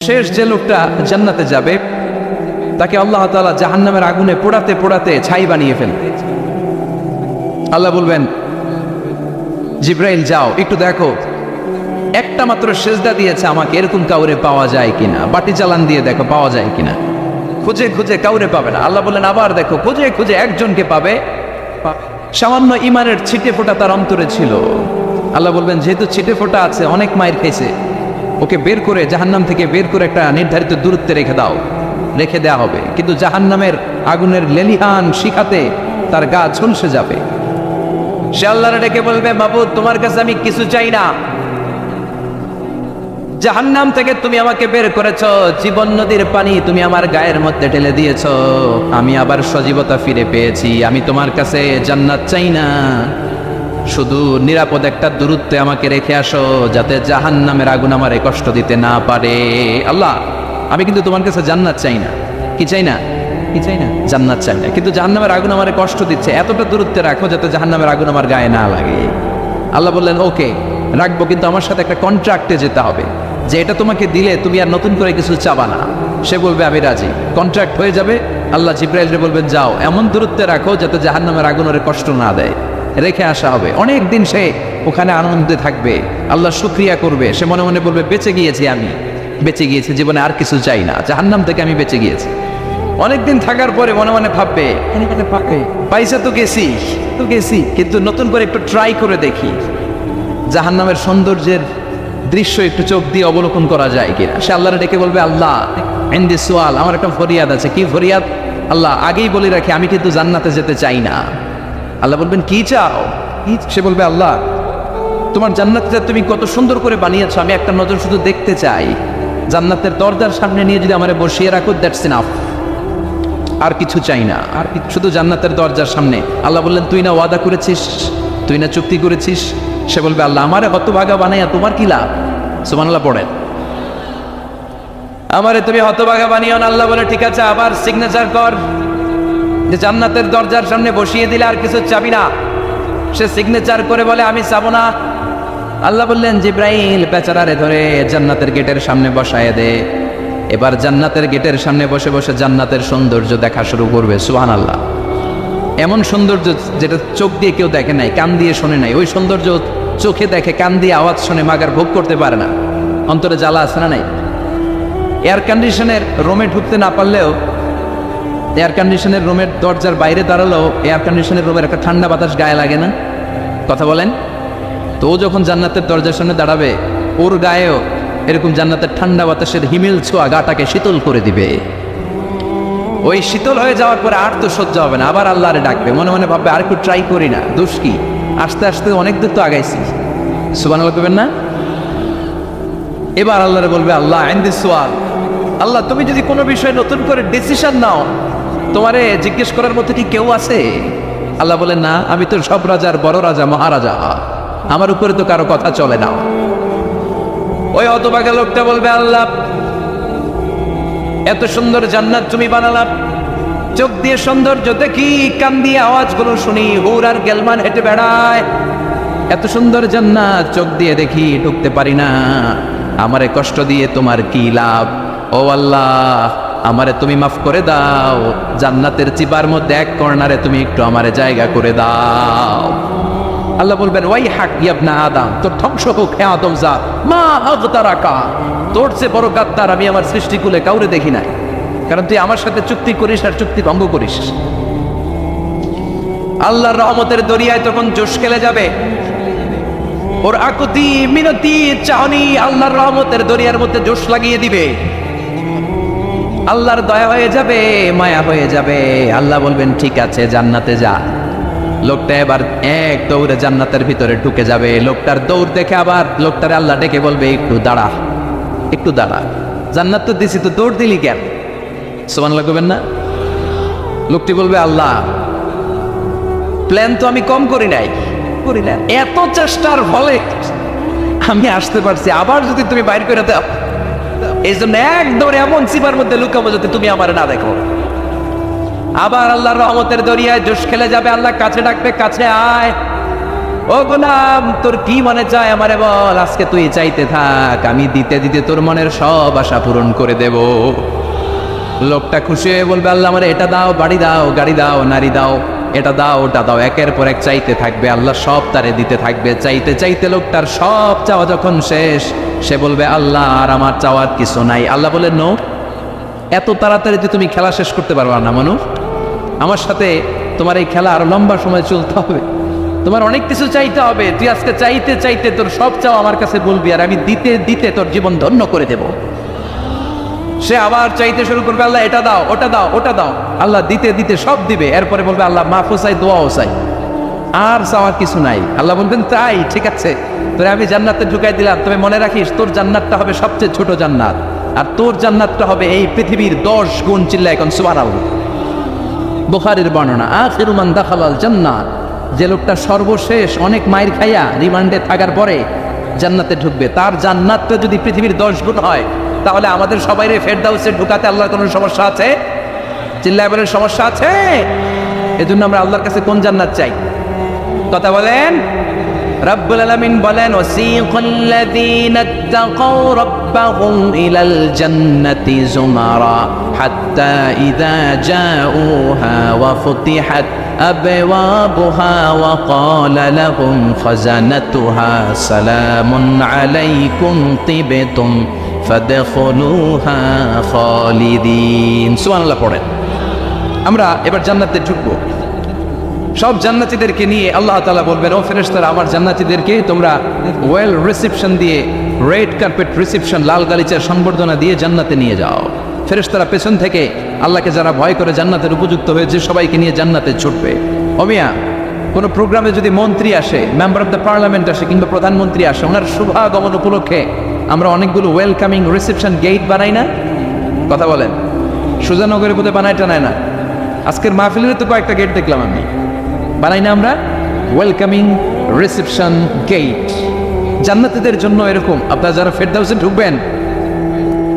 শেষ যে লোকটা জান্নাতে যাবে তাকে আল্লাহ তাআলা জাহান্নামের আগুনে পোড়াতে পোড়াতে ছাই বানিয়ে ফেলবে। আল্লাহ বলবেন, জিব্রাইল যাও একটু দেখো, একটা মাত্র সেজদা দিয়েছে আমাকে, এরকম কাউরে পাওয়া যায় কিনা, বাটি চালান দিয়ে দেখো পাওয়া যায় কিনা। খুঁজে খুঁজে কাউরে পাবে না। আল্লাহ বললেন আবার দেখো, খুঁজে খুঁজে একজনকে পাবে, সামান্য ইমানের ছিটে ফোঁটা তার অন্তরে ছিল। আল্লাহ বলবেন যেহেতু ছিটে ফোঁটা আছে, অনেক মায়ের খেয়েছে, ওকে বের করে জাহান্নাম থেকে বের করে একটা নির্ধারিত দূরত্বে রেখে দাও, রেখে দেওয়া হবে। কিন্তু জাহান্নামের আগুনের লেলিহান শিখাতে তার গা ঝলসে যাবে। সে আল্লাহরে ডেকে বলবে, মাবুদ তোমার কাছে আমি কিছু চাই না, জাহান্নাম থেকে তুমি আমাকে বের করেছো, জীবন নদীর পানি তুমি আমার গায়ের মধ্যে ঢেলে দিয়েছো, আমি আবার সজীবতা ফিরে পেয়েছি। আমি তোমার কাছে জান্নাত চাই না, শুধু নিরাপদ একটা দূরত্বে আমাকে রেখে আসো, যাতে জাহান্নামের আগুন আমারে কষ্ট দিতে না পারে। আল্লাহ আমি কিন্তু তোমার কাছে জান্নাত চাই না। কি চাই না? কি চাই না? জান্নাত চাই না, কিন্তু জাহান্নামের আগুন আমারে কষ্ট দিচ্ছে, এতটা দূরত্বে রাখো যাতে জাহান্নামের আগুন আমার গায়ে না লাগে। আল্লাহ বললেন ওকে রাখবো, কিন্তু আমার সাথে একটা কন্ট্রাক্টে যেতে হবে, যে এটা তোমাকে দিলে তুমি আর নতুন করে কিছু চাবা না। সে বলবে আমি রাজি, কন্ট্রাক্ট হয়ে যাবে। আল্লাহ জিব্রাইলকে বলবেন যাও এমন দূরত্বে রাখো যাতে জাহান্নামের আগুন ওরে কষ্ট না দেয়, রেখে আসা হবে। অনেক দিন সে ওখানে আনন্দে থাকবে, আল্লাহ শুকরিয়া করবে। সে মনে মনে বলবে বেঁচে গিয়েছি, আমি বেঁচে গিয়েছি, জীবনে আর কিছু চাই না, জাহান্নাম থেকে আমি বেঁচে গিয়েছি। অনেকদিন থাকার পরে মনে মনে ভাববে পয়সা তো গেছি, কিন্তু নতুন করে একটু ট্রাই করে দেখি জাহান্নামের সৌন্দর্যের দৃশ্য একটু চোখ দিয়ে অবলোকন করা যায় কিনা। সে আল্লাহরে ডেকে বলবে, আল্লাহ ইনদি সুয়াল, আমার একটা ফরিয়াদ আছে। কি ফরিয়াদ? আল্লাহ আগেই বলে রাখি আমি কিন্তু জান্নাতে যেতে চাই না। আল্লাহ বলবেন কি চাও? সে বলবে আল্লাহ তোমার জান্নাতটা তুমি কত সুন্দর করে বানিয়েছো, আমি একটা নজর শুধু দেখতে চাই। জান্নাতের দরজার সামনে নিয়ে যদি আমারে বসিয়ে রাখো, দ্যাটস ইনাফ, আর কিছু চাই না, আর শুধু জান্নাতের দরজার সামনে। আল্লাহ বললেন তুই না ওয়াদা করেছিস, তুই না চুক্তি করেছিস। সে বলবে আল্লাহ আমারে হতভাগা বানাইয়া তোমার কি লাভ? সুবহানাল্লাহ পড়েন, আমারে তুমি হতভাগা বানিও না। আল্লাহ বলে ঠিক আছে, আবার সিগনেচার কর যে জান্নাতের দরজার সামনে বসিয়ে দিলে আর কিছু চাবি না। সে সিগনেচার করে বলে আমি চাবো না। আল্লাহ বললেন জিব্রাইল বেচারারে ধরে জান্নাতের গেটের সামনে বসায় দে। এবার জান্নাতের গেটের সামনে বসে বসে জান্নাতের সৌন্দর্য দেখা শুরু করবে। সুবহানাল্লাহ, এমন সৌন্দর্য যেটা চোখ দিয়ে কেউ দেখে নাই, কান দিয়ে শোনে নাই, ওই সৌন্দর্য চোখে দেখে, কান দিয়ে আওয়াজ শোনে, মাগার ভোগ করতে পারে না। অন্তরে জ্বালা আছে না নাই? এয়ার কন্ডিশনের রুমে ঢুকতে না পারলেও, এয়ার কন্ডিশনের রুমের দরজার বাইরে দাঁড়ালেও এয়ার কন্ডিশনের রুমের একটা ঠান্ডা বাতাস গায়ে লাগে না? কথা বলেন তো। ও যখন জান্নাতের দরজার সামনে দাঁড়াবে, ওর গায়েও এরকম জান্নাতের ঠান্ডা বাতাসের হিমেল ছোঁয়া গাটাকে শীতল করে দিবে। ওই শীতল হয়ে যাওয়ার পরে আর তো সহ্য হবে না, আবার আল্লাহরে ডাকবে, মনে মনে ভাববে আর একটু ট্রাই করি না, দোষ কি, আস্তে আস্তে অনেক দূর তো আগাইছি। সুবহানাল্লাহ করবেন না? এবার আল্লাহরে বলবে আল্লাহ ইনদি সুয়াল, আল্লাহ তুমি যদি কোনো বিষয়ে নতুন করে ডিসিশন নাও, তোমারে জিজ্ঞেস করার মতো কি কেউ আছে? আল্লাহ বলেন না, আমি তো সব রাজার বড় রাজা, মহারাজা, আমার উপরে তো কারো কথা চলে না। ওই হতভাগা লোকটা বলবে আল্লাহ এত সুন্দর জান্নাত তুমি বানালাম, চোখ দিয়ে সৌন্দর্য দেখি, কান দিয়ে আওয়াজগুলো শুনি, হুর আর গেলমান হেঁটে বেড়ায়, এত সুন্দর জান্নাত চোখ দিয়ে দেখি, ঢুকতে পারি না, আমারে কষ্ট দিয়ে তোমার কি লাভ? ও আল্লাহ আমারে তুমি মাফ করে দাও, জান্নাতের চিপার মধ্যে এক কর্নারে তুমি একটু আমারে জায়গা করে দাও। আল্লাহ বলবেন ওয়াই হাক ইবনা আদম, তোর ধ্বংস হোক হে আদম জাত, মা আগতারাকা, তোর চেয়ে বড় গাদ্দার আমি আমার সৃষ্টিকুলে কাউরে দেখি নাই, কারণ তুই আমার সাথে চুক্তি করিস আর চুক্তি ভঙ্গ করিস। আল্লাহর রহমতের দরিয়ায় তখন জোশ খেলে যাবে, ওর আকুতি মিনতি চাহনি আল্লাহর রহমতের দরিয়ার মধ্যে জোশ লাগিয়ে দিবে। আল্লাহর দয়া হয়ে যাবে, মায়া হয়ে যাবে। আল্লাহ বলবেন ঠিক আছে জান্নাতে যা। লোকটা এবার এক দৌড়ে জান্নাতের ভিতরে ঢুকে যাবে। লোকটার দৌড় দেখে আবার লোকটারে আল্লাহ ডেকে বলবে একটু দাঁড়া, একটু দাঁড়া, জান্নাত তো দিছি, তো দৌড় দিলি কেন? সুবহানাল্লাহ করবেন না? লোকটি বলবে আল্লাহ প্ল্যান তো আমি কম করি নাই, এত চেষ্টার ফলে আমি আসতে পারছি, আবার যদি তুমি বাইর করে দাও, এই জন্য এক দৌড়ে এমন চিপার মধ্যে লুকাবো যাতে তুমি আমার না দেখো। আবার আল্লাহর রহমতের দরিয়ায় জোশ খেলে যাবে। আল্লাহ কাছে ডাকবে, কাছে আয়। ও গোলাম, তোর কি মনে চায় আমারে বল, আজকে তুই চাইতে থাক, আমি দিতে দিতে তোর মনের সব আশা পূরণ করে দেব। লোকটা খুশি হয়ে বলবে, আল্লাহ আমারে এটা দাও, বাড়ি দাও, গাড়ি দাও, নারী দাও, এটা দাও, ওটা দাও, একের পর এক চাইতে থাকবে, আল্লাহ সব তারে দিতে থাকবে। চাইতে চাইতে লোকটার সব চাওয়া যখন শেষ, সে বলবে, আল্লাহ আর আমার চাওয়ার কিছু নাই। আল্লাহ বলে, নো, এত তাড়াতাড়ি যে তুমি খেলা শেষ করতে পারবা না মানু, আমার সাথে তোমার এই খেলা আরো লম্বা সময় চলতে হবে, তোমার অনেক কিছু চাইতে হবে। তুই আজকে চাইতে চাইতে তোর সব চাও আমার কাছে বলবি, আর আমি দিতে দিতে তোর জীবন ধন্য করে দেব। সে আবার চাইতে শুরু করবে, আল্লাহ এটা দাও, ওটা দাও, ওটা দাও, আল্লাহ দিতে দিতে সব দিবে। এরপরে বলবে, আল্লাহ মাফও চাই, দোয়াও চাই, আর চাওয়ার কিছু নাই। আল্লাহ বলবেন, তাই ঠিক আছে, তোরে আমি জান্নাতে ঢুকাই দিলাম, তবে মনে রাখিস তোর জান্নাতটা হবে সবচেয়ে ছোট জান্নাত, আর তোর জান্নাতটা হবে এই পৃথিবীর 10 গুণ। চিল্লা এখন সুবহানাল্লাহ। বুখারীর বর্ণনা, আখিরু মান দাখালাল জান্নাত, যে লোকটা সর্বশেষ অনেক মাইর খাইয়া রিমান্ডে থাকার পরে জান্নাতে ঢুকবে, তার জান্নাতটা যদি পৃথিবীর 10 গুণ হয়, তাহলে আমাদের সবাইরে ফেরদাউসে ঢুকাতে আল্লাহর কোনো সমস্যা আছে? চিল্লায় বলেন, সমস্যা আছে? এজন্য আমরা আল্লাহর কাছে কোন জান্নাত চাই? কথা বলেন। রব্বুল আলামিন বলেন, ওয়াসিকাল্লাযীনা ইত্তাকাউ রাব্বাহুম ইলাল জান্নাতি যুমারা হাত্তা ইযা জাউহা ওয়া ফুতিহাত আবওয়াবুহা ওয়া ক্বালা লাহুম খাজানাতুহা সালামুন আলাইকুম তিবতুম ফাদখুলুহা খালিদিন। সুবহানাল্লাহ পড়েন। আমরা এবার জান্নাতে ঢুকবো। সব জান্নাতীদেরকে নিয়ে আল্লাহ তাআলা বলবেন, ও ফেরেশতারা, আমার জান্নাতীদেরকে তোমরা ওয়েল রিসেপশন দিয়ে, রেড কার্পেট রিসেপশন, লাল গালিচার সংবর্ধনা দিয়ে জান্নাতে নিয়ে যাও। ফেরেশতারা পেছন থেকে আল্লাহকে যারা ভয় করে জান্নাতের উপযুক্ত হয়েছে সবাইকে নিয়ে জান্নাতে ছুটবে। অমিয়া, কোনো প্রোগ্রামে যদি মন্ত্রী আসে, মেম্বার অফ দ্য পার্লামেন্ট আসে, কিংবা প্রধানমন্ত্রী আসে, ওনার শুভাগমন উপলক্ষে আমরা অনেকগুলো ওয়েলকামিং রিসেপশন গেট বানাই না? কথা বলেন। সুজানগরের বোধহয় বানায় টানায় না? আজকের মাহফিলের তো কয়েকটা গেট দেখলাম আমি, বানাই না আমরা? ওয়েলকামিং রিসেপশন গেট জান্নাতীদের জন্য এরকম। আপনারা যারা ফেরদাউসে ঢুকবেন,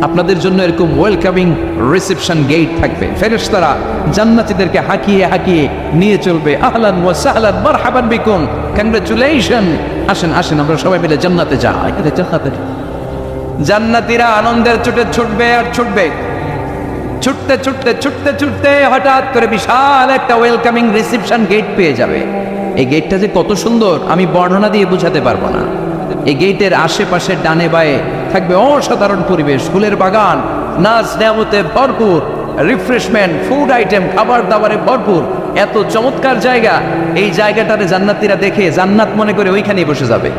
আপনাদের জন্য এরকম ওয়েলকামিং রিসেপশন গেট থাকবে। ফেরেশতারা জান্নাতীদেরকে হাঁকিয়ে হাঁকিয়ে নিয়ে চলবে, আহলান ওয়া সাহলান মারহাবান বিকুম, কংগ্রাচুলেশন, আসেন আসেন আমরা সবাই মিলে জান্নাতে যাই। জান্নাতে জান্নাতীরা আনন্দের চোটে ছুটবে আর ছুটবে। ছুটতে ছুটতে ছুটতে ছুটতে হঠাৎ করে বিশাল একটা ওয়েলকামিং রিসেপশন গেট পেয়ে যাবে। এই গেটটা যে কত সুন্দর আমি বর্ণনা দিয়ে বোঝাতে পারবো না। এই গেটের আশেপাশে ডানে বায়ে থাকবে অসাধারণ পরিবেশ, ফুলের বাগান, নাচ নেয়ামতে ভরপুর, রিফ্রেশমেন্ট, ফুড আইটেম, খাবার দাবারে ভরপুর, এত চমৎকার জায়গা। এই জায়গাটারে জান্নাতীরা দেখে জান্নাত মনে করে ওইখানেই বসে যাবে।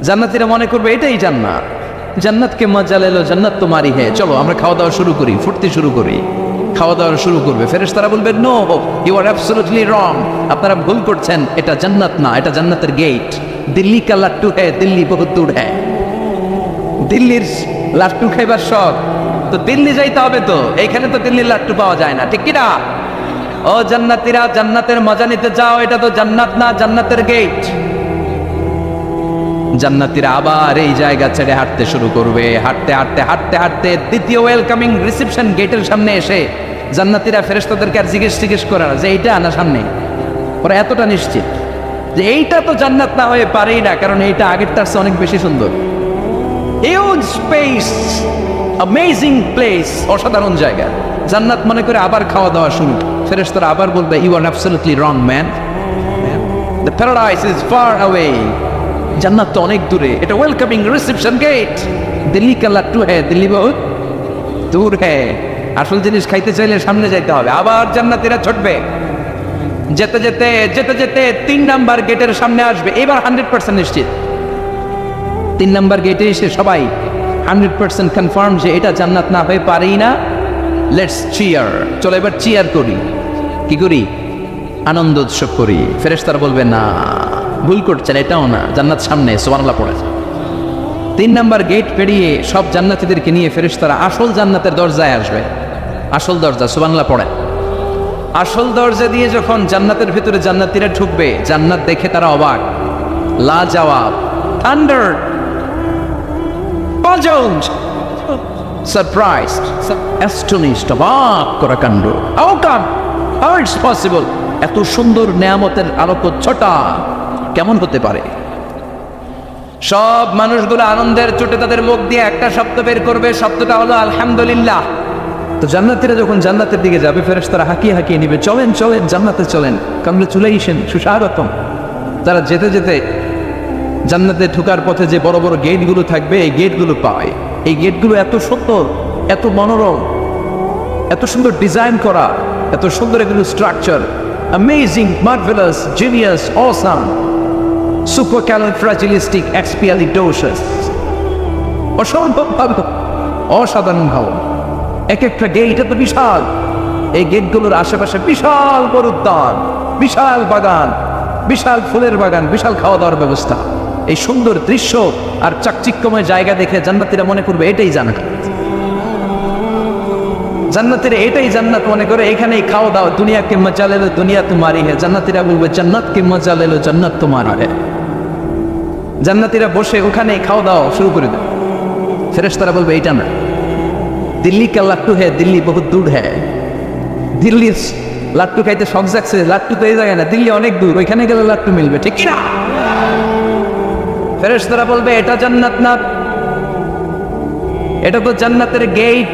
জান্নাতীরা মনে করবে এটাই জান্নাত, জান্নাতকে মজা লেলো, জান্নাত তোমারই হে, চলো আমরা খাওয়া দাওয়া শুরু করি, ফুটতে শুরু করি। খাওয়া দাওয়া শুরু করবে। ফেরেশতারা বলবে, no, you are absolutely wrong, আপনারা ভুল করছেন, এটা জান্নাত না, এটা জান্নাতের গেট। দিল্লি কা লাট্টু হ্যায়, দিল্লি বহুত দূর হ্যায়। দিল্লির লাট্টু খাইবার শখ তো দিল্লি যাইতে হবে, তো এইখানে তো দিল্লির লাট্টু পাওয়া যায় না, ঠিক কিনা? ও জান্নাতীরা, জান্নাতের মজা নিতে যাও, এটা তো জান্নাত না, জান্নাতের গেট। জান্নাতীরা আবার এই জায়গা ছেড়ে হাঁটতে শুরু করবে। হাঁটতে হাঁটতে হাঁটতে হাঁটতে দ্বিতীয় ওয়েলকামিং রিসেপশন গেটের সামনে এসে জান্নাতীরা ফেরেশতাদেরকে আর জিজ্ঞেস করে না যে এইটা আনা সামনে, ওরা এতটা নিশ্চিত যে এইটা তো জান্নাত না হয়ে পারেই না, কারণ এইটা আগের তার চেয়ে অনেক বেশি সুন্দর। হিউজ স্পেস, অ্যামেজিং প্লেস, অসাধারণ জায়গা। জান্নাত মনে করে আবার খাওয়া দাওয়া শুরু। ফেরেশতারা আবার বলবে, you are absolutely wrong man, the paradise is far away, জান্নাত তো অনেক দূরে, এটা ওয়েলকামিং রিসেপশন গেট। দিল্লি কা লাট্টু হ্যায়, দিল্লি বহুত দূর হ্যায়। আসল জিনিস খাইতে চাইলে সামনে যাইতে হবে। আবার জান্নাতীরা ছুটবে। যেতে যেতে যেতে যেতে 3 নাম্বার গেটের সামনে আসবে। এবার 100% নিশ্চিত। 3 নাম্বার গেটে এসে সবাই 100% কনফার্ম যে এটা জান্নাত না হয়ে পারেই না। লেটস চিয়ার, চলো এবার চিয়ার করি। কি করি? আনন্দ উৎসব করি। ফেরেশতারা বলবে, না, ভুল করছেন, এটাও না, জান্নাত সামনে। সুবহানাল্লাহ পড়ে। 3 নাম্বার গেট পেরিয়ে সব জান্নাতীদেরকে নিয়ে ফেরেশতারা আসল জান্নাতের দরজায় আসবে। আসল দরজা, সুবহানাল্লাহ পড়ে। আসল দরজা দিয়ে যখন জান্নাতের ভিতরে জান্নাতীরা ঢুকবে, জান্নাত দেখে তারা অবাক, লাজবাব, থান্ডার, পাজলড, সারপ্রাইজড, অ্যাস্টনিশড, অবাক করা কাণ্ড। How come, how it's possible, এত সুন্দর নেয়ামতের আলোকচ্ছটা কেমন হতে পারে? সব মানুষগুলো আনন্দের চোটে তাদের মুখ দিয়ে একটা শব্দ বের করবে, শব্দটা হলো আলহামদুলিল্লাহ। তো জান্নাতীরা যখন জান্নাতের দিকে যাবে, ফেরেশতারা হাঁকিয়ে হাঁকিয়ে নিবে, চলেন চলেন জান্নাতে চলেন, কংগ্রেচুলেশন, সুস্বাগতম। তারা যেতে যেতে জান্নাতে ঢোকার পথে যে বড় বড় গেটগুলো থাকবে, এই গেটগুলো পায়। এই গেটগুলো এত সুন্দর, এত মনোরম, এত সুন্দর ডিজাইন করা, এত সুন্দর এগুলো structure, amazing, marvellous, genius, awesome, supercalifragilisticexpialidocious, অসম্ভব ভালো, অসাধারণ ভালো। এক একটা গেট এত বিশাল, এই গেটগুলোর আশেপাশে বিশাল বড় উদ্যান, বিশাল বাগান, বিশাল ফুলের বাগান, বিশাল খাওয়া দাওয়ার ব্যবস্থা। এই সুন্দর দৃশ্য আর চাকচিক্যময় জায়গা দেখে জান্নাতীরা মনে করবে এটাই জান্নাত। জান্নাতীরা এটাই জান্নাত মনে করে, এখানেই খাওয়া দাওয়া। দুনিয়া কে মজা লেলো দুনিয়া তোমারি হে, জান্নাতীরা বলবে জান্নাত কে মজা লেলো জান্নাত তোমারি হে। জান্নাতীরা বসে ওখানেই খাওয়া দাওয়া শুরু করে দেয়। ফেরেশতারা বলবে এইটা না, দিল্লি কা লাট্টু হ্যাঁ, দিল্লি বহুত দূর হ্যাঁ। দিল্লির লাট্টু খাইতে শখ জাগছে, লাট্টু তো এই জায়গায় না, দিল্লি অনেক দূর, ওইখানে গেলে লাট্টু মিলবে, ঠিক না? ফেরেশতারা বলবে এটা জান্নাত না, এটা তো জান্নাতের গেট।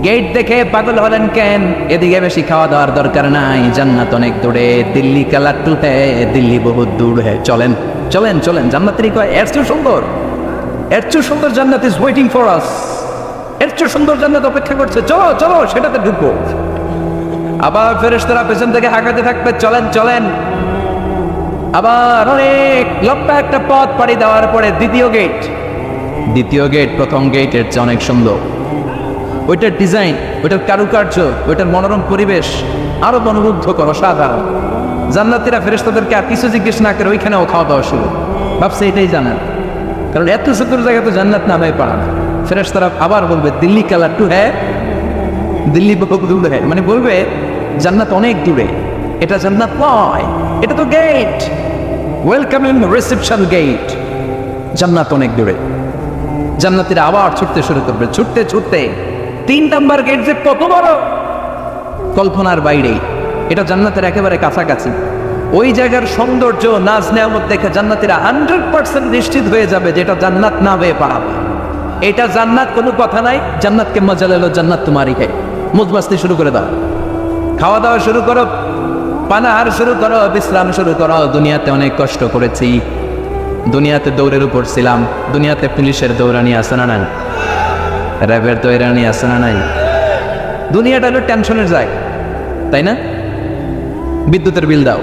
গেট দেখে পাগল হলেন কেন? এদিকে বেশি খাওয়া দাওয়ার দরকার নাই, জান্নাত অনেক দূরে। দিল্লি কা লাট্টু হ্যাঁ, দিল্লি বহুত দূর হ্যাঁ, চলেন চলেন চলেন। জান্নাতেরই কয় এর চেয়ে সুন্দর, এর চেয়ে সুন্দর জান্নাত ইজ ওয়েটিং ফর আস, এর চেয়ে সুন্দর জান্নাত অপেক্ষা করছে, চলো চলো সেটাতে ঢুকবো। আবার ফেরেশতারা পেছন থেকে হাঁকাতে থাকবে, চলেন চলেন। আবার অনেক লম্বা একটা পথ পাড়ি দেওয়ার পরে দ্বিতীয় গেট। দ্বিতীয় গেট প্রথম গেটের চেয়ে অনেক সুন্দর। ওইটার ডিজাইন, ওইটার কারুকার্য, ওইটার মনোরম পরিবেশ আরো মনোমুগ্ধকর, অসাধারণ। জান্নাতীরা ফেরেশতাদেরকে আর কিছু জিজ্ঞেস না করে ওইখানেও খাওয়া দাওয়া শুরু। ভাবছে এটাই জান্নাত, কারণ এত সুন্দর জায়গা তো জান্নাত নামে পাড়া না। ফেরেশতারা আবার বলবে দিল্লি কা লাট্টু হ্যাঁ, দিল্লি বহুত দূর হ্যাঁ, মানে বলবে জান্নাত অনেক দূরে, এটা জান্নাত নয়, এটা তো গেট, ওয়েলকামিং রিসেপশন গেট, জান্নাত অনেক দূরে। জান্নাতীরা আবার ছুটতে শুরু করবে, ছুটতে ছুটতে 3 নাম্বার গেট যে কত বড়, কল্পনার বাইরে। এটা জান্নাতের একেবারে কাছাকাছি। ওই জায়গার সৌন্দর্য, নাজ নেয়ামত দেখে জান্নাতীরা 100% নিশ্চিত হয়ে যাবে যে এটা জান্নাত না হয়ে পারাবে, এটা জান্নাত, কোনো কথা নাই। জান্নাতকে মজা লেলো জান্নাত তোমারই হে। মুজমাস্তি শুরু করে দাও, খাওয়া দাওয়া শুরু করো, পানাহার শুরু করো, বিশ্রাম শুরু করো। দুনিয়াতে অনেক কষ্ট করেছি, দুনিয়াতে দৌড়ের উপর ছিলাম, দুনিয়াতে পুলিশের দৌড়ানি আছে না নাই, র্যাবের দৌড়ানি আছে না নাই। দুনিয়াটা হলো টেনশনের জায়গা, তাই না? বিদ্যুতের বিল দাও,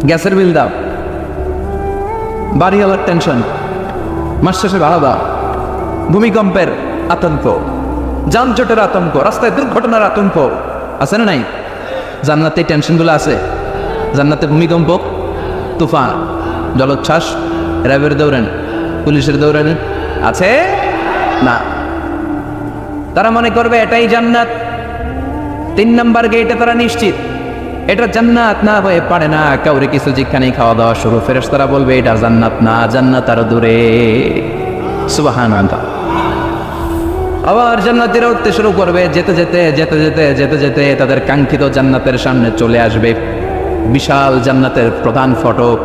গ্যাসের বিল দাও, বাড়ি হওয়ার টেনশন, মাস শেষে ভাড়া দাও, ভূমিকম্পের আতঙ্ক, যানজটের আতঙ্ক, রাস্তায় দুর্ঘটনার আতঙ্ক আছে না নাই? জান্নাতে টেনশনগুলো আছে। জান্নাতে ভূমিকম্প, তুফান, জলোচ্ছ্বাস, র্যাবের দৌড়ানি, পুলিশের দৌড়ানি আছে না। তারা মনে করবে এটাই জান্নাত। 3 নাম্বার গেটে তারা নিশ্চিত এটা জান্নাত না হয়ে পারে না। কাউরে কিছু যেখানেই খাওয়া দাওয়া শুরু, ফেরেশতারা বলবে এটা জান্নাত না, জান্নাত আরো দূরে। সুবহানাল্লাহ। আবার জান্নাতীরা উঠতে শুরু করবে, যেতে যেতে যেতে যেতে যেতে যেতে তাদের কাঙ্ক্ষিত জান্নাতের সামনে চলে আসবে। বিশাল জান্নাতের প্রধান ফটক,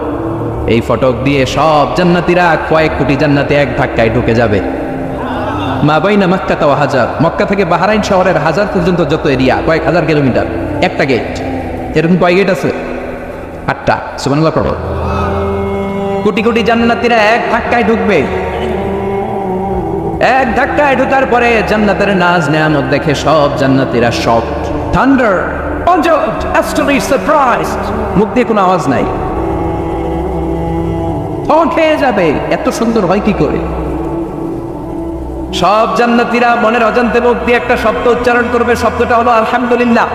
এই ফটক দিয়ে সব জান্নাতীরা, কয়েক কোটি জান্নাতে এক ধাক্কায় ঢুকে যাবে। মা বাইনা মক্কা ওয়া হাজার, মক্কা থেকে বাহরাইন শহরের হাজার পর্যন্ত যত এরিয়া, কয়েক হাজার কিলোমিটার, একটা গেট। এরকম কয় গেট আছে? 8টা। সুবহানাল্লাহ পড়ো। কোটি কোটি জান্নাতীরা এক ধাক্কায় ঢুকবে। এক ধাক্কায় ঢোকার পরে জান্নাতের নাজ নেয়ামত দেখে সব জান্নাতীরা shocked, thunder, puzzled, astonished, surprised, মুখ দিয়ে কোনো আওয়াজ নাই, থ খেয়ে যাবে, এত সুন্দর হয় কি করে? সব জান্নাতীরা মনের অজান্তে মুখ দিয়ে একটা শব্দ উচ্চারণ করবে, শব্দটা হলো আলহামদুলিল্লাহ।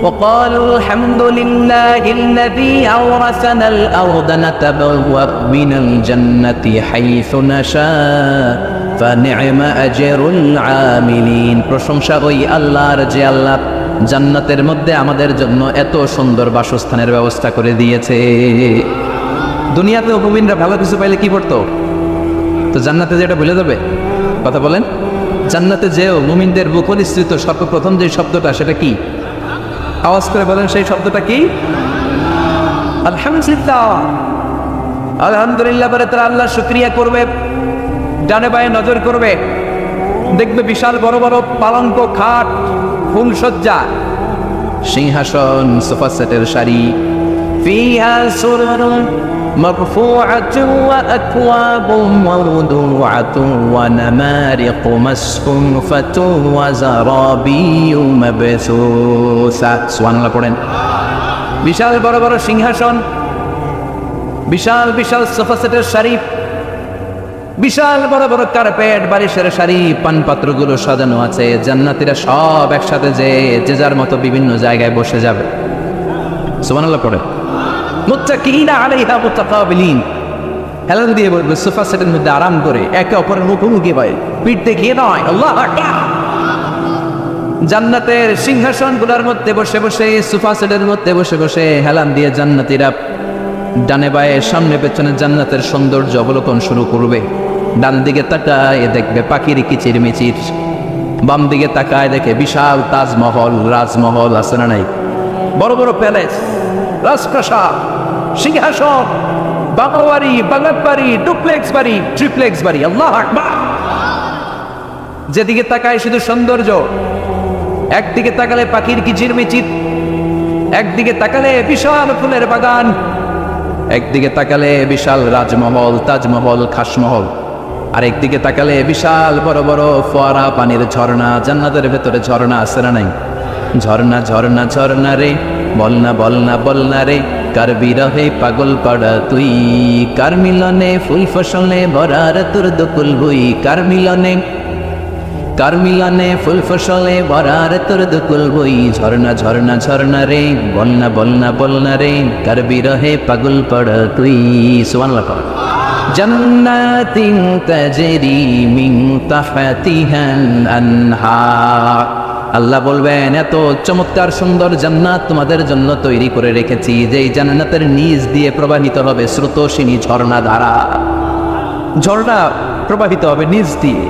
وقالوا الحمد لله الذي أورثنا الأرض نتبوأ من الجنة حيث نشاء فنعم أجر العاملين। প্রশংসা ওই আল্লাহর যে আল্লাহ জান্নাতের মধ্যে আমাদের জন্য এত সুন্দর বাসস্থানের ব্যবস্থা করে দিয়েছে। দুনিয়াতে মুমিনরা ভালো কিছু পাইলে কি করতো? তো জান্নাতে যেটা ভুলে যাবে? কথা বলেন। জান্নাতে যেও মুমিনদের মুখনিসৃত সর্বপ্রথম যে শব্দটা, সেটা কি? আওয়াজ করে বলেন, সেই শব্দটা কি? আলহামদুলিল্লাহ, আলহামদুলিল্লাহ বলে তারা আল্লাহ শুকরিয়া করবে, ডানে বায়ে নজর করবে, দেখবে বিশাল বড় বড় পালঙ্ক, খাট, ফুলসজ্জা, সিংহাসন, সোফা সেটের শাড়ি, ফিহা সুরুরুন মারফুআতুন ওয়া আকওয়াবুন মাওদুআতুন ওয়া নামারিকু মাসফুফাতুন ওয়া যারাবিয়্যু মাবসুসা। সুবহানাল্লাহ পড়েন। বিশাল বড় বড় সিংহাসন, বিশাল বিশাল সোফা সেটের শাড়ি, বিশাল বড় বড় কার্পেট, বারিশের শাড়ি, পানপাত্রগুলো সাজানো আছে। জান্নাতীরা সব একসাথে যে যার মতো বিভিন্ন জায়গায় বসে যাবে। সুবহানাল্লাহ পড়ে। মুত্তাকিনা আলাইহা মুতাকাবিলিন, হেলান দিয়ে বলবে সোফা সেটের মধ্যে আরাম করে, একে অপরের মুখোমুখি হয়, পিঠ দেখিয়ে নয়। আল্লাহু আকবার। জান্নাতের সিংহাসনগুলোর মধ্যে বসে বসে, সোফা সেটের মধ্যে বসে বসে হেলান দিয়ে জান্নাতীরা ডানে বায়ে সামনে পেছনে জান্নাতের সৌন্দর্য অবলোকন শুরু করবে। ডান দিকে তাকায় দেখবে পাখির কিচির মিচির, বাম দিকে তাকায় দেখে বিশাল তাজমহল, রাজমহল আছে না নাই, বড় বড় প্যালেস, রাজপ্রাসাদ, সিংহাসন, বাংলো বাড়ি, বাগান বাড়ি, ডুপ্লেক্স বাড়ি, ট্রিপ্লেক্স বাড়ি। আল্লাহু আকবার। যেদিকে তাকায় শুধু সৌন্দর্য, একদিকে তাকালে পাখির কিচির মিচির, একদিকে তাকালে বিশাল ফুলের বাগান, একদিকে তাকালে বিশাল রাজমহল, তাজমহল, খাসমহল, আর একদিকে তাকালে বিশাল বড় বড় ফোয়ারা, পানির ঝর্ণা। জান্নাতের ভেতরে ঝর্ণা আছে না নাই? ঝর্ণা ঝর্ণা ঝর্ণা রে, বলনা বলনা বলনা রে, কার বিরহে পাগল পাড়া তুই, কার মিলনে ফুল ফসলে ভরার তোর দকুল বই, কার মিলনে ফুল ফসলে ভরার তোর দকুল বই। ঝর্ণা ঝর্ণা ঝর্ণা রে, বলনা বলনা বলনা রে, কার বিরহে পাগল পাড়া তুই। সুবহানাল্লাহ। জান্নাতিন তাজরি মিন তাহতিহাল আনহার, আল্লাহ বলবেন এত চমৎকার সুন্দর জান্নাত তোমাদের জন্য তৈরি করে রেখেছি, যে এই জান্নাতের নিচ দিয়ে প্রবাহিত হবে স্রোতস্বিনী ঝর্ণা ধারা। ঝর্ণা প্রবাহিত হবে নিচ দিয়ে।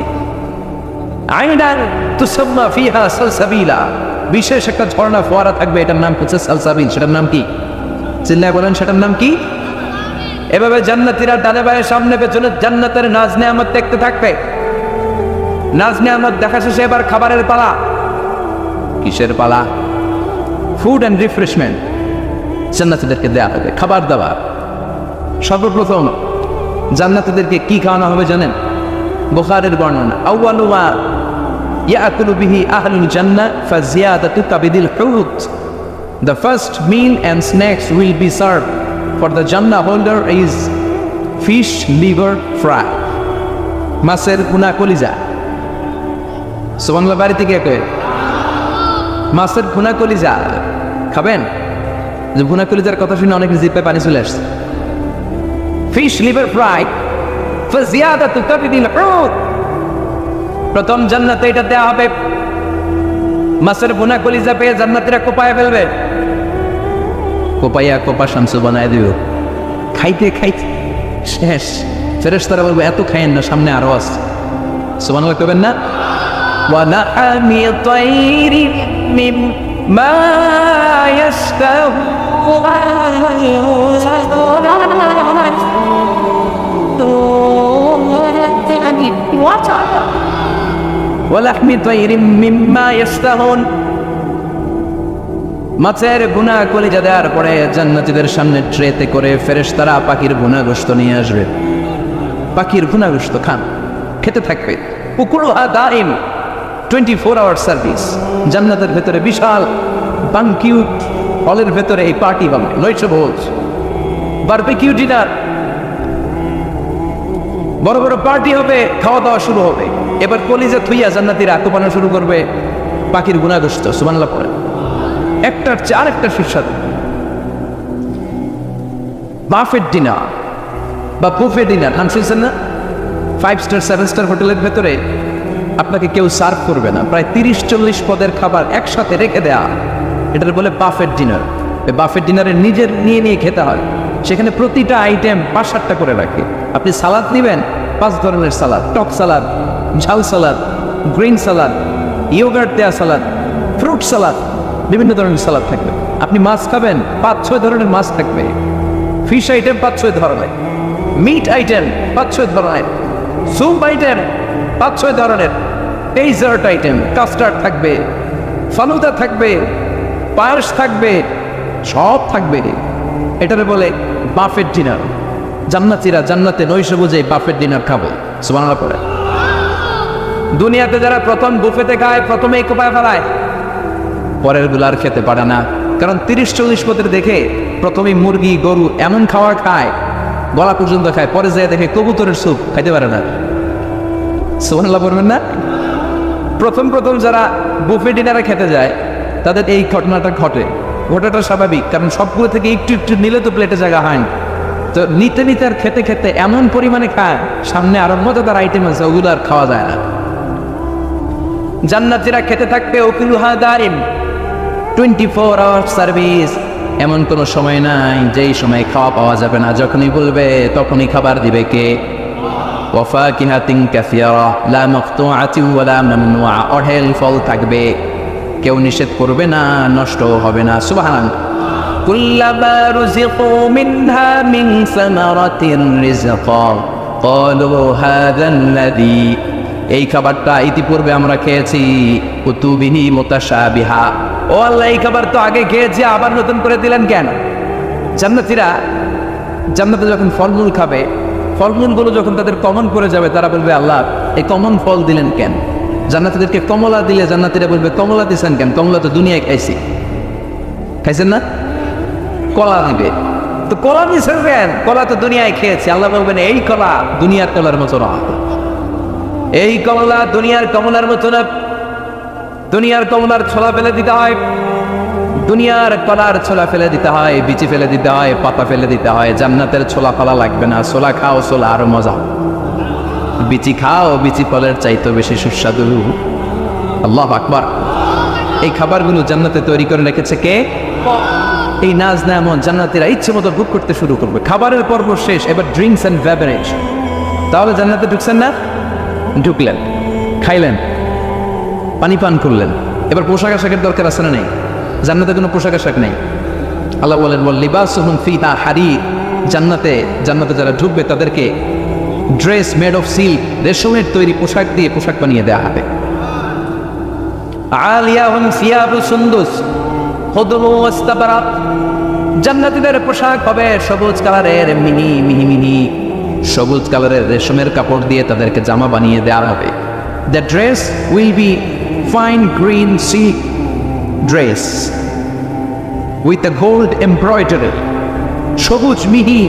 আইনান তুসাম্মা ফিহা সালসাবিলা, বিশেষ একটা ঝর্ণা ফোয়ারা থাকবে, এটার নাম হচ্ছে সালসাবিল। সেটার নাম কি? চিল্লায় বলেন, সেটার নাম কি? এভাবে জান্নাতীরা ডানে বায়ে সামনে পেছনে জান্নাতের নাজ নেয়ামত দেখতে থাকবে। নাজ নেয়ামত দেখা শেষে এবার খাবারের পালা। কিসের পালা? ফুড অ্যান্ড রিফ্রেশমেন্ট জান্নাতীদেরকে দেয়া হবে, খাবার দাবার। সর্বপ্রথম জান্নাতীদেরকে কি খাওয়ানো হবে জানেন? বুখারীর বর্ণনা, আউয়ালু মা ইয়াকুলু বিহি আহলুল জান্নাহ ফাজিয়াদাতু কাবিদিল হুত, the first meal and snacks will be served for the Jannah holder is fish liver fry, মাছের ভুনা কলিজা। সুবহানাল্লাহ। বাড়িতে কে কয় মাছের ভুনা কলিজা খাবেন? যে ভুনা কলিজার কথা শুনে অনেকের জিভে পানি চলে আসছে। ফিশ লিভার ফ্রাই ফাজিয়াদাতু কাবিদিল হুত, প্রথম জান্নাতে এটা দেয়া হবে। মাছের ভুনা কলিজা পেয়ে জান্নাতীরা কোপায় ফেলবে, কোপাইয়া কোপা শামসু বানায় দিও। খাইতে খাইতে শেষ। ফেরেশতারা বলবে এত খাইয়েন না, সামনে আরো আছে। সুবহানাল্লাহ কইবেন না? ওয়া লাহামি তাইরিম মিম্মা ইয়াশতাহুন, মাছের ভুনা কলিজা দেওয়ার পরে জান্নাতীদের সামনে ট্রেতে করে ফেরেশতারা পাখির ভুনা গোশত নিয়ে আসবে। পাখির ভুনা গোশত খান, খেতে থাকবে। উকুলুহা দাইম, 24 আওয়ার সার্ভিস। জান্নাতের ভেতরে বিশাল বানকিউট হলের ভেতরে এই পার্টি হবে, নৈশভোজ, বারবিকিউ ডিনার, বড় বড় পার্টি হবে, খাওয়া দাওয়া শুরু হবে। এবার কলিজা থুইয়া জান্নাতীরা কোপানো শুরু করবে পাখির ভুনা গোশত। সুবহানাল্লাহ পড়ে। একটার চেয়ে আরেকটা সুস্বাদু। বাফেট ডিনার বা বুফে ডিনার নাম শুনছেন না? 5 স্টার 7 স্টার হোটেলের ভেতরে আপনাকে কেউ সার্ভ করবে না, প্রায় 30-40 পদের খাবার একসাথে রেখে দেয়া, এটার বলে বাফেট ডিনার। বাফেট ডিনারে নিজের নিয়ে খেতে হয়। সেখানে প্রতিটা আইটেম 5-7টা করে রাখে। আপনি সালাদ নেবেন, 5 ধরনের সালাদ, টক সালাদ, ঝাল সালাদ, গ্রিন সালাদ, ইয়োগার্ট দেয়া সালাদ, ফ্রুট সালাদ, বিভিন্ন ধরনের সালাদ থাকবে। আপনি মাছ খাবেন, 5-6 ধরনের মাছ থাকবে। ফিশ আইটেম 5-6 ধরনের, মিট আইটেম 5-6 ধরনের, স্যুপ আইটেম 5-6 ধরনের, ডেজার্ট আইটেম, কাস্টার্ড থাকবে, ফালুদা থাকবে, পায়েস থাকবে, সব থাকবে। এটারে বলে বাফেট ডিনার। জান্নাতীরা জান্নাতে নৈশ বুঝে বাফেট ডিনার খাবে। সুবহানাল্লাহ পড়ে। দুনিয়াতে যারা প্রথম বুফেতে খায় প্রথমেই কোপায় ফেলায়, পরের গুলো আর খেতে পারে না। কারণ 30-40 পদের দেখে প্রথমে মুরগি গরু এমন খাওয়া খায়, গলা পর্যন্ত খায়, পরে যায় দেখে কবুতরের স্যুপ খাইতে পারে না। সুবহানাল্লাহ বলবেন না? প্রথম যারা বুফে ডিনারে খেতে যায় তাদের এই ঘটনাটা ঘটাটা স্বাভাবিক, কারণ সবগুলো থেকে একটু একটু নিলে তো প্লেটে জায়গা হয় না। তো নিতে নিতে আর খেতে খেতে এমন পরিমাণে খায়, সামনে আরো মজাদার আইটেম আছে, ওগুলো আর খাওয়া যায় না। জান্নাতীরা খেতে থাকবে উকুলুহা দাইম, 24 আওয়ার সার্ভিস। এমন কোনো সময় নাই যেই সময় খাওয়া পাওয়া যাবে না, যখনই বলবে তখনই খাবার দিবে কে? ওয়াফাকিহাতিন কাসীরা লা মাকতুআতিন ওয়ালা মামনুআ, অঢেল ফল থাকবে, কেউ নিষেধ করবে না, নষ্ট হবে না। সুবহানাল্লাহ। কুল্লামা রুযিকু মিনহা মিন সামারাতির রিজকা ক্বালু হাযাল্লাযী, এই খাবারটা ইতিপূর্বে আমরা খেয়েছি, কুতুবিহি মুতাশাবিহা, ও আল্লাহ এই খাবার তো আগে খেয়েছি, আবার নতুন করে দিলেন কেন? জান্নাতীরা জান্নাতে যখন ফলমূল খাবে, ফলমূলগুলো যখন তাদের কমন করে যাবে, তারা বলবে আল্লাহ এই কমন ফল দিলেন কেন? জান্নাতীদেরকে কমলা দিলে জান্নাতীরা বলবে কমলা দিছেন কেন? কমলা তো দুনিয়ায় খাইছি। খাইছেন না? কলা দিবে, তো কলা দিছেন কেন? কলা তো দুনিয়ায় খেয়েছি। আল্লাহ বলবেন এই কলা দুনিয়ার কলার মতো না, এই কমলা দুনিয়ার কমলার মতো না। দুনিয়ার কমলার ছোলা ফেলে দিতে হয়, দুনিয়ার কলার ছোলা ফেলে দিতে হয়, বিচি ফেলে দিতে হয়, পাতা ফেলে দিতে হয়। জান্নাতের ছোলা ফলা লাগবে না, ছোলা খাও, ছোলা আরো মজা, বিচি খাও, বিচি ফলের চাইতে বেশি সুস্বাদু। আল্লাহু আকবার। এই খাবারগুলো জান্নাতে তৈরি করে রেখেছে কে? এই নাজ নেয়ামত জান্নাতীরা ইচ্ছে মতো ভোগ করতে শুরু করবে। খাবারের পর্ব শেষ, এবার ড্রিঙ্কস এন্ড বেভারেজ। তাহলে জান্নাতে ঢুকছেন না? ঢুকলেন, খাইলেন, পানি পান করলেন, এবার পোশাক আশাকের দরকার আছে না নেই? জান্নাতে কোনো পোশাক আশাক নেই। আল্লাহ বলেন লিবাসুহুম ফিহা হারির, জান্নাতে যারা ঢুকবে তাদেরকে ড্রেস মেড অফ সিল্ক, রেশমের তৈরি পোশাক দিয়ে পোশাক বানিয়ে দেওয়া হবে। আলিয়াহুম সিয়াবু সুন্দুস খুদরু ওয়াস্তাবরাক, জান্নাতীদের পোশাক হবে সবুজ কালারের, মিহি সবুজ কালারের রেশমের কাপড় দিয়ে তাদেরকে জামা বানিয়ে দেওয়া হবে। The dress will be fine green silk dress with a gold embroidery, সবুজ মিহি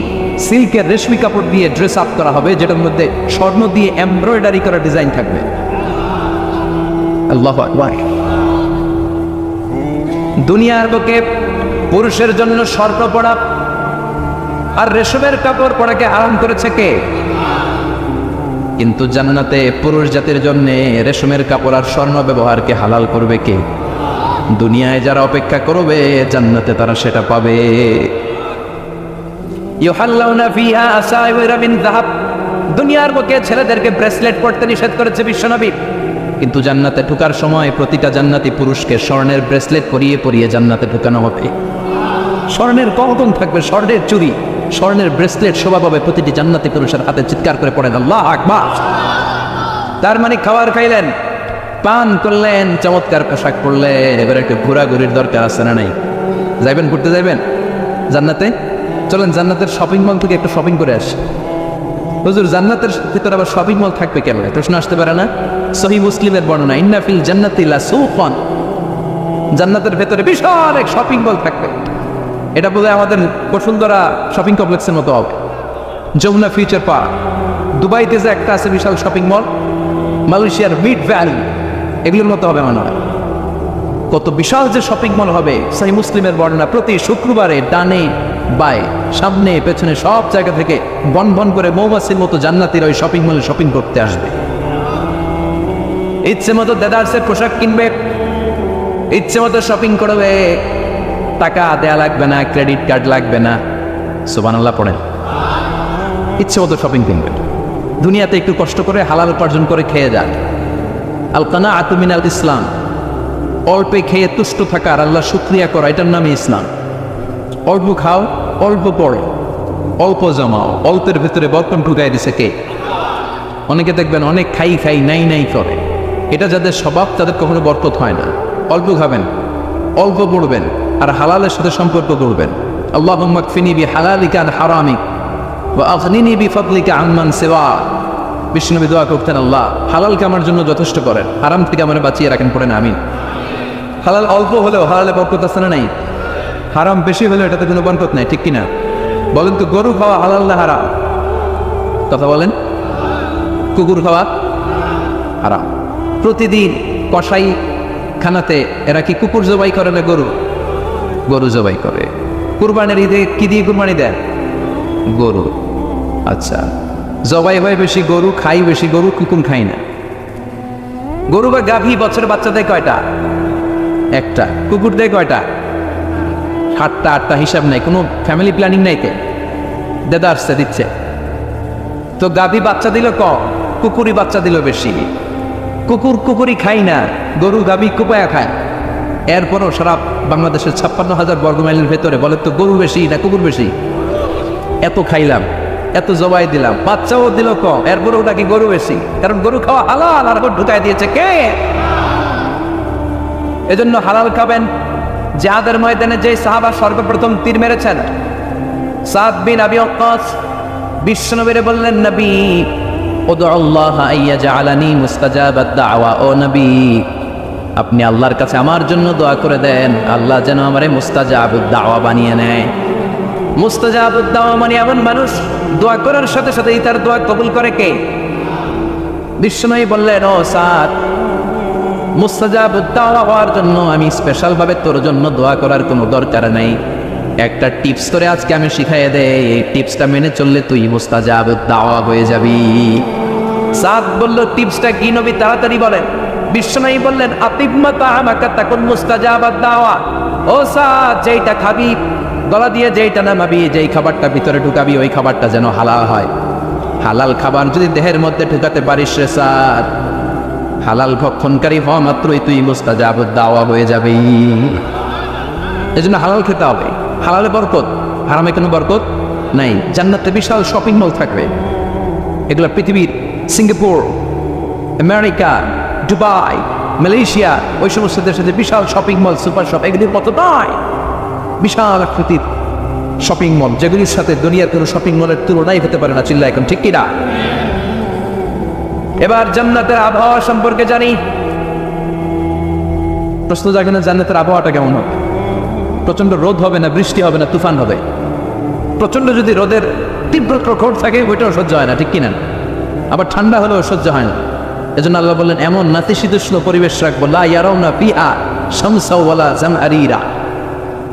সিল্কের রেশমি কাপড় দিয়ে ড্রেস আপ করা হবে, যেটার মধ্যে স্বর্ণ দিয়ে এমব্রয়ডারি করা ডিজাইন থাকবে। আল্লাহু আকবার। দুনিয়ার বুকে পুরুষের জন্য স্বর্ণ পরা আর রেশমের কাপড় পরাকে আরাম করেছে কে? কিন্তু জান্নাতে পুরুষ জাতির জন্য রেশমের কাপড় আর স্বর্ণ ব্যবহারকে হালাল করবে কে? দুনিয়ায় যারা অপেক্ষা করবে জান্নাতে তারা সেটা পাবে। ইউহাল্লাউনা ফিহা আসাইরা মিন যাহাব, দুনিয়ার বুকে ছেলেদেরকে ব্রেসলেট পরতে নিষেধ করেছে বিশ্বনবী, কিন্তু জান্নাতে ঢোকার সময় প্রতিটা জান্নাতি পুরুষকে স্বর্ণের ব্রেসলেট পরিয়ে পরিয়ে জান্নাতে ঢোকানো হবে। স্বর্ণের কঙ্কন থাকবে, স্বর্ণের চুড়ি, স্বর্ণের ব্রেসলেট শোভা পাবে প্রতিটি জান্নাতি পুরুষের হাতে। চিৎকার করে পড়েন আল্লাহু আকবার। তার মানে খাবার খাইলেন, পান করলেন, চমৎকার পোশাক পরলেন, এবার একটু ঘোরাঘুরির দরকার আছে না নাই? যাইবেন, ঘুরতে যাইবেন জান্নাতে? চলেন জান্নাতের শপিং মল থেকে একটু শপিং করে আসি। হুজুর জান্নাতের ভিতরে আবার শপিং মল থাকবে কেন? প্রশ্ন আসতে পারে না? সহিহ মুসলিমের বর্ণনা, ইন্না ফিল জান্নাতি লাসুকান, জান্নাতের ভেতরে বিশাল এক শপিং মল থাকবে। এটা বলে আমাদের বসুন্ধরা শপিং কমপ্লেক্সের মতো হবে, যমুনা ফিউচার পার্ক, দুবাইতে যে একটা আছে বিশাল শপিং মল, মালয়েশিয়ার মিড ভ্যালি, এগুলোর মতো হবে মনে হয়। কত বিশাল যে শপিং মল হবে। সহিহ মুসলিমের বর্ণনা, প্রতি শুক্রবারে ডানে বায়ে সামনে পেছনে সব জায়গা থেকে বন বন করে মৌমাছির মতো জান্নাতীর ওই শপিং মলে শপিং করতে আসবে। ইচ্ছে মতো দেদারসের পোশাক কিনবে, ইচ্ছে মতো শপিং করবে, টাকা দেয়া লাগবে না, ক্রেডিট কার্ড লাগবে না। সুবহানাল্লাহ পড়েন। ইচ্ছে মতো শপিং কিনবে। দুনিয়াতে একটু কষ্ট করে হালাল উপার্জন করে খেয়ে যান। আল কানাআতু মিনাল ইসলাম, অল্পে খেয়ে তুষ্ট থাকা আর আল্লাহ শুকরিয়া করা, এটার নামই ইসলাম। অল্প খাও, অল্প পড়ো, অল্প জমাও, অল্পের ভেতরে বরকত ঢুকাই দিছে কে? অনেকে দেখবেন অনেক খাই খাই নাই নাই করে, এটা যাদের স্বভাব তাদের কখনো বরকত হয় না। অল্প খাবেন, অল্প পড়বেন, আর হালালের সাথে সম্পর্ক করবেন। আল্লাহুম্মা কফিনি বিহালালিকা আন হারামিক ওয়া আগনিনি বিফাদলিকা আম্মান সিওয়া। বিষ্ণুনবী দোয়া করতেন, আল্লাহ হালালকে আমার জন্য যথেষ্ট করেন, হারাম থেকে আমার বাঁচিয়ে রাখেন, পড়েন আমিন। হালাল অল্প হলেও হালালে বরকত আছে না নাই? হারাম বেশি হলেও এটাতে কোনো বরকত নাই, ঠিক কিনা? বলেন তো, গরু খাওয়া হালাল না হারাম? কথা বলেন। কুকুর খাওয়া হারাম। প্রতিদিন কসাই খানাতে এরা কি কুকুর জবাই করে না গরু? গরু জবাই করে। কুরবানির ঈদে কি দিয়ে কুরবানি দেন? গরু। আচ্ছা, জবাই হয় বেশি গরু, খাই বেশি গরু, কুকুর খাই না। গরু বা গাভী বছরে বাচ্চা দেয় কয়টা? একটা। কুকুর দেয় কয়টা? 7টা 8টা, হিসাব নাই, কোনো ফ্যামিলি প্ল্যানিং নাই। তে দাদা আসছে দিচ্ছে তো, গাভী বাচ্চা দিল কম, কুকুরই বাচ্চা দিল বেশি। কুকুরই খাই না, গরু গাভী কুপায়া খায়। এরপরও সারা বাংলাদেশের 56,000 বর্গমাইলের ভেতরে বলে তো গরু বেশি না কুকুর বেশি? এত খাইলাম, এত জবাই দিলাম, বাচ্চাও দিল কম, এরপরও নাকি গরু বেশি। কারণ গরু খাওয়া হালাল, আর ঢুকাই দিয়েছে কে? এজন্য হালাল খাবেন। জিহাদের ময়দানে যে সাহাবা সর্বপ্রথম তীর মেরেছেন, সাদ বিন আবি ওয়াক্কাস, বিশ্বনবীরে বললেন, নবী উদউল্লাহ আইয়াজআলানি মুস্তাজাবাদ দাওয়া। ও নবী, আপনি আল্লাহর কাছে আমার জন্য দোয়া করে দেন, আল্লাহ যেন আমারে মুস্তাজাবুদ দাওয়া বানিয়ে নেয়। মুস্তাজাবুদ দাওয়া মানে এমন মানুষ দোয়া করার সাথে সাথেই তার দোয়া কবুল করে কে? বিশ্বনবী বললেন, ও সাদ, মুস্তাজাবুদ দাওয়া হওয়ার জন্য আমি স্পেশাল ভাবে তোর জন্য দোয়া করার কোনো দরকার নাই। একটা টিপস করে আজকে আমি শিখাইয়ে দেই, এই টিপসটা মেনে চললে তুই মুস্তাজাবুদ দাওয়া হয়ে যাবি। সাদ বলল, টিপসটা কি নবী? তাড়াতাড়ি বলেন। বিশ্বনবী বললেন, আতিবমা তাআমাকা তাকুন মুস্তাজাবাদ দাওয়া। ও সাদ, যেইটা খাবি, গলা দিয়ে যেইটা নামাবি, যেই খাবারটা ভিতরে ঢুকাবি, ওই খাবারটা যেন হালাল হয়। হালাল খাবার যদি দেহের মধ্যে ঢুকাতে পারিস রে সাদ, হালাল ভক্ষণকারী হওয়া মাত্রই তুই মুস্তাজাবুদ দাওয়া হয়ে যাবি। এজন্য হালাল খেতে হবে। হালালে বরকত, হারামে কোনো বরকত নাই। জান্নাতে বিশাল শপিং মল থাকবে, এগুলো পৃথিবীর সিঙ্গাপুর, আমেরিকা, দুবাই, মালয়েশিয়া, ওই সমস্ত দেশে যে বিশাল শপিং মল, সুপার শপ, এগুলির মতো নয়। বিশাল আকৃতির শপিং মল, যেগুলির সাথে দুনিয়ার কোনো শপিং মলের তুলনাই হতে পারে না। চিল্লা এখন ঠিক কিনা? এবার জান্নাতের আবহাওয়া সম্পর্কে জানি। প্রশ্ন জাগে না, জান্নাতের আবহাওয়াটা কেমন হবে? প্রচন্ড রোদ হবে না, বৃষ্টি হবে না, তুফান হবে? প্রচন্ড যদি রোদের তীব্র প্রখর থাকে, ওইটাও সহ্য হয় না, ঠিক কিনা? আবার ঠান্ডা হলেও সহ্য হয় না। এজন্য আল্লাহ বললেন, এমন নাতিশীতোষ্ণ পরিবেশ রাখবো, লা ইয়ারাউনা ফিহা শামসা ওয়ালা জামহারিরা।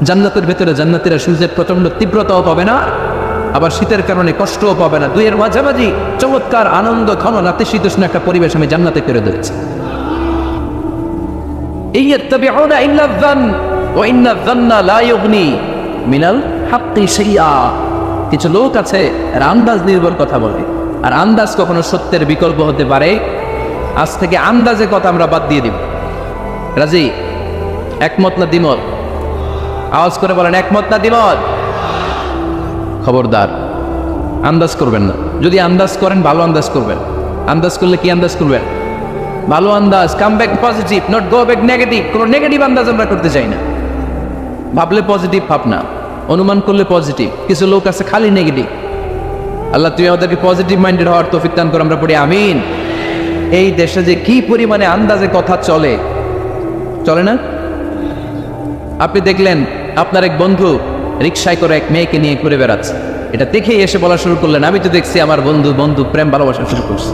জান্নাতের ভেতরে জান্নাতীরা সূর্যের প্রচন্ড তীব্রতাও পাবে না, আবার শীতের কারণে কষ্টও পাবে না। দুইয়ের মাঝামাঝি চমৎকার আনন্দ ঘন নাতিশীতোষ্ণ একটা পরিবেশ আমি জান্নাতে করে দিয়েছি। ইয়াত্তাবিউনা ইল্লা যান ওয়া ইন্না যান্না লা ইউগনি মিনাল হাক্কি শাইআ। কিছু লোক আছে এরা আন্দাজ নির্ভর কথা বলে, আর আন্দাজ কখনো সত্যের বিকল্প হতে পারে। আজ থেকে আন্দাজে কথা আমরা বাদ দিয়ে দিব। রাজি? একমত না দ্বিমত? আওয়াজ করে বলেন, একমত না দ্বিমত? খবরদার আন্দাজ করবেন না। যদি আন্দাজ করেন, ভালো আন্দাজ করবেন। আন্দাজ করলে কি আন্দাজ করবেন? ভালো আন্দাজ। Come back positive, not go back negative. কোনো নেগেটিভ আন্দাজ আমরা করতে চাই না। ভাবলে পজিটিভ ভাবনা, অনুমান করলে পজিটিভ। কিছু লোক আছে খালি নেগেটিভ। আল্লাহ তুমি আমাদেরকে পজিটিভ মাইন্ডেড হওয়ার তৌফিক দান করো, আমরা পড়ি আমিন। এই দেশে যে কি পরিমাণে আন্দাজে কথা চলে, চলে না? আপনি দেখলেন আপনার এক বন্ধু রিকশায় করে এক মেয়েকে নিয়ে ঘুরে বেড়াচ্ছে, এটা দেখেই এসে বলা শুরু করলেন, আমি তো দেখছি আমার বন্ধু প্রেম ভালোবাসা শুরু করছে।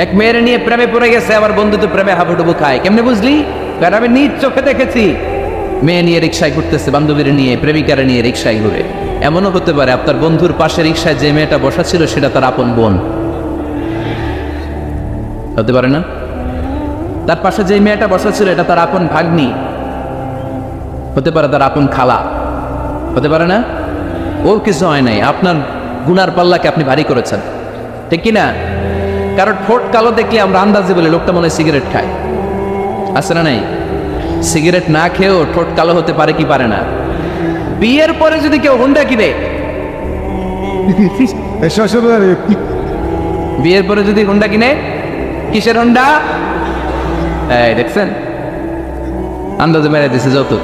এক মেয়ের নিয়ে প্রেমে পড়ে গেছে, আমার বন্ধু তো প্রেমে হাবুডুবু খায়। কেমনে বুঝলি? কারণ আমি নিজ চোখে দেখেছি। মেয়ে নিয়ে রিকশায় ঘুরতেছে, বান্ধবীর নিয়ে, প্রেমিকারে নিয়ে রিকশায় ঘুরে। এমনও হতে পারে আপনার বন্ধুর পাশে রিকশায় যে মেয়েটা বসা ছিল সেটা তার আপন বোন, হতে পারে না? তার পাশে যে মেয়েটা বসা ছিল এটা তার আপন ভাগ্নি, হতে পারে তার আপন খালা, হতে পারে না? ওর কিছু হয় নাই, আপনার গুনার পাল্লাকে আপনি ভারী করেছেন, ঠিক কিনা? কারণ ঠোঁট কালো দেখলে আমরা আন্দাজে বলি লোকটা মনে হয় সিগারেট খায়, আছে না নাই? সিগারেট না খেয়েও ঠোঁট কালো হতে পারে কি পারে না? বিয়ের পরে যদি কেউ হুন্ডা কিনে, শ্বশুরবাড়ি বিয়ের পরে যদি হোন্ডা কিনে, কিসের হোন্ডা? এই দেখছেন, আন্দাজে মেরে দিছে যৌতুক।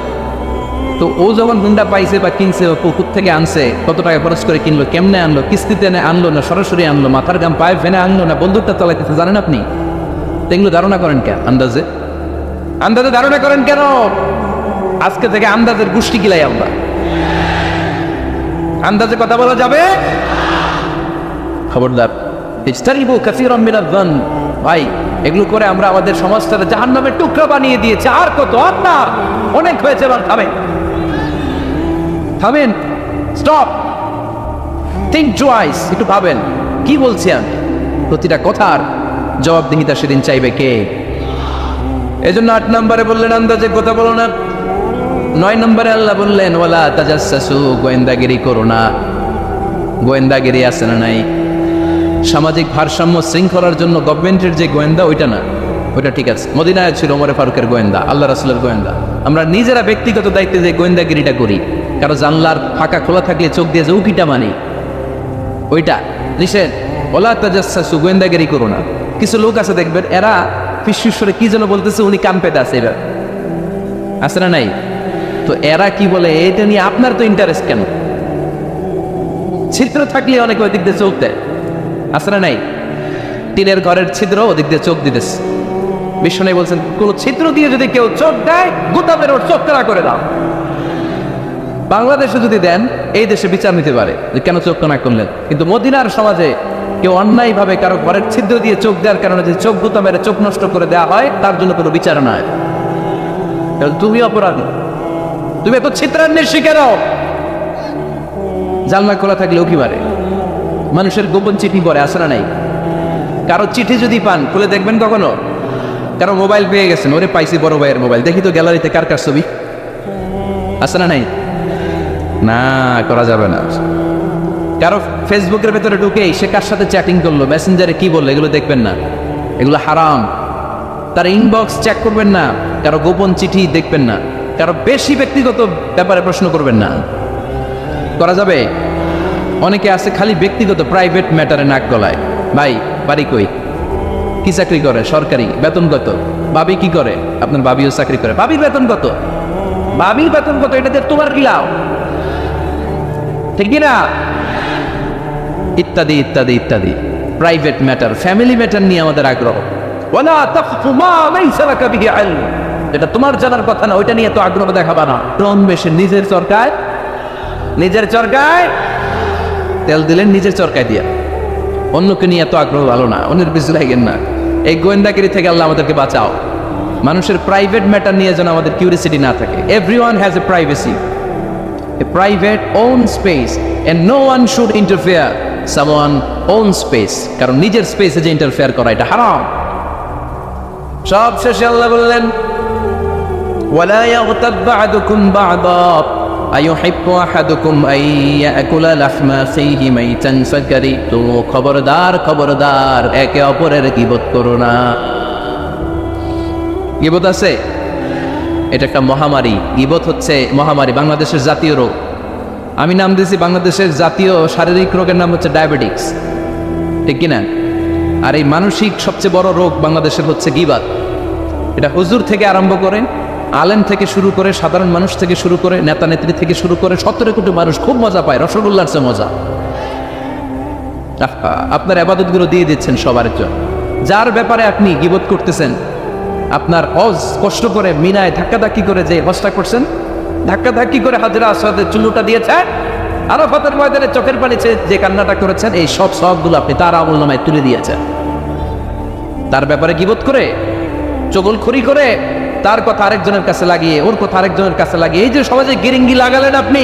তো ও যখন হোন্ডা পাইছে বা কিনছে, ও পুকুর থেকে আনছে, কত টাকা খরচ করে কিনলো, কেমনে আনলো, কিস্তিতে আনলো না সরাসরি আনলো, মাথার গাম পায়ে ফেনে আনলো না বন্দুকটা চালাইতেছে, জানেন আপনি? তো এগুলো ধারণা করেন কেন? আন্দাজে আন্দাজে ধারণা করেন কেন? আজকে থেকে আন্দাজের গোষ্ঠী গিলাই আমরা। আন্দাজে কথা বলা যাবে? খবরদার। ইজতানিবু কাসীরাম মিনাজ যান। ভাই, এগুলো করে আমরা আমাদের সমাজটাকে জাহান্নামের টুকরা বানিয়ে দিয়েছি। আর কত? আপনার অনেক হয়েছে, এবার থামেন, থামেন, স্টপ, থিঙ্ক টুয়াইস। একটু ভাবেন কি বলছি আমি। প্রতিটা কথার জবাবদিহিতা সেদিন চাইবে কে? এজন্য 8 নম্বরে বললেন আন্দাজে কথা বলো না। 9 নম্বরে আল্লাহ বললেন ওয়ালা তাজাসসু, গোয়েন্দাগিরি করো না। গোয়েন্দাগিরি আছে না নাই? সামাজিক ভারসাম্য শৃঙ্খলার জন্য গভর্নমেন্টের যে গোয়েন্দা, ওইটা না, ওইটা ঠিক আছে। মদিনায় ছিল ওমর ফারুকের গোয়েন্দা, আল্লাহ রাসূলের গোয়েন্দা। আমরা নিজেরা ব্যক্তিগত দায়িত্বে যে গোয়েন্দাগিরিটা করি, কারো জানলার ফাঁকা খোলা থাকলে চোখ দিয়ে যে উকিটা মানি, ওইটা নিষেধ। ওয়ালা তাজাসসু, গোয়েন্দাগিরি করো না। কিছু লোক আছে দেখবেন, এরা ফিসফিসরে কি যেন বলতেছে, উনি কান পেতে আছে, এবার আছে না নাই? তো এরা কি বলে, এটা নিয়ে আপনার তো ইন্টারেস্ট কেন? ছিদ্র থাকলে অনেকে ওই দিক দিয়ে চোখ দেয়, আছে না নাই? টিনের ঘরের ছিদ্র, ওদিক দিয়ে চোখ দিতেছে। বিষ্ণু বলছেন, কোন ছিদ্র দিয়ে যদি কেউ চোখ দেয়, গোটা বের ওর চোখ কানা করে দাও। বাংলাদেশে যদি দেন, এই দেশে বিচার নিতে পারে যে কেন চোখ কানা করলেন। কিন্তু মদিনার সমাজে কেউ অন্যায় ভাবে কারো ঘরের ছিদ্র দিয়ে চোখ দেওয়ার কারণে যে চোখ গুতা মেরে চোখ নষ্ট করে দেওয়া হয়, তার জন্য কোনো বিচার নয়। তুমি অপরাধী, তুমি এত ছিদ্রান্বের শিকার। জানলা খোলা থাকলেও কি পারে? মানুষের গোপন চিঠি পড়ে, আসে না নাই? কারো চিঠি যদি পান, খুলে দেখবেন কখনো? কারো মোবাইল পেয়ে গেছেন, ওরে পাইছি বড় ভাইয়ের মোবাইল, দেখি তো গ্যালারিতে কার কার ছবি, আসে না নাই? না, করা যাবে না। কারো ফেসবুকের ভেতরে ঢুকে সে কার সাথে চ্যাটিং করলো, মেসেঞ্জারে কি বললো, এগুলো দেখবেন না, এগুলো হারাম। তার ইনবক্স চেক করবেন না, কারো গোপন চিঠি দেখবেন না, কারো বেশি ব্যক্তিগত ব্যাপারে প্রশ্ন করবেন না। করা যাবে? অনেকে আছে খালি ব্যক্তিগত প্রাইভেট ম্যাটারে নাক গলায়। ভাই, বাড়ি কই, কি চাকরি করে, সরকারি, বেতন কত? বাবি কি করে? আপনার বাবিও চাকরি করে, বাবির বেতন কত? বাবির বেতন কত? এটাতে তোমার কি লাভ? ঠিক না? ইত্যাদি ইত্যাদি ইত্যাদি। প্রাইভেট ম্যাটার, ফ্যামিলি ম্যাটার নিয়ে আমাদের আগ্রহ। ওয়ালা তাকফু মা লাইসা লাকা বিহি ইলম, এটা তোমার জানার কথা না, ওইটা নিয়ে তো আগ্রহ দেখাবা না। টন বেশে নিজের চরকায়, নিজের চরকায় তেল দিলেন, নিজের চরকায় দিয়া। অন্যকে নিয়ে এত আগ্রহ ভালো না, অন্যের পিছু লাগেন না। এই গোয়েন্দাগিরি থেকে আল্লাহ আমাদেরকে বাঁচাও। মানুষের প্রাইভেট ম্যাটার নিয়ে যেন আমাদের কিউরিসিটি না থাকে। Everyone has a privacy, a private own space, and no one should interfere someone own space. কারণ নিজের স্পেসে যে ইন্টারফেয়ার করা, এটা হারাম। সব শেষে আল্লাহ বললেন ওয়ালা ইয়াগতাব বা'দুকুম বা'দা আইয়ুহিব্বু আহাদুকুম আন ইয়াকুলা লাহমা আখিহি মাইতান ফাকারিহতুমু। খবরদার, খবরদার, একে অপরের গীবত করো না। গীবত আছে, এটা একটা মহামারী। গীবত হচ্ছে মহামারী, বাংলাদেশের জাতীয় রোগ। আমি নাম দিয়েছি বাংলাদেশের জাতীয় শারীরিক রোগের নাম হচ্ছে ডায়াবেটিক্স, ঠিক কিনা? আর এই মানসিক সবচেয়ে বড় রোগ বাংলাদেশের হচ্ছে গীবত। এটা হুজুর থেকে আরম্ভ করে, আলেম থেকে শুরু করে, সাধারণ মানুষ থেকে শুরু করে, নেতা নেত্রী থেকে শুরু করে 17 কোটি মানুষ খুব মজা পায়, রসগোল্লার চেয়ে মজা। আপনার ইবাদতগুলো দিয়ে দিচ্ছেন সবার জন্য। যার ব্যাপারে আপনি গীবত করতেছেন, আপনার হজ কষ্ট করে মিনায় ধাক্কাধাক্কি করে যে হজটা করছেন, ধাক্কাধাক্কি করে হাজরা আসওয়াদের চুল্লুটা দিয়েছে, আরাফাতের ময়দানে চোখের পানি যে কান্নাটা করেছেন, এই সব সবগুলো আপনি তার আমলনামায় তুলে দিয়েছেন। তার ব্যাপারে গীবত করে, চগলখড়ি করে, তার কথা আরেকজনের কাছে লাগিয়ে, ওর কথা আরেকজনের কাছে লাগিয়ে, এই যে সমাজে গিরিঙ্গি লাগালেন আপনি,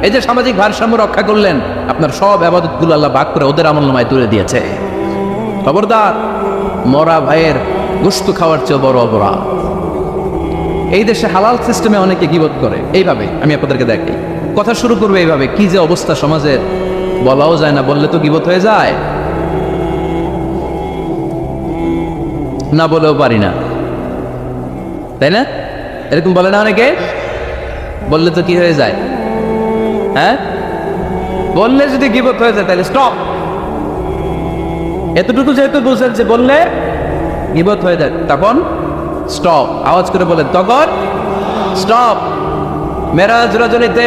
এই যে সামাজিক ভারসাম্য রক্ষা করলেন, আপনার সব ইবাদতগুলো আল্লাহ ভাগ করে ওদের আমলনামায় তুলে দিয়েছে। খবরদার, মরা ভাইয়ের গোশত খাওয়ার চেয়ে বড় অপরাধ। এই দেশে হালাল সিস্টেমে অনেকে গীবত করে এইভাবে। আমি আপনাদেরকে দেখি, কথা শুরু করবে এইভাবে। কি যে অবস্থা সমাজের, বলাও যায় না, বললে তো গীবত হয়ে যায়, না বলেও পারি না, তাই না? এরকম বলে না অনেকে? বললে তো কি হয়ে যায়, হ্যাঁ? বললে যদি গীবত হয়ে যায় তাহলে স্টপ। এতটুকু যেহেতু বুঝেন যে বললে গীবত হয়ে যায় তখন স্টপ। আওয়াজ করে বলেন তখন স্টপ। মেরাজ রজনীতে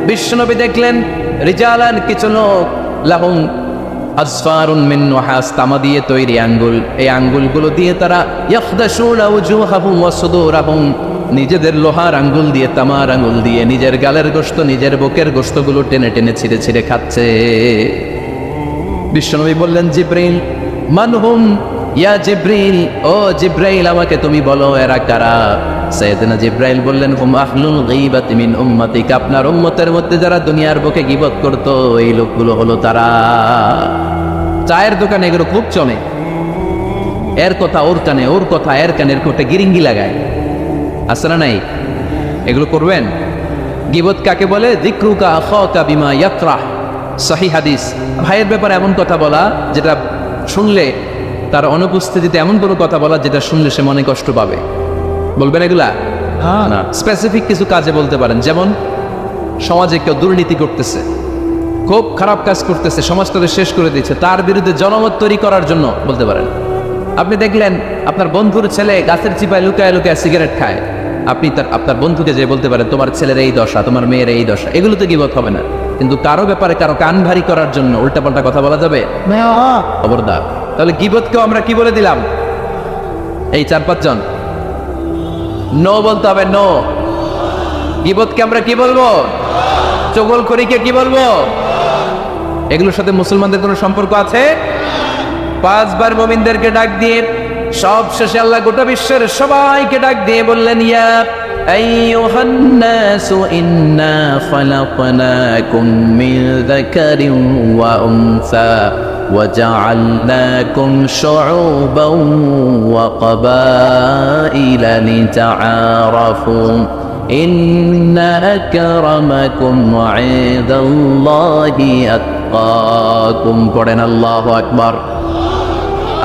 বিশ্বনবী দেখলেন রিজালান কিছু লোক লাহুম আসফারুন মিন ওয়াহাস, তামা দিয়ে তৈরি আঙ্গুল, এই আঙ্গুলগুলো দিয়ে তারা ইয়াখদাশুনা উজুহাহুম ওয়া সুদুরাহুম, নিজেদের লোহার আঙ্গুল দিয়ে তামার আঙ্গুল দিয়ে নিজের গালের গোশত নিজের বুকের গোশতগুলো টেনে টেনে ছিঁড়ে ছিঁড়ে খাচ্ছে। বিশ্বনবী বললেন জিব্রাইল মানহুম ইয়া জিব্রাইল, ও জিব্রাইল আমাকে তুমি বলো এরা কারা? সাইয়েদনা জিব্রাইল বললেন হুম আহলুল গীবাতি মিন উম্মতিক, আপনার উম্মতের মধ্যে যারা দুনিয়ার বুকে গীবত করতো এই লোকগুলো হলো তারা। চায়ের দোকানে এগুলো খুব চলে, এর কথা ওর কানে, ওর কথা এর কানের কোটে গিরিঙ্গি লাগায়, আছে না নাই? এগুলো করবেন। গীবত কাকে বলে? যিকরুকা আখাকা বিমা ইয়াকরাহ, সহিহ হাদিস। ভাইয়ের ব্যাপারে এমন কথা বলা যেটা শুনলে, তার অনুপস্থিতিতে এমন কোনো কথা বলা যেটা শুনলে সে মনে কষ্ট পাবে। বলবেন এগুলা? না, স্পেসিফিক কিছু কাজে বলতে পারেন। যেমন সমাজে কেউ দুর্নীতি করতেছে, খুব খারাপ কাজ করতেছে, সমাজটাকে শেষ করে দিচ্ছে, তার বিরুদ্ধে জনমত তৈরি করার জন্য বলতে পারেন। আপনি দেখলেন আপনার বন্ধুর ছেলে গাছের চিপায় লুকায় লুকায় সিগারেট খায়, আপনি আপনার বন্ধুকে যে বলতে পারেন তোমার ছেলের এই দশা, তোমার মেয়ের এই দশা। এগুলো তো গীবত হবে না, কিন্তু কারো ব্যাপারে কারো কান ভারী করার জন্য উল্টাপাল্টা কথা বলা যাবে? খবরদার। তাহলে গীবতকেও আমরা কি বলে দিলাম? এই 4-5 জন নো বলতে হবে, নো। গীবতকে আমরা কি বলবো? চগলখড়িকে কি বলবো? এগুলোর সাথে মুসলমানদের কোনো সম্পর্ক আছে? 5 বার মুমিনদেরকে ডাক দিয়ে সব শেষে আল্লাহ গোটা বিশ্বের সবাইকে ডাক দিয়ে বললেন ইয়া আইয়ুহান নাসু ইন্না খালাকনাকুম মিন যাকারিন ওয়া উনসা ওয়া জাআলনাকুম শুউবান ওয়া ক্বাবাইলা লিতাআরাফু ইন্না আকরামাকুম ইনদাল্লাহি আতকাকুম। পড়েন আল্লাহু আকবার।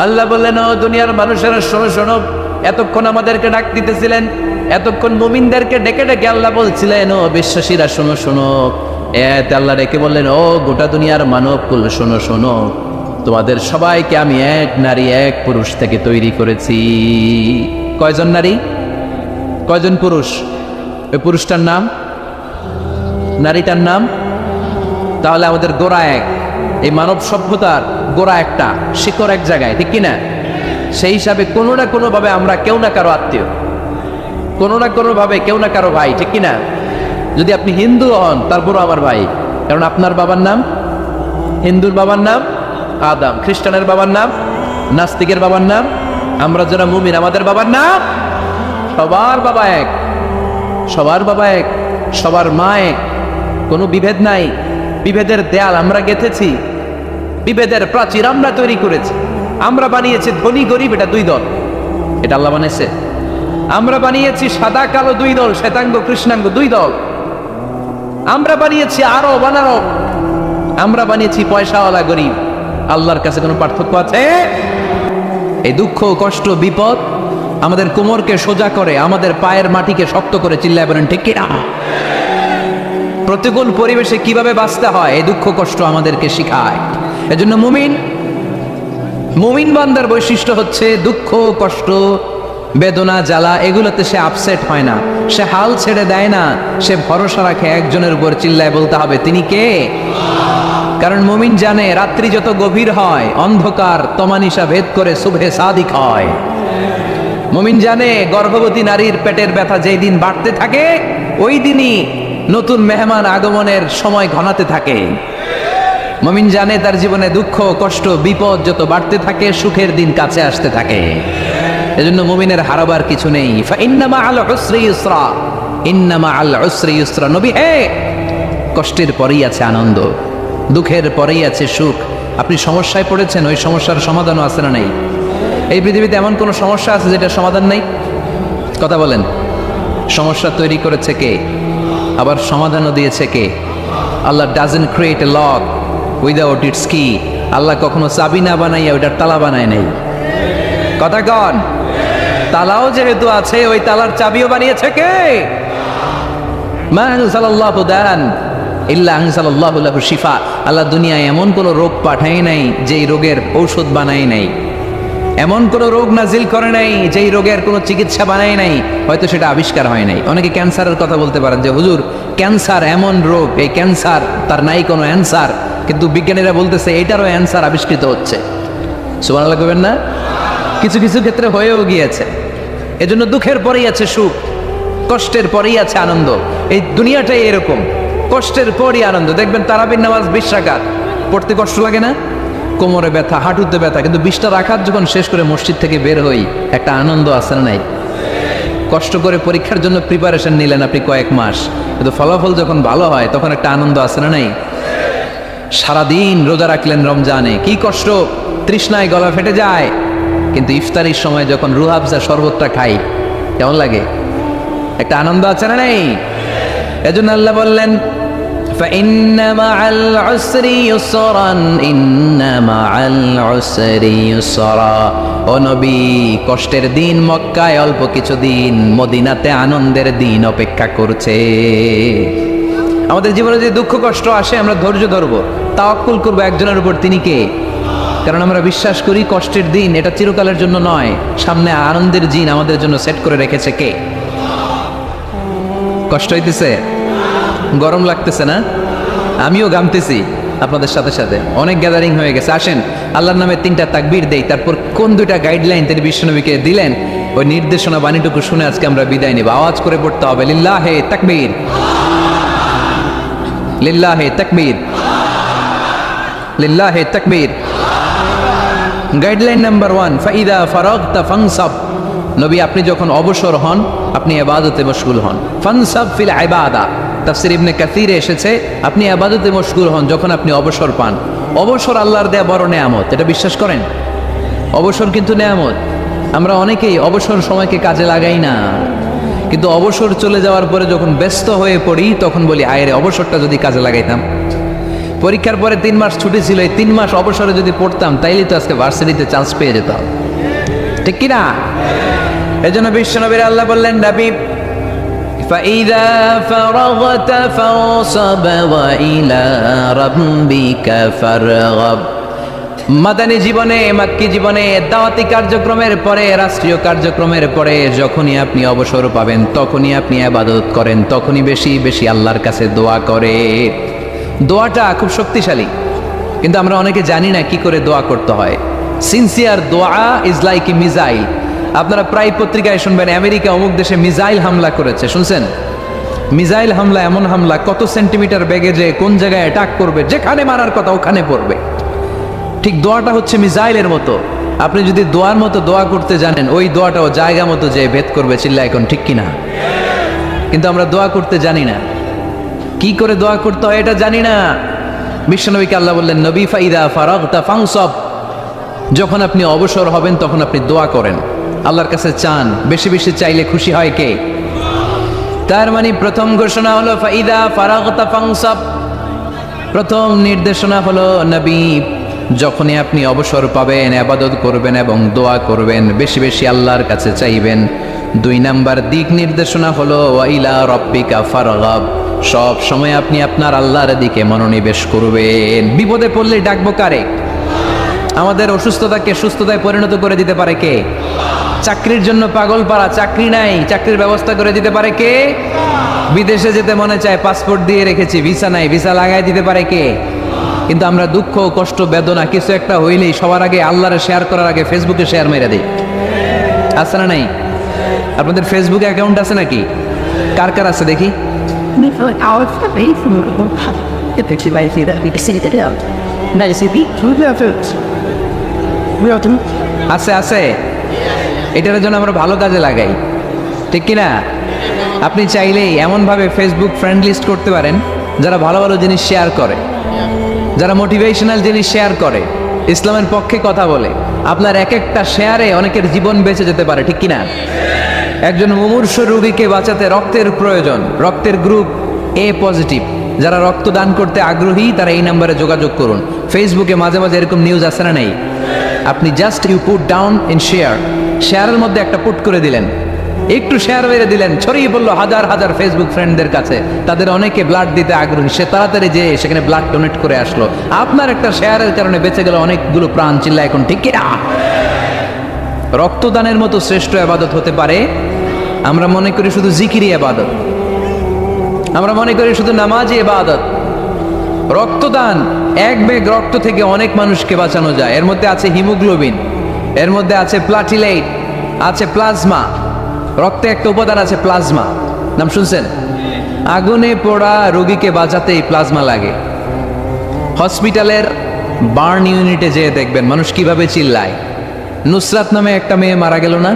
আল্লাহ বললেন ও দুনিয়ার মানুষেরা শোনো শোনো, এতক্ষণ আমাদেরকে ডাক দিতেছিলেন, এতক্ষণ মুমিনদেরকে ডেকে ডেকে আল্লাহ বলছিলেন ও বিশ্বাসীরা শোনো শোনো। এতে আল্লাহ ডেকে বললেন ও গোটা দুনিয়ার মানবকুল শোনো শোনো, তোমাদের সবাইকে আমি এক নারী এক পুরুষ থেকে তৈরি করেছি। কয়জন নারী, কয়জন পুরুষ? ওই পুরুষটার নাম, নারীটার নাম। তাহলে আমাদের গোড়া এক, এই মানব সভ্যতার গোড়া একটা, শিকড় এক জায়গায়, ঠিক কিনা? সেই হিসাবে কোনো না কোনো ভাবে আমরা কেউ না কারো আত্মীয়, কোনো না কোনো ভাবে কেউ না কারো ভাই, ঠিক কিনা? যদি আপনি হিন্দু হন তারপরও আমার ভাই, কারণ আপনার বাবার নাম, হিন্দুর বাবার নাম আদম, খ্রিস্টানের বাবার নাম, নাস্তিকের বাবার নাম, আমরা যারা মুমিন আমাদের বাবার নাম, সবার বাবা এক, সবার বাবা এক, সবার মা এক, কোনো বিভেদ নাই। বিভেদের দেয়াল আমরা গেঁথেছি, বিভেদের প্রাচীর আমরা তৈরি করেছি, আমরা বানিয়েছি ধনী গরিব এটা 2 দল, এটা আল্লাহ বানিয়েছে। আমরা বানিয়েছি সাদা কালো 2 দল, শ্বেতাঙ্গ কৃষ্ণাঙ্গ 2 দল। আমরা বানিয়েছি আরব অনারব, আমরা বানিয়েছি পয়সাওয়ালা গরিব। আল্লাহর কাছে কোনো পার্থক্য আছে? এই দুঃখ কষ্ট বিপদ আমাদের কোমরকে সোজা করে, আমাদের পায়ের মাটিকে শক্ত করে, চিল্লায় বলেন ঠিক কিনা? প্রতিকূল পরিবেশে কিভাবে বাঁচতে হয় এই দুঃখ কষ্ট আমাদেরকে শিখায়। এজন্য মুমিন বান্দার বৈশিষ্ট্য হচ্ছে দুঃখ কষ্ট বেদনা জ্বালা এগুলোতে সে আপসেট হয় না, সে হাল ছেড়ে দেয় না, সে ভরসা রাখে একজনের উপর, চিল্লায় বলতে হবে তিনি কে? কারণ মুমিন জানে রাত্রি যত গভীর হয় অন্ধকার তমানিসা ভেদ করে সুবহে সাদিক হয়। মুমিন জানে গর্ভবতী নারীর পেটের ব্যথা যেই দিন বাড়তে থাকে ওই দিনই নতুন মেহমান আগমনের সময় ঘনাতে থাকে। মুমিন জানে তার জীবনে দুঃখ কষ্ট বিপদ যত বাড়তে থাকে সুখের দিন কাছে আসতে থাকে। এজন্য মুমিনের হারাবার কিছু নেই। ফাইন্না মাআল উসরি ইউসরা, ইন্না মাআল উসরি ইউসরা। নবী হে, কষ্টের পরেই আছে আনন্দ, দুঃখের পরেই আছে সুখ। আপনি সমস্যায় পড়েছেন, ওই সমস্যার সমাধানও আছে না নাই? এই পৃথিবীতে এমন কোন সমস্যা আছে যেটা সমাধান নাই? কথা বলেন। সমস্যা তৈরি করেছে কে? আবার সমাধানও দিয়েছে কে? Allah doesn't create a lock without its key. Allah কখনো চাবি না বানাইয়া ওইটার তালা বানায় নাই। কথা কন। তালাও যেহেতু আছে ওই তালার চাবিও বানিয়েছে কে? মা আনজালাল্লাহু দান ইল্লা আনজালাল্লাহু লাহু শিফা। আল্লাহ দুনিয়ায় এমন কোনো রোগ পাঠায় নাই যেই রোগের ঔষধ বানায় নাই, এমন কোনো রোগ নাজিল করে নাই যেই রোগের কোনো চিকিৎসা বানায় নাই, হয়তো সেটা আবিষ্কার হয় নাই। অনেকে ক্যান্সারের কথা বলতে পারেন যে হুজুর ক্যান্সার এমন রোগ, এই ক্যান্সার তার নাই কোনো অ্যান্সার, কিন্তু বিজ্ঞানীরা বলতেছে এটারও অ্যান্সার আবিষ্কৃত হচ্ছে। সুবহানাল্লাহ কইবেন না? কিছু কিছু ক্ষেত্রে হয়েও গিয়েছে। এজন্য দুঃখের পরেই আছে সুখ, কষ্টের পরেই আছে আনন্দ। এই দুনিয়াটাই এরকম, কষ্টের পরই আনন্দ। দেখবেন তারাবির নামাজ 20 রাকাত পড়তে কষ্ট লাগে না? কোমরে ব্যথা, হাঁটুতে ব্যথা, কিন্তু 20টা রাকাত যখন শেষ করে মসজিদ থেকে বের হই একটা আনন্দ আছে না নাই? কষ্ট করে পরীক্ষার জন্য প্রিপারেশন নিলেন আপনি কয়েক মাস, কিন্তু ফলাফল যখন ভালো হয় তখন একটা আনন্দ আছে না নাই? সারাদিন রোজা রাখলেন রমজানে, কি কষ্ট, তৃষ্ণায় গলা ফেটে যায়, কিন্তু ইফতারির সময় যখন রুহাবজা শরবতটা খাই কেমন লাগে? একটা আনন্দ আছে না নাই? এজন্য আল্লাহ বললেন فإن مع العسر يسرا إن مع العسر يسرا। ও নবী, কষ্টের দিন মক্কায় অল্প কিছু দিন, মদিনাতে আনন্দের দিন অপেক্ষা করছে। আমাদের জীবনে যে দুঃখ কষ্ট আসে আমরা ধৈর্য ধরবো, তাওয়াক্কুল করবো একজনের উপর, তিনি কে? কারণ আমরা বিশ্বাস করি কষ্টের দিন এটা চিরকালের জন্য নয়, সামনে আনন্দের দিন আমাদের জন্য সেট করে রেখেছে কে? কষ্ট হইতেছে, গরম লাগতেছে না? আমিও ঘামতেছি আপনাদের সাথে সাথে, অনেক গ্যাদারিং হয়ে গেছে। আসেন আল্লাহর নামে 3টা তাকবীর দেই, তারপর কোন 2টা গাইডলাইন তিনি বিশ্বনবীকে দিলেন ওই নির্দেশনা বাণীটুকু শুনে আজকে আমরা বিদায় নিব। আওয়াজ করে পড়তে হবে লিল্লাহে তাকবীর, লিল্লাহে তাকবীর, লিল্লাহে তাকবীর। গাইডলাইন নাম্বার 1, ফাইদা ফারাগতা ফানসাব। নবী আপনি যখন অবসর হন আপনি ইবাদতে মশগুল হন। ফানসাব ফিল ইবাদা, তাফসীর ইবনে কাসিরে এসেছে আপনি ইবাদতে মশগুল হন যখন আপনি অবসর পান। অবসর আল্লাহর দেয়া বড় নেয়ামত, এটা বিশ্বাস করেন? অবসর কিন্তু নেয়ামত। আমরা অনেকেই অবসর সময়কে কাজে লাগাই না, কিন্তু অবসর চলে যাওয়ার পরে যখন ব্যস্ত হয়ে পড়ি তখন বলি আয়রে অবসরটা যদি কাজে লাগাইতাম। পরীক্ষার পরে 3 মাস ছুটি ছিল, এই 3 মাস অবসরে যদি পড়তাম তাইলে তো আজকে ভার্সিটিতে চান্স পেয়ে যেতাম, ঠিক কি না? এজন্য বিশ্বনবীর আল্লাহ বললেন নবী ফাইদা ফারাগতা ফানসাব ওয়া ইলা রাব্বিকা ফারগাব। মাদানী জীবনে, মাক্কি জীবনে, দাওয়াতি কার্যক্রমের পরে, রাষ্ট্রীয় কার্যক্রমের পরে যখনই আপনি অবসর পাবেন তখনই আপনি ইবাদত করেন, তখনই বেশি বেশি আল্লাহর কাছে দোয়া করে। দোয়াটা খুব শক্তিশালী, কিন্তু আমরা অনেকে জানি না কি করে দোয়া করতে হয়। সিনসিয়ার দোয়া ইজ লাইক এ মিসাইল। আপনারা প্রায় পত্রিকায় শুনবেন আমেরিকা অমুক দেশে মিসাইল হামলা করেছে, শুনছেন? মিসাইল হামলা এমন হামলা কত সেন্টিমিটার বেগে যে কোন জায়গায় অ্যাটাক করবে, যেখানে মারার কথা ওখানে পড়বে। ঠিক দোয়াটা হচ্ছে মিসাইলের মতো। আপনি যদি দোয়ার মতো দোয়া করতে জানেন ওই দোয়াটাও জায়গা মতো যে ভেদ করবে, চিল্লা এখন ঠিক কিনা? কিন্তু আমরা দোয়া করতে জানি না, কি করে দোয়া করতে হয় এটা জানি না। বিশ্বনবীকে আল্লাহ বললেন নবী ফাইদা ফারাগতা ফানসাব, যখন আপনি অবসর হবেন তখন আপনি দোয়া করেন, আল্লাহর কাছে চান। বেশি বেশি চাইলে খুশি হয় কে? তার মানে প্রথম ঘোষণা হলো ফাইদা ফারাগতা ফানসাব। প্রথম নির্দেশনা হলো নবী যখনই আপনি অবসর পাবেন ইবাদত করবেন এবং দোয়া করবেন, বেশি বেশি আল্লাহর কাছে চাইবেন। 2 নাম্বার দিক নির্দেশনা হলো ওয়া ইলা রাব্বিকা ফারগাব, সব সময় আপনি আপনার আল্লাহর দিকে মনোনিবেশ করবেন। বিপদে পড়লে ডাকবো কারে? আমাদের অসুস্থতাকে সুস্থতায় পরিণত করে দিতে পারে কে? চাকরির জন্য পাগল পারা, চাকরি নাই, চাকরির ব্যবস্থা করে দিতে পারে কে? বিদেশে যেতে মনে চায়, পাসপোর্ট দিয়ে রেখেছি, ভিসা নাই, ভিসা লাগাই দিতে পারে কে? কিন্তু আমরা দুঃখ কষ্ট বেদনা কিছু একটা হইলেই সবার আগে আল্লাহরে শেয়ার করার আগে ফেসবুকে শেয়ার মেরে দিই, আছে না নাই? আপনাদের ফেসবুক অ্যাকাউন্ট আছে নাকি? কার কার আছে দেখি? আছে আছে, এটার জন্য আমরা ভালো কাজে লাগাই, ঠিক কিনা? আপনি চাইলেই এমনভাবে ফেসবুক ফ্রেন্ড লিস্ট করতে পারেন যারা ভালো ভালো জিনিস শেয়ার করে, যারা মোটিভেশনাল জিনিস শেয়ার করে, ইসলামের পক্ষে কথা বলে। আপনার এক একটা শেয়ারে অনেকের জীবন বেঁচে যেতে পারে, ঠিক কিনা? একজন মুমূর্ষ রোগীকে বাঁচাতে রক্তের প্রয়োজন, রক্তের গ্রুপ এ পজিটিভ, যারা রক্ত দান করতে আগ্রহী তারা এই নাম্বারে যোগাযোগ করুন। ফেসবুকে মাঝে মাঝে এরকম নিউজ আসে না নেই? আপনি just you put down in share, শেয়ারের মধ্যে একটা পুট করে দিলেন, একটু শেয়ার মেরে দিলেন, ছড়িয়ে পড়লো হাজার হাজার ফেসবুক ফ্রেন্ডদের কাছে, তাদের অনেকে ব্লাড দিতে আগ্রহী, সে তাড়াতাড়ি যে সেখানে ব্লাড ডোনেট করে আসলো। আপনার একটা শেয়ারের কারণে বেঁচে গেল অনেকগুলো প্রাণ। চিল্লা এখন ঠিক কিনা? রক্তদানের মতো শ্রেষ্ঠ ইবাদত হতে পারে? আমরা মনে করি শুধু জিকিরি ইবাদত, আমরা মনে করি শুধু নামাজি ইবাদত। রক্তদান, এক ব্যাগ রক্ত থেকে অনেক মানুষকে বাঁচানো যায়। এর মধ্যে আছে হিমোগ্লোবিন, এর মধ্যে আছে প্লাটিলেট, আছে প্লাজমা। রক্তে একটা উপাদান আছে প্লাজমা, নাম শুনছেন? আগুনে পোড়া রোগীকে বাঁচাতে এই প্লাজমা লাগে। হসপিটালের বার্ন ইউনিটে যেয়ে দেখবেন মানুষ কিভাবে চিল্লায়। নুসরাত নামে একটা মেয়ে মারা গেল না,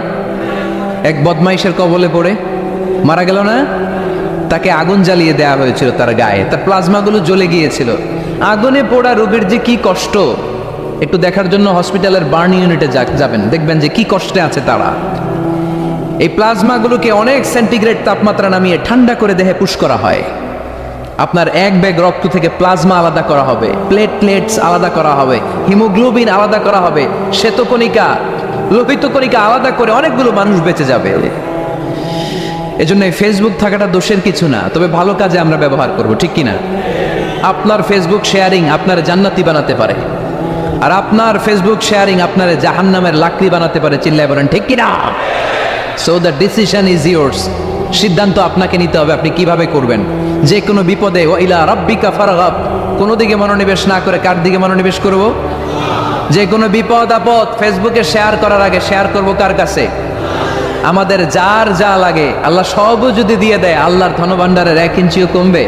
এক বদমাইশের কবলে পড়ে মারা গেল না? তাকে আগুন জ্বালিয়ে দেওয়া হয়েছিল তার গায়ে, তার প্লাজমাগুলো জ্বলে গিয়েছিল। আগুনে পোড়া রোগীর যে কি কষ্ট, একটু দেখার জন্য হসপিটালের বার্ন ইউনিটে যাবেন, দেখবেন যে কি কষ্টে আছে তারা। এই প্লাজমাগুলোকে অনেক সেন্টিগ্রেড তাপমাত্রা নামিয়ে ঠান্ডা করে দেহে পুশ করা হয়। আপনার এক ব্যাগ রক্ত থেকে প্লাজমা আলাদা করা হবে, প্লেটলেটস আলাদা করা হবে, হিমোগ্লোবিন আলাদা করা হবে, শ্বেতকণিকা, লোহিত কণিকা আলাদা করে অনেকগুলো মানুষ বেঁচে যাবে। এজন্য এই ফেসবুক থাকাটা দোষের কিছু না, তবে ভালো কাজে আমরা ব্যবহার করব, ঠিক কিনা? আপনার ফেসবুক শেয়ারিং আপনার জান্নাতি বানাতে পারে, আর আপনার ফেসবুক শেয়ারিং আপনার জাহান্নামের লাকড়ি বানাতে পারে। চিল্লায় বলেন ঠিক কিনা? So the decision is yours. সিদ্ধান্ত আপনাকে নিতে হবে, আপনি কিভাবে করবেন। যে কোনো বিপদে ওয়াইলা রাব্বিকা ফারগাব, কোনো দিকে মনোনিবেশ না করে কার দিকে মনোনিবেশ করব? যে কোনো বিপদ আপদ ফেসবুকে শেয়ার করার আগে শেয়ার করব কার কাছে? আমাদের যার যা লাগে আল্লাহ সবও যদি দিয়ে দেয়, আল্লাহর ধনভাণ্ডারের 1 ইঞ্চিও কমবে?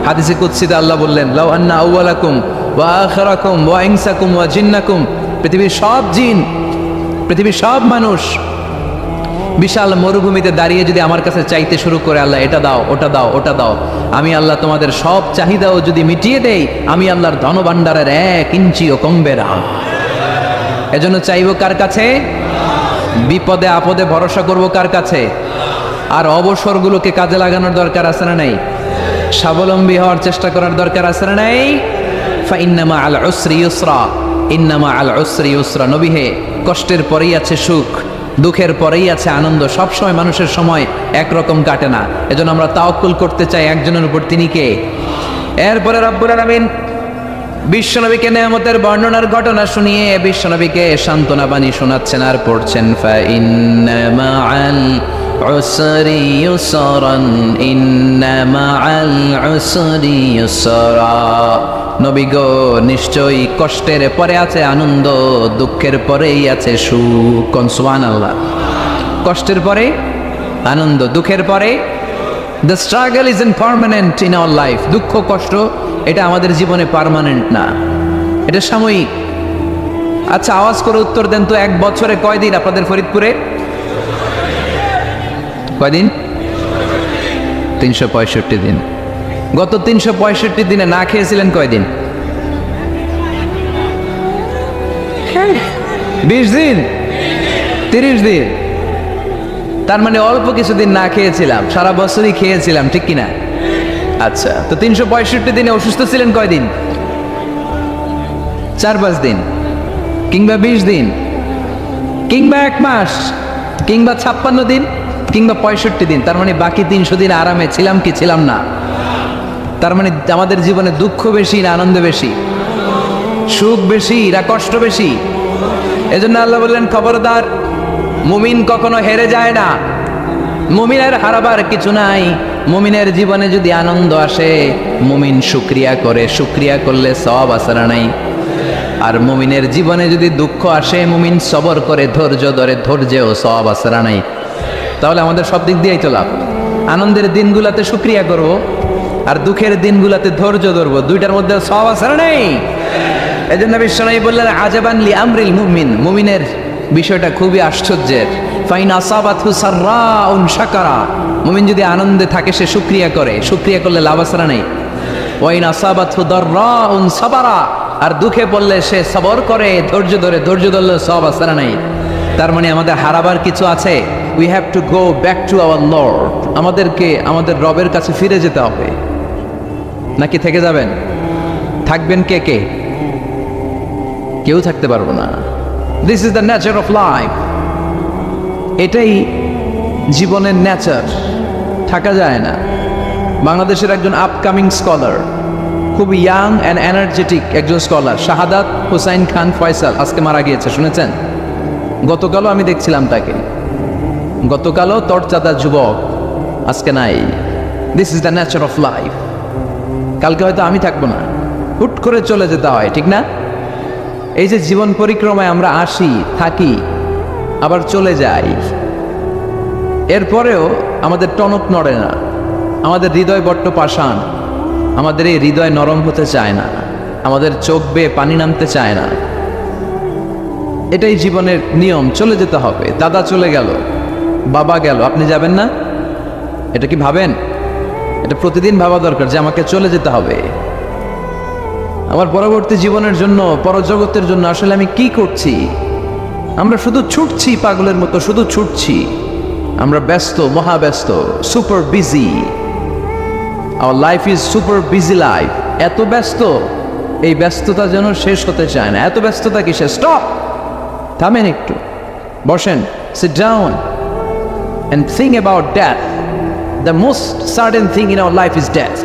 হাদিসে কুদসিতে আল্লাহ বললেন, লাউ আন্না আউওয়ালাকুম ওয়া আখিরাকুম ওয়া ইনসাকুম ওয়া জিন্নাকুম, পৃথিবীর সব জিন, পৃথিবীর সব মানুষ বিশাল মরুভূমিতে দাঁড়িয়ে যদি আমার কাছে চাইতে শুরু করে, আল্লাহ এটা দাও, ওটা দাও, ওটা দাও, আমি আল্লাহ তোমাদের সব চাহিদাও যদি মিটিয়ে দেই, আমি আল্লাহর ধনভাণ্ডারের 1 ইঞ্চিও কমবে না। এজন্য চাইবো কার কাছে? বিপদে আপদে ভরসা করব কার কাছে? আর অবসরগুলোকে কাজে লাগানোর দরকার আছে না নাই? স্বাবলম্বী হওয়ার চেষ্টা করার দরকার আছে না নাই? ফাইন্নামা আল উসরি ইউসরা, ইন্নামা আল উসরি ইউসরা। নবী হে, কষ্টের পরেই আছে সুখ, দুঃখের পরেই আছে আনন্দ। সবসময় মানুষের সময় একরকম কাটে না। এজন্য আমরা তাওয়াক্কুল করতে চাই একজনের উপর, তিনি কে? এরপরে রব্বুল আলামিন বিশ্বনবীকে নেয়ামতের বর্ণনার ঘটনা শুনিয়ে বিশ্বনবীকে সান্ত্বনা বাণী শোনাচ্ছেন আর পড়ছেন, ফাইন্না মাআল উসরি ইউসরান, ইন্না মাআল উসরি ইউসরা। নবী গো, নিশ্চয়ই কষ্টের পরে আছে আনন্দ, দুঃখের পরেই আছে সুখ। কোন সুবহানাল্লাহ। কষ্টের পরে আনন্দ, দুঃখের পরে। The struggle is impermanent in our life. দুঃখ কষ্ট এটা আমাদের জীবনে পার্মানেন্ট না, এটা সাময়িক। আচ্ছা, আওয়াজ করে উত্তর দেন তো, 1 বছরে কয়দিন আপনাদের ফরিদপুরে? কয়দিন? 365 দিন। গত 365 দিনে না খেয়েছিলেন কয়দিন? 20 দিন, 30 দিন। তার মানে অল্প কিছুদিন না খেয়েছিলাম, সারা বছরই খেয়েছিলাম, ঠিক কিনা? আচ্ছা, তো 365 দিনে অসুস্থ ছিলেন কয়দিন? 4-5 দিন, কিংবা 20 দিন, কিংবা 1 মাস, কিংবা 56 দিন, কিংবা 65 দিন। তার মানে বাকি 300 দিন আরামে ছিলাম কি ছিলাম না? তার মানে আমাদের জীবনে দুঃখ বেশি না আনন্দ বেশি? সুখ বেশি না কষ্ট বেশি? এজন্য আল্লাহ বললেন, খবরদার, মুমিন কখনো হেরে যায় না। মুমিনের হারাবার কিছু নাই। মুমিনের জীবনে যদি আনন্দ আসে, মুমিন শুকরিয়া করে, শুকরিয়া করলে সওয়াব আছে না নাই? আর মুমিনের জীবনে যদি দুঃখ আসে, মুমিন সবর করে, ধৈর্য ধরে, ধৈর্যেও সওয়াব আছে না নাই? তাহলে আমাদের সব দিক দিয়েই তো লাভ। আনন্দের দিনগুলাতে শুকরিয়া করব, আর দুঃখের দিনগুলাতে ধৈর্য ধরবো, দুইটার মধ্যে সওয়াব আছে না নাই? এজন্য বিশ্বনবী বললেন, আজাবান লি আমরিল মুমিন। মুমিনের বিষয়টা খুবই আশ্চর্যের। ফাইন আসাবাতহু সাররাউন শাকারা। মুমিন যদি আনন্দে থাকে সে শুকরিয়া করে, শুকরিয়া করলে লাভ আছে না নাই? ওয়াইন আসাবাতহু দাররাউন সাবারা। আর দুঃখে পড়লে সে সবর করে, ধৈর্য ধরে, ধৈর্য ধরলে সওয়াব আছে না নাই? তার মানে আমাদের হারাবার কিছু আছে। We have to go back to our Lord. আমাদেরকে আমাদের রবের কাছে ফিরে যেতে হবে। নাকি থেকে যাবেন? থাকবেন কে কে? কেউ থাকতে পারবো না। This is the nature of life. এটাই জীবনের নেচার, থাকা যায় না। বাংলাদেশের একজন আপকামিং স্কলার, খুব ইয়াং অ্যান্ড এনার্জেটিক একজন স্কলার, শাহাদাত হুসাইন খান ফয়সাল, আজকে মারা গিয়েছে, শুনেছেন? গতকালও আমি দেখছিলাম তাকে, গতকালও তরচাদা যুবক, আজকে নাই। This is the nature of life. কালকে হয়তো আমি থাকবো না, হুট করে চলে যেতে হয়, ঠিক না? এই যে জীবন পরিক্রমায় আমরা আসি, থাকি, আবার চলে যাই, এরপরেও আমাদের টনক নড়ে না, আমাদের হৃদয় বড্ড পাষাণ, আমাদের এই হৃদয় নরম হতে চায় না, আমাদের চোখ বেয়ে পানি নামতে চায় না। এটাই জীবনের নিয়ম, চলে যেতে হবে। দাদা চলে গেল, বাবা গেল, আপনি যাবেন না? এটা কি ভাবেন? এটা প্রতিদিন ভাবা দরকার যে আমাকে চলে যেতে হবে। আমার পরবর্তী জীবনের জন্য, পরজগতের জন্য আসলে আমি কি করছি? আমরা শুধু ছুটছি, পাগলের মতো শুধু ছুটছি। আমরা ব্যস্ত, মহাব্যস্ত, super busy. Our life is super busy life. এত ব্যস্ত, এই ব্যস্ততা যেন শেষ হতে চায় না। এত ব্যস্ততা কিসে? স্টপ, থামেন একটু, বসেন, sit down and think about death. The most certain thing in our life is death,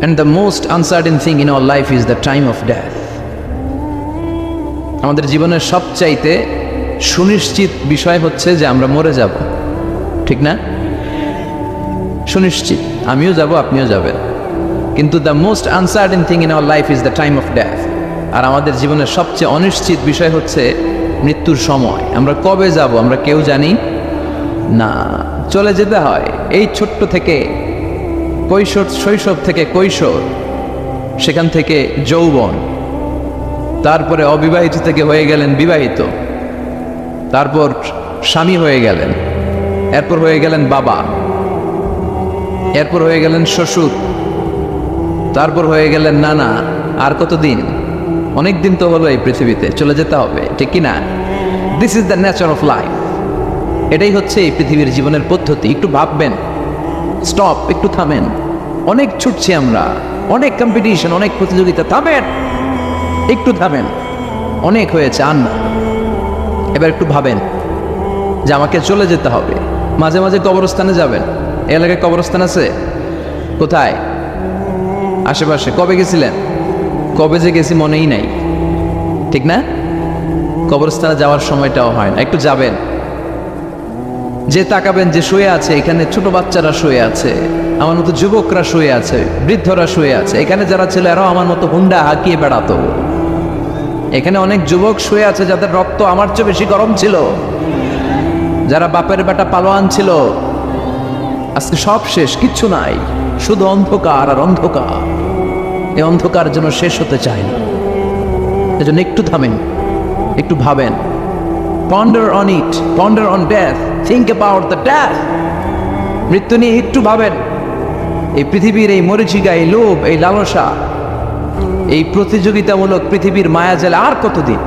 and the most uncertain thing in our life is the time of death. আমাদের জীবনের সবচাইতে সুনিশ্চিত বিষয় হচ্ছে যে আমরা মরে যাব, ঠিক না? সুনিশ্চিত, আমিও যাব, আপনিও যাবেন, কিন্তু the most uncertain thing in our life is the time of death. আর আমাদের জীবনের সবচেয়ে অনিশ্চিত বিষয় হচ্ছে মৃত্যুর সময়। আমরা কবে যাব আমরা কেউ জানি না। চলে যেতে হয়। এই ছোট্ট থেকে শৈশব থেকে কৈশোর, সেখান থেকে যৌবন, তারপরে অবিবাহিত থেকে হয়ে গেলেন বিবাহিত, তারপর স্বামী হয়ে গেলেন, এরপর হয়ে গেলেন বাবা, এরপর হয়ে গেলেন শ্বশুর, তারপর হয়ে গেলেন নানা। আর কতদিন? অনেক দিন তো হলো এই পৃথিবীতে, চলে যেতে হবে, ঠিক কি না? This is the nature of life. এটাই হচ্ছে এই পৃথিবীর জীবনের পদ্ধতি। একটু ভাববেন, স্টপ, একটু থামেন। অনেক ছুটছি আমরা, অনেক কম্পিটিশন, অনেক প্রতিযোগিতা, থামেন, একটু থামেন, অনেক হয়েছে, আর না। এবার একটু ভাবেন যে আমাকে চলে যেতে হবে। মাঝে মাঝে কবরস্থানে যাবেন। এই এলাকায় কবরস্থান আছে? কোথায়? আশেপাশে। কবে গেছিলেন? কবে যে গেছি মনেই নাই, ঠিক না? কবরস্থানে যাওয়ার সময়টাও হয় না। একটু যাবেন, যে তাকাবেন যে শুয়ে আছে, এখানে ছোট বাচ্চারা শুয়ে আছে, আমার মতো যুবকরা শুয়ে আছে, বৃদ্ধরা শুয়ে আছে। এখানে যারা ছিল এরাও আমার মতো হুন্ডা হাঁকিয়ে বেড়াতো। এখানে অনেক যুবক শুয়ে আছে যাদের রক্ত আমার চেয়ে বেশি গরম ছিল, যারা বাপের বেটা পালোয়ান ছিল। আজকে সব শেষ, কিচ্ছু নাই, শুধু অন্ধকার আর অন্ধকার। এই অন্ধকার যেন শেষ হতে চায় না। এজন্য একটু থামেন, একটু ভাবেন। Ponder on it, ponder on death, think about the death. মৃত্যু নিয়ে একটু ভাবেন। এই পৃথিবীর এই মরিচিকা, এই লোভ, এই লালসা, এই প্রতিযোগিতামূলক পৃথিবীর মায়াজালে আর কতদিন?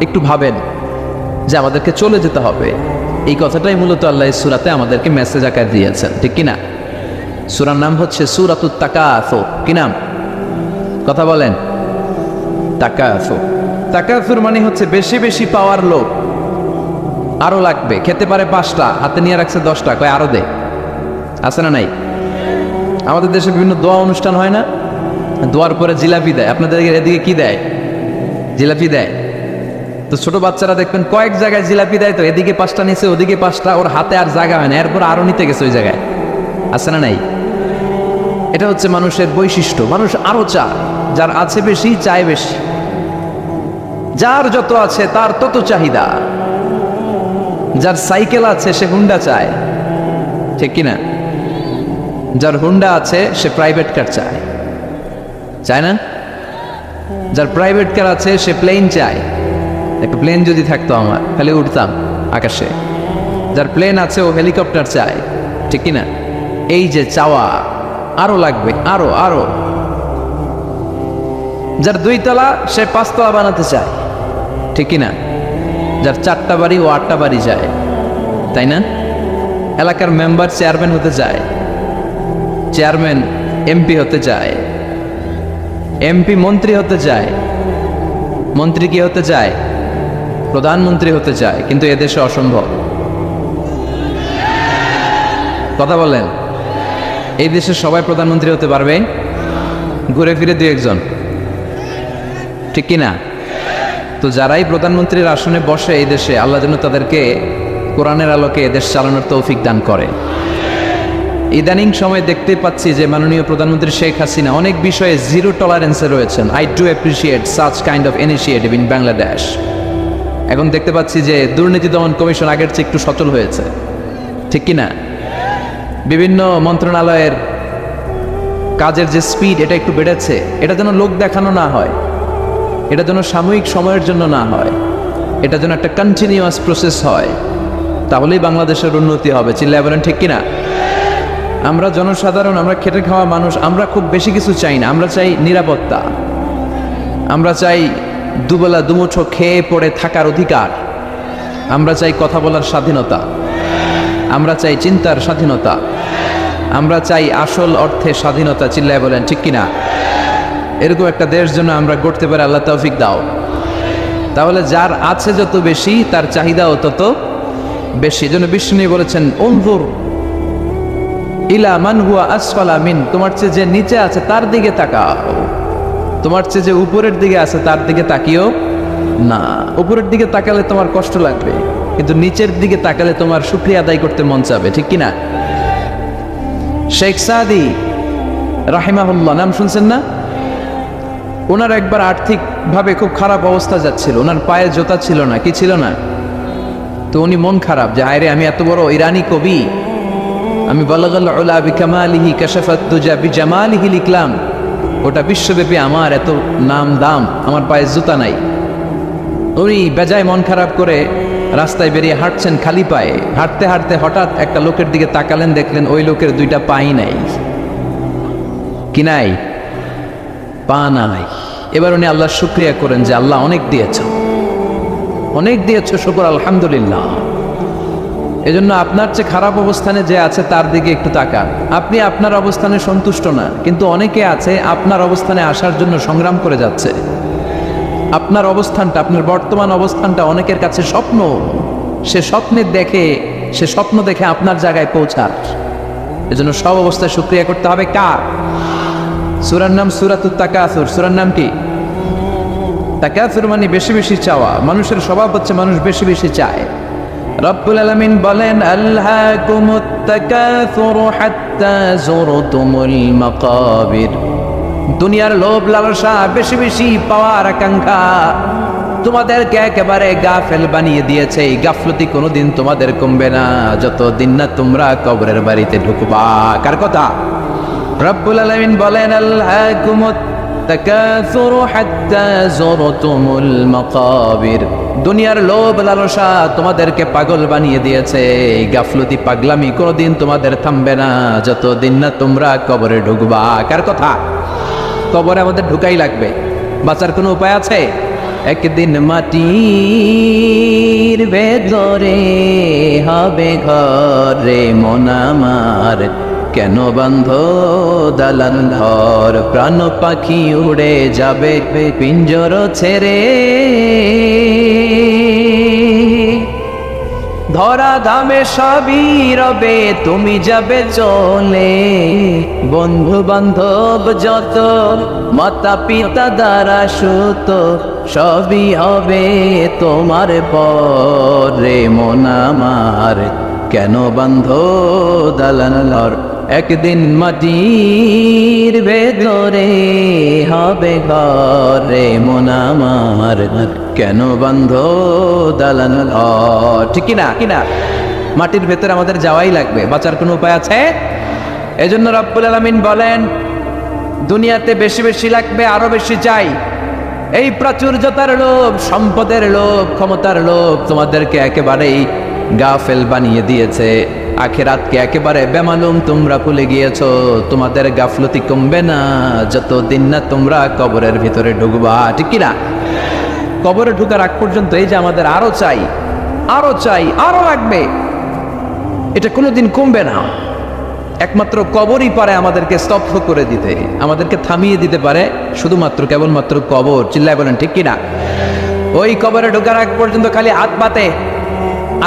একটু ভাবেন যে আমাদেরকে চলে যেতে হবে। এই কথাটাই মূলত আল্লাহ সূরাতে আমাদেরকে মেসেজ আকারে দিয়েছেন, ঠিক কিনা? সূরার নাম হচ্ছে সূরাতুত তাকাসুর। কি নাম? কথা বলেন। তাকাসুর। তাকাসুর মানে হচ্ছে বেশি বেশি পাওয়ার লোভ। আরো লাগবে, খেতে পারে 5টা, হাতে নিয়ে রাখছে 10টা, কয় আরো দে। আছে না নাই? আমাদের দেশে বিভিন্ন দোয়া অনুষ্ঠান হয় না? দোয়ার পরে জিলাপি দেয়। আপনাদের এদিকে কি দেয়? জিলাপি দেয়। তো ছোট বাচ্চারা দেখবেন কয়েক জায়গায় জিলাপি দেয়, তো এদিকে 5টা নিচে, ওদিকে 5টা, ওর হাতে আর জায়গা হয় না, এরপর আরো নিতে গেছে ওই জায়গায়। আছে না নাই? এটা হচ্ছে মানুষের বৈশিষ্ট্য। মানুষ আরো চায়, যার আছে বেশি চায় বেশি। যার যত আছে তার তত চাহিদা। যার সাইকেল আছে সে হুন্ডা চায়, ঠিক কিনা? যার হুন্ডা আছে সে প্রাইভেট কার চায়, চায় না? যার প্রাইভেট কার আছে সে প্লেন চায়। একটা প্লেন যদি থাকতো আমার, খালি উঠতাম আকাশে। যার প্লেন আছে ও হেলিকপ্টার চায়, ঠিক কিনা? এই যে চাওয়া, আরো লাগবে, আরো আরো। যার 2 তলা সে 5 তলা বানাতে চায়, ঠিক কিনা? যার 4টা বাড়ি ও 8টা বাড়ি চায়, তাই না? এলাকার মেম্বার চেয়ারম্যান হতে চায়, চেয়ারম্যান এমপি হতে চায়, এমপি মন্ত্রী হতে চায়, মন্ত্রী কি হতে চায়? প্রধানমন্ত্রী হতে চায়, কিন্তু এদেশে অসম্ভব। কথা বলেন, এই দেশে সবাই প্রধানমন্ত্রী হতে পারবে? ঘুরে ফিরে দুই একজন, ঠিক কিনা? তো যারাই প্রধানমন্ত্রীর আসনে বসে এই দেশে, আল্লাহ যেন তাদেরকে কোরআনের আলোকে দেশ চালানোর তৌফিক দান করে। ইদানিং সময় দেখতে পাচ্ছি যে মাননীয় প্রধানমন্ত্রী শেখ হাসিনা অনেক বিষয়ে জিরো টলারেন্সে রয়েছেন। I do appreciate such kind of initiative in Bangladesh. এখন দেখতে পাচ্ছি যে দুর্নীতি দমন কমিশন আগের চেয়ে একটু সচল হয়েছে, ঠিক কিনা? বিভিন্ন মন্ত্রণালয়ের কাজের যে স্পিড, এটা একটু বেড়েছে। এটা যেন লোক দেখানো না হয়, এটা যেন সাময়িক সময়ের জন্য না হয়, এটা যেন একটা কন্টিনিউয়াস প্রসেস হয়, তাহলেই বাংলাদেশের উন্নতি হবে। চিল্লায় বলেন ঠিক কিনা? আমরা জনসাধারণ, আমরা খেটে খাওয়া মানুষ, আমরা খুব বেশি কিছু চাই না। আমরা চাই নিরাপত্তা, আমরা চাই দুবেলা দুমুঠো খেয়ে পড়ে থাকার অধিকার, আমরা চাই কথা বলার স্বাধীনতা, আমরা চাই চিন্তার স্বাধীনতা, আমরা চাই আসল অর্থে স্বাধীনতা। চিল্লায় বলেন ঠিক কিনা? এরকম একটা দেশ যেন আমরা গড়তে পারি, আল্লাহ তৌফিক দাও। তাহলে যার আছে যত বেশি, তার চাহিদাও তত বেশি। জন্য বিষ্ণু বলেছেন, উনজুর ইলা মান হুয়া আসফালা মিন, তোমার চেয়ে যে নিচে আছে তার দিকে তাকাও, তোমার চেয়ে যে উপরের দিকে আছে তার দিকে তাকিও না। উপরের দিকে তাকালে তোমার কষ্ট লাগবে, কিন্তু নিচের দিকে তাকালে তোমার শুকরিয়া আদায় করতে মন চাবে, ঠিক কিনা? শেখ সাদি রাহিমাহুল্লাহ নাম শুনছেন না? ওনার একবার আর্থিকভাবে খুব খারাপ অবস্থা যাচ্ছিল, ওনার পায়ে জোতা ছিল না, কি ছিল না? তো উনি মন খারাপ যে আরে আমি এত বড় ইরানি কবি, আমি বালাগাল উলা বিকামালিহি কাশাফাত দুজা বিজামালিহি লিখলাম, ওটা বিশ্বব্যাপী আমার এত নাম দাম, আমার পায়ে জুতা নাই। উনি বেজায় মন খারাপ করে রাস্তায় বেরিয়ে হাঁটছেন খালি পায়ে। হাঁটতে হাঁটতে হঠাৎ একটা লোকের দিকে তাকালেন, দেখলেন ওই লোকের দুইটা পাই নাই। কি নাই? পা নাই। এবার উনি আল্লাহর শুকরিয়া করেন যে আল্লাহ অনেক দিয়েছ, অনেক দিয়েছ, শুকর আলহামদুলিল্লাহ। এজন্য আপনার চেয়ে খারাপ অবস্থানে যে আছে তার দিকে একটু তাকান। আপনি আপনার অবস্থানে সন্তুষ্ট না, কিন্তু অনেকে আছে আপনার অবস্থানে আসার জন্য সংগ্রাম করে যাচ্ছে। আপনার অবস্থানটা, আপনার বর্তমান অবস্থানটা অনেকের কাছে স্বপ্ন। সে স্বপ্ন দেখে আপনার জায়গায় পৌঁছার। এজন্য সব অবস্থায় শুকরিয়া করতে হবে। কার? সূরার নাম সূরাতুত তাকাসুর। সূরার নাম কি? তাকাসুর মানে বেশি বেশি চাওয়া। মানুষের স্বভাব হচ্ছে মানুষ বেশি বেশি চায়। রব্বুল আলামিন বলেন, আলহাকুমুত তাকাসুরু হাত্তা যুরতুমুল মাকাবির। দুনিয়ার লোভ লালসা, বেশি বেশি পাওয়ার আকাঙ্ক্ষা তোমাদেরকে একেবারে গাফেল বানিয়ে দিয়েছে। এই গাফলতি কোনোদিন তোমাদের কমবে না যতদিন না তোমরা কবরের বাড়িতে ঢুকবা। কার কথা? রব্বুল আলামিন বলেন, আলহাকুমুত তাকাসুরু হাত্তা যুরতুমুল মাকাবির। দুনিয়ার লোভ লালসা তোমাদেরকে পাগল বানিয়ে দিয়েছে। এই গাফলতি পাগলামি কোনোদিন তোমাদের থামবে না যতদিন না তোমরা কবরে ঢুকবা। কার কথা? কবরে আমাদের ঢুকাই লাগবে, বাঁচার কোনো উপায় আছে? একদিন মাটির ভেতরে হবে ঘরে মন আমার, কেন বান্ধ দালান ঘর, প্রাণ পাখি উড়ে যাবে পিঞ্জর ছেড়ে। ধরা ধামে সবই রবে, তুমি যাবে চলে। বন্ধু বান্ধব যত, মাতা পিতা দ্বারা সুত, সবই হবে তোমার পরে মন আমার, কেন বান্ধ দালান ঘর। একদিন মাটির ভেতরে হবে ঘরে মন আমার, কেন বান্ধ দালান ঘর। ঠিক কিনা? কিনা? মাটির ভেতরে আমাদের যাওয়াই লাগবে, বাঁচার কোনো উপায় আছে? এজন্য রব্বুল আলামিন বলেন, দুনিয়াতে বেশি বেশি লাগবে, আরো বেশি চাই। এই প্রাচুর্যতার লোভ, সম্পদের লোভ, ক্ষমতার লোভ তোমাদেরকে একেবারেই গাফেল বানিয়ে দিয়েছে। আখিরাতকে একেবারে বেমালুম তোমরা ভুলে গিয়েছো। তোমাদের গাফলতি কমবে না যতদিন না তোমরা কবরের ভিতরে ঢুকবা। ঠিক কিনা? কবরে ঢুকার আগ পর্যন্ত এই যে আমাদের আরো চাই, আরো চাই, আরো লাগবে, এটা কোনোদিন কমবে না। একমাত্র কবরই পারে আমাদেরকে স্তব্ধ করে দিতে, আমাদেরকে থামিয়ে দিতে পারে শুধুমাত্র কেবলমাত্র কবর। চিল্লায় বলেন ঠিক কিনা? ওই কবরে ঢোকার আগ পর্যন্ত খালি হাত পাতে,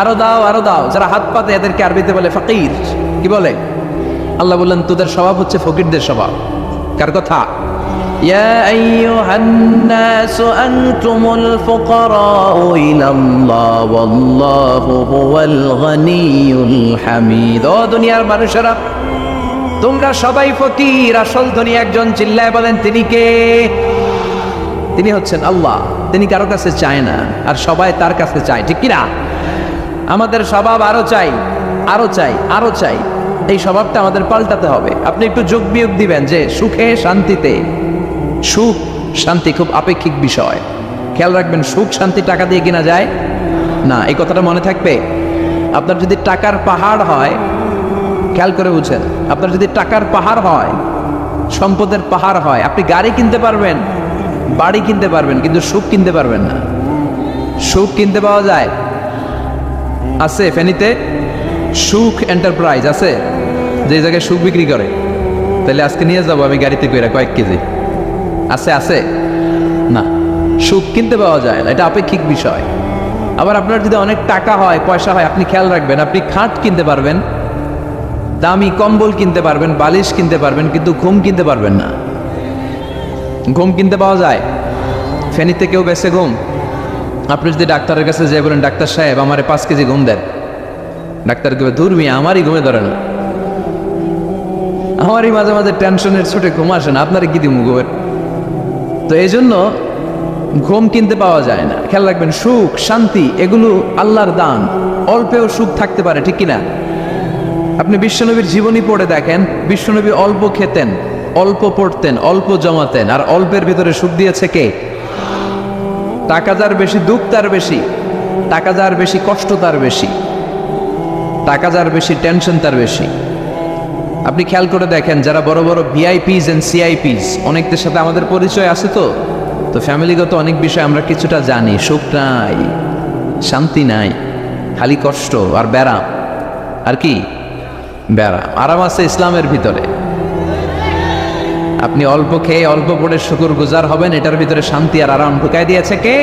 আরো দাও আরো দাও। যারা হাত পাতে এদেরকে আরবিতে বলে ফকির। কি বলে? আল্লাহ বললেন তোদের স্বভাব হচ্ছে ফকিরদের স্বভাব। কার কথা? ইয়া আইয়ুহান নাসু আনতুমুল ফুকারাউ ইলাল্লাহ ওয়াল্লাহু হুয়াল গনিয়ুল হামিদ। ও দুনিয়ার মানুষেরা, তোমরা সবাই ফকির, আসল ধনী একজন। চিল্লায় বলেন তিনি কে? তিনি হচ্ছেন আল্লাহ। তিনি কারো কাছে চায় না, আর সবাই তার কাছে চায়, ঠিক কিনা? আমাদের স্বভাব আরো চাই, আরো চাই, আরো চাই। এই স্বভাবটা আমাদের পাল্টাতে হবে। আপনি একটু যোগ বিয়োগ দিবেন যে সুখে শান্তিতে। সুখ শান্তি খুব আপেক্ষিক বিষয়। খেয়াল রাখবেন, সুখ শান্তি টাকা দিয়ে কিনা যায় না, এই কথাটা মনে থাকবে। আপনার যদি টাকার পাহাড় হয়, খেয়াল করে বুঝেন, আপনার যদি টাকার পাহাড় হয়, সম্পদের পাহাড় হয়, আপনি গাড়ি কিনতে পারবেন, বাড়ি কিনতে পারবেন, কিন্তু সুখ কিনতে পারবেন না। সুখ কিনতে পাওয়া যায়? আছে ফেনীতে সুখ এন্টারপ্রাইজ আছে, যে জায়গায় সুখ বিক্রি করে। তাহলে আজকে নিয়ে যাবো আমি গাড়িতে কইরা কয়েক কেজি। আছে? আছে না, সুখ কিনতে পাওয়া যায় না, এটা আপেক্ষিক বিষয়। আবার আপনার যদি অনেক টাকা হয়, পয়সা হয়, আপনি খেয়াল রাখবেন, আপনি খাট কিনতে পারবেন, দামি কম্বল কিনতে পারবেন, বালিশ কিনতে পারবেন, কিন্তু ঘুম কিনতে পারবেন না। ঘুম কিনতে পাওয়া যায়? ফেনীতে কেউ বেছে ঘুম? আপনি যদি ডাক্তারের কাছে যেয়ে বলেন ডাক্তার সাহেব আমারে 5 কেজি ঘুম দেন, ডাক্তার কেউ দূর মিয়া আমারই ঘুমে ধরে না, আমারই মাঝে মাঝে টেনশনের ছুটে ঘুম আসে না, আপনারে কি দিব ঘুমের? তো এই জন্য ঘুম কিনতে পাওয়া যায় না। খেয়াল রাখবেন, সুখ শান্তি এগুলো আল্লাহর দান। অল্পেও সুখ থাকতে পারে, ঠিক কিনা? আপনি বিশ্বনবীর জীবনী পড়ে দেখেন, বিশ্বনবী অল্প খেতেন, অল্প পড়তেন, অল্প জমাতেন, আর অল্পের ভিতরে সুখ দিয়েছে কে? টাকা যার বেশি দুঃখ তার বেশি, টাকা যার বেশি কষ্ট তার বেশি, টাকা যার বেশি টেনশন তার বেশি। আপনি খেয়াল করে দেখেন, যারা বড় বড় ভিআইপিস এন্ড সিআইপিস, অনেকদের সাথে আমাদের পরিচয় আছে, তো ফ্যামিলিগত অনেক বিষয় আমরা কিছুটা জানি। সুখ নাই, শান্তি নাই, খালি কষ্ট আর ব্যারাম। আর কি ব্যারাম? আরাম আছে ইসলামের ভিতরে। আপনি অল্প খেয়ে অল্প পড়ে শুকর গুজার হবেন, এটার ভিতরে শান্তি আর আরাম ঢুকাই দিয়েছে কে?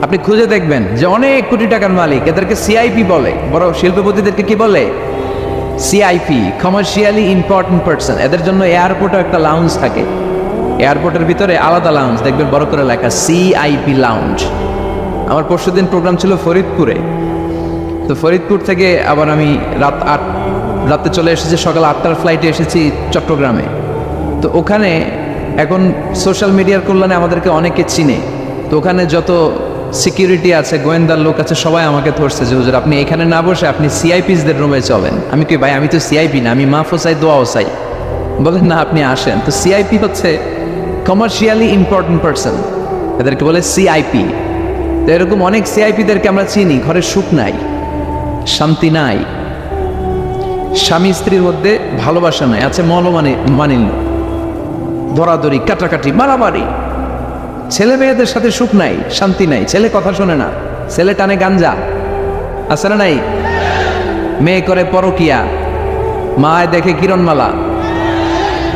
আপনি খুঁজে দেখবেন যে অনেক কোটি টাকার মালিক, এদেরকে সিআইপি বলে। বড় শিল্পপতিদেরকে কি বলে? CIP, commercially important person. এদের জন্য এয়ারপোর্টে একটা লাউঞ্জ থাকে, এয়ারপোর্টের ভিতরে আলাদা লাউঞ্জ, দেখবেন বড় করে লেখা সিআইপি লাউঞ্জ। আমার পরশুদিন প্রোগ্রাম ছিল ফরিদপুরে, তো ফরিদপুর থেকে আবার আমি রাতে চলে এসেছি, সকাল 8টার ফ্লাইটে এসেছি চট্টগ্রামে। তো ওখানে এখন সোশ্যাল মিডিয়ার কল্যাণে আমাদেরকে অনেকে চিনে, তো ওখানে যত সিকিউরিটি আছে, গোয়েন্দার লোক আছে, সবাই আমাকে ধরছে যে হুজুর আপনি এখানে না বসে আপনি সিআইপিসদের রুমে চলেন। আমি কি ভাই, আমি তো সিআইপি না, আমি মাহফুজ চাই, দোয়াও চাই। বলেন না, আপনি আসেন। তো সিআইপি হচ্ছে কমার্শিয়ালি ইম্পর্টেন্ট পারসন, এদেরকে বলে সিআইপি। তো এরকম অনেক সিআইপিদেরকে আমরা চিনি, ঘরে সুখ নাই, শান্তি নাই, স্বামী স্ত্রীর মধ্যে ভালোবাসা নাই, আছে মানিন্য, ধরাধরি, কাটাকাটি, মারামারি। ছেলে মেয়েদের সাথে সুখ নাই, শান্তি নাই, ছেলে কথা শোনে না, ছেলে টানে গাঞ্জা, আছে না নাই? মেয়ে করে পরকিয়া, মায় দেখে কিরণমালা।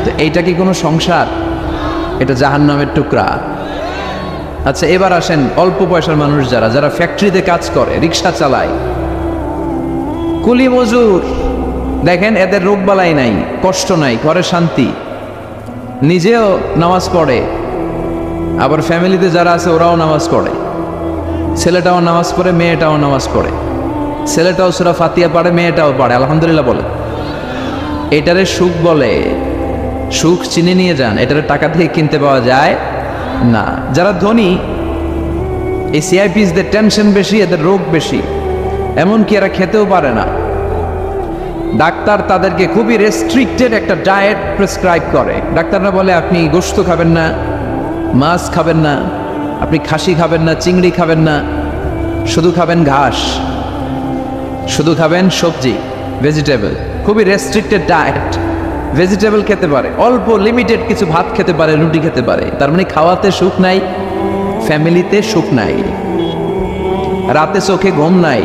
তো এইটা কি কোনো সংসার? এটা জাহান্নামের টুকরা। আচ্ছা, এবার আসেন অল্প পয়সার মানুষ, যারা ফ্যাক্টরিতে কাজ করে, রিক্সা চালায়, কুলি মজুর, দেখেন এদের রোগ বালাই নাই, কষ্ট নাই, ঘরে শান্তি, নিজেও নামাজ পড়ে, আবার ফ্যামিলিতে যারা আছে ওরাও নামাজ পড়ে, ছেলেটাও নামাজ পড়ে, মেয়েটাও নামাজ পড়ে, ছেলেটাও সূরা ফাতিহা পড়ে, মেয়েটাও পড়ে, আলহামদুলিল্লাহ বলে। এটারে সুখ বলে। সুখ চিনে নিয়ে যান, এটারে টাকা দিয়ে কিনতে পাওয়া যায় না। যারা ধনী, এই সিআইপিসদের টেনশন বেশি, এদের রোগ বেশি, এমনকি এরা খেতেও পারে না। ডাক্তার তাদেরকে খুবই রেস্ট্রিক্টেড একটা ডায়েট প্রেসক্রাইব করে। ডাক্তাররা বলে আপনি গোশত খাবেন না, মাছ খাবেন না, আপনি খাসি খাবেন না, চিংড়ি খাবেন না, শুধু খাবেন ঘাস, শুধু খাবেন সবজি, ভেজিটেবল। খুবই রেস্ট্রিক্টেড ডায়েট। ভেজিটেবল খেতে পারে, অল্প লিমিটেড কিছু ভাত খেতে পারে, রুটি খেতে পারে। তার মানে খাওয়াতে সুখ নাই, ফ্যামিলিতে সুখ নাই, রাতে চোখে ঘুম নাই,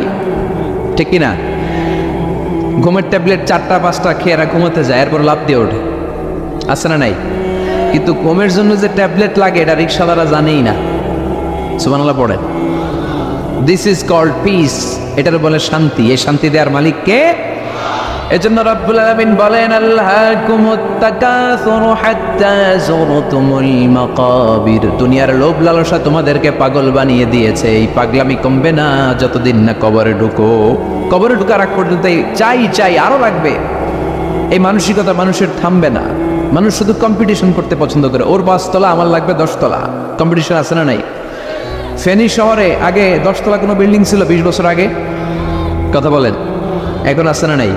ঠিক কিনা? ঘুমের ট্যাবলেট 4টা 5টা খেয়ে এরা ঘুমাতে যায়, এরপর লাফ দিয়ে ওঠে, আছে না নাই? কিন্তু ঘুমের জন্য যে ট্যাবলেট লাগে এটা রিক্সাওয়ালারা জানেই না। সুবহানাল্লাহ পড়েন। দিস ইজ কল্ড পিস, এটার বলে শান্তি। এই শান্তি দেওয়ার মালিক কে? এজন্য রব্বুল আলামিন বলেন আল্লাহকুমুত তাকাসুরু হাত্তা যুরতুমুল মাকাবির। দুনিয়ার লোভ লালসা তোমাদেরকে পাগল বানিয়ে দিয়েছে। এই পাগলামি কমবে না যতদিন না কবরে ঢুকো। কবরে ঢুকার আগ পর্যন্ত চাই চাই আরো লাগবে, এই মানসিকতা মানুষের থামবে না। মানুষ শুধু কম্পিটিশন করতে পছন্দ করে, ওর 5 তলা আমার লাগবে 10 তলা। কম্পিটিশন আছে না নাই? ফেনী শহরে আগে 10 তলা কোনো বিল্ডিং ছিল 20 বছর আগে? কথা বলেন, এখন আছে না নাই?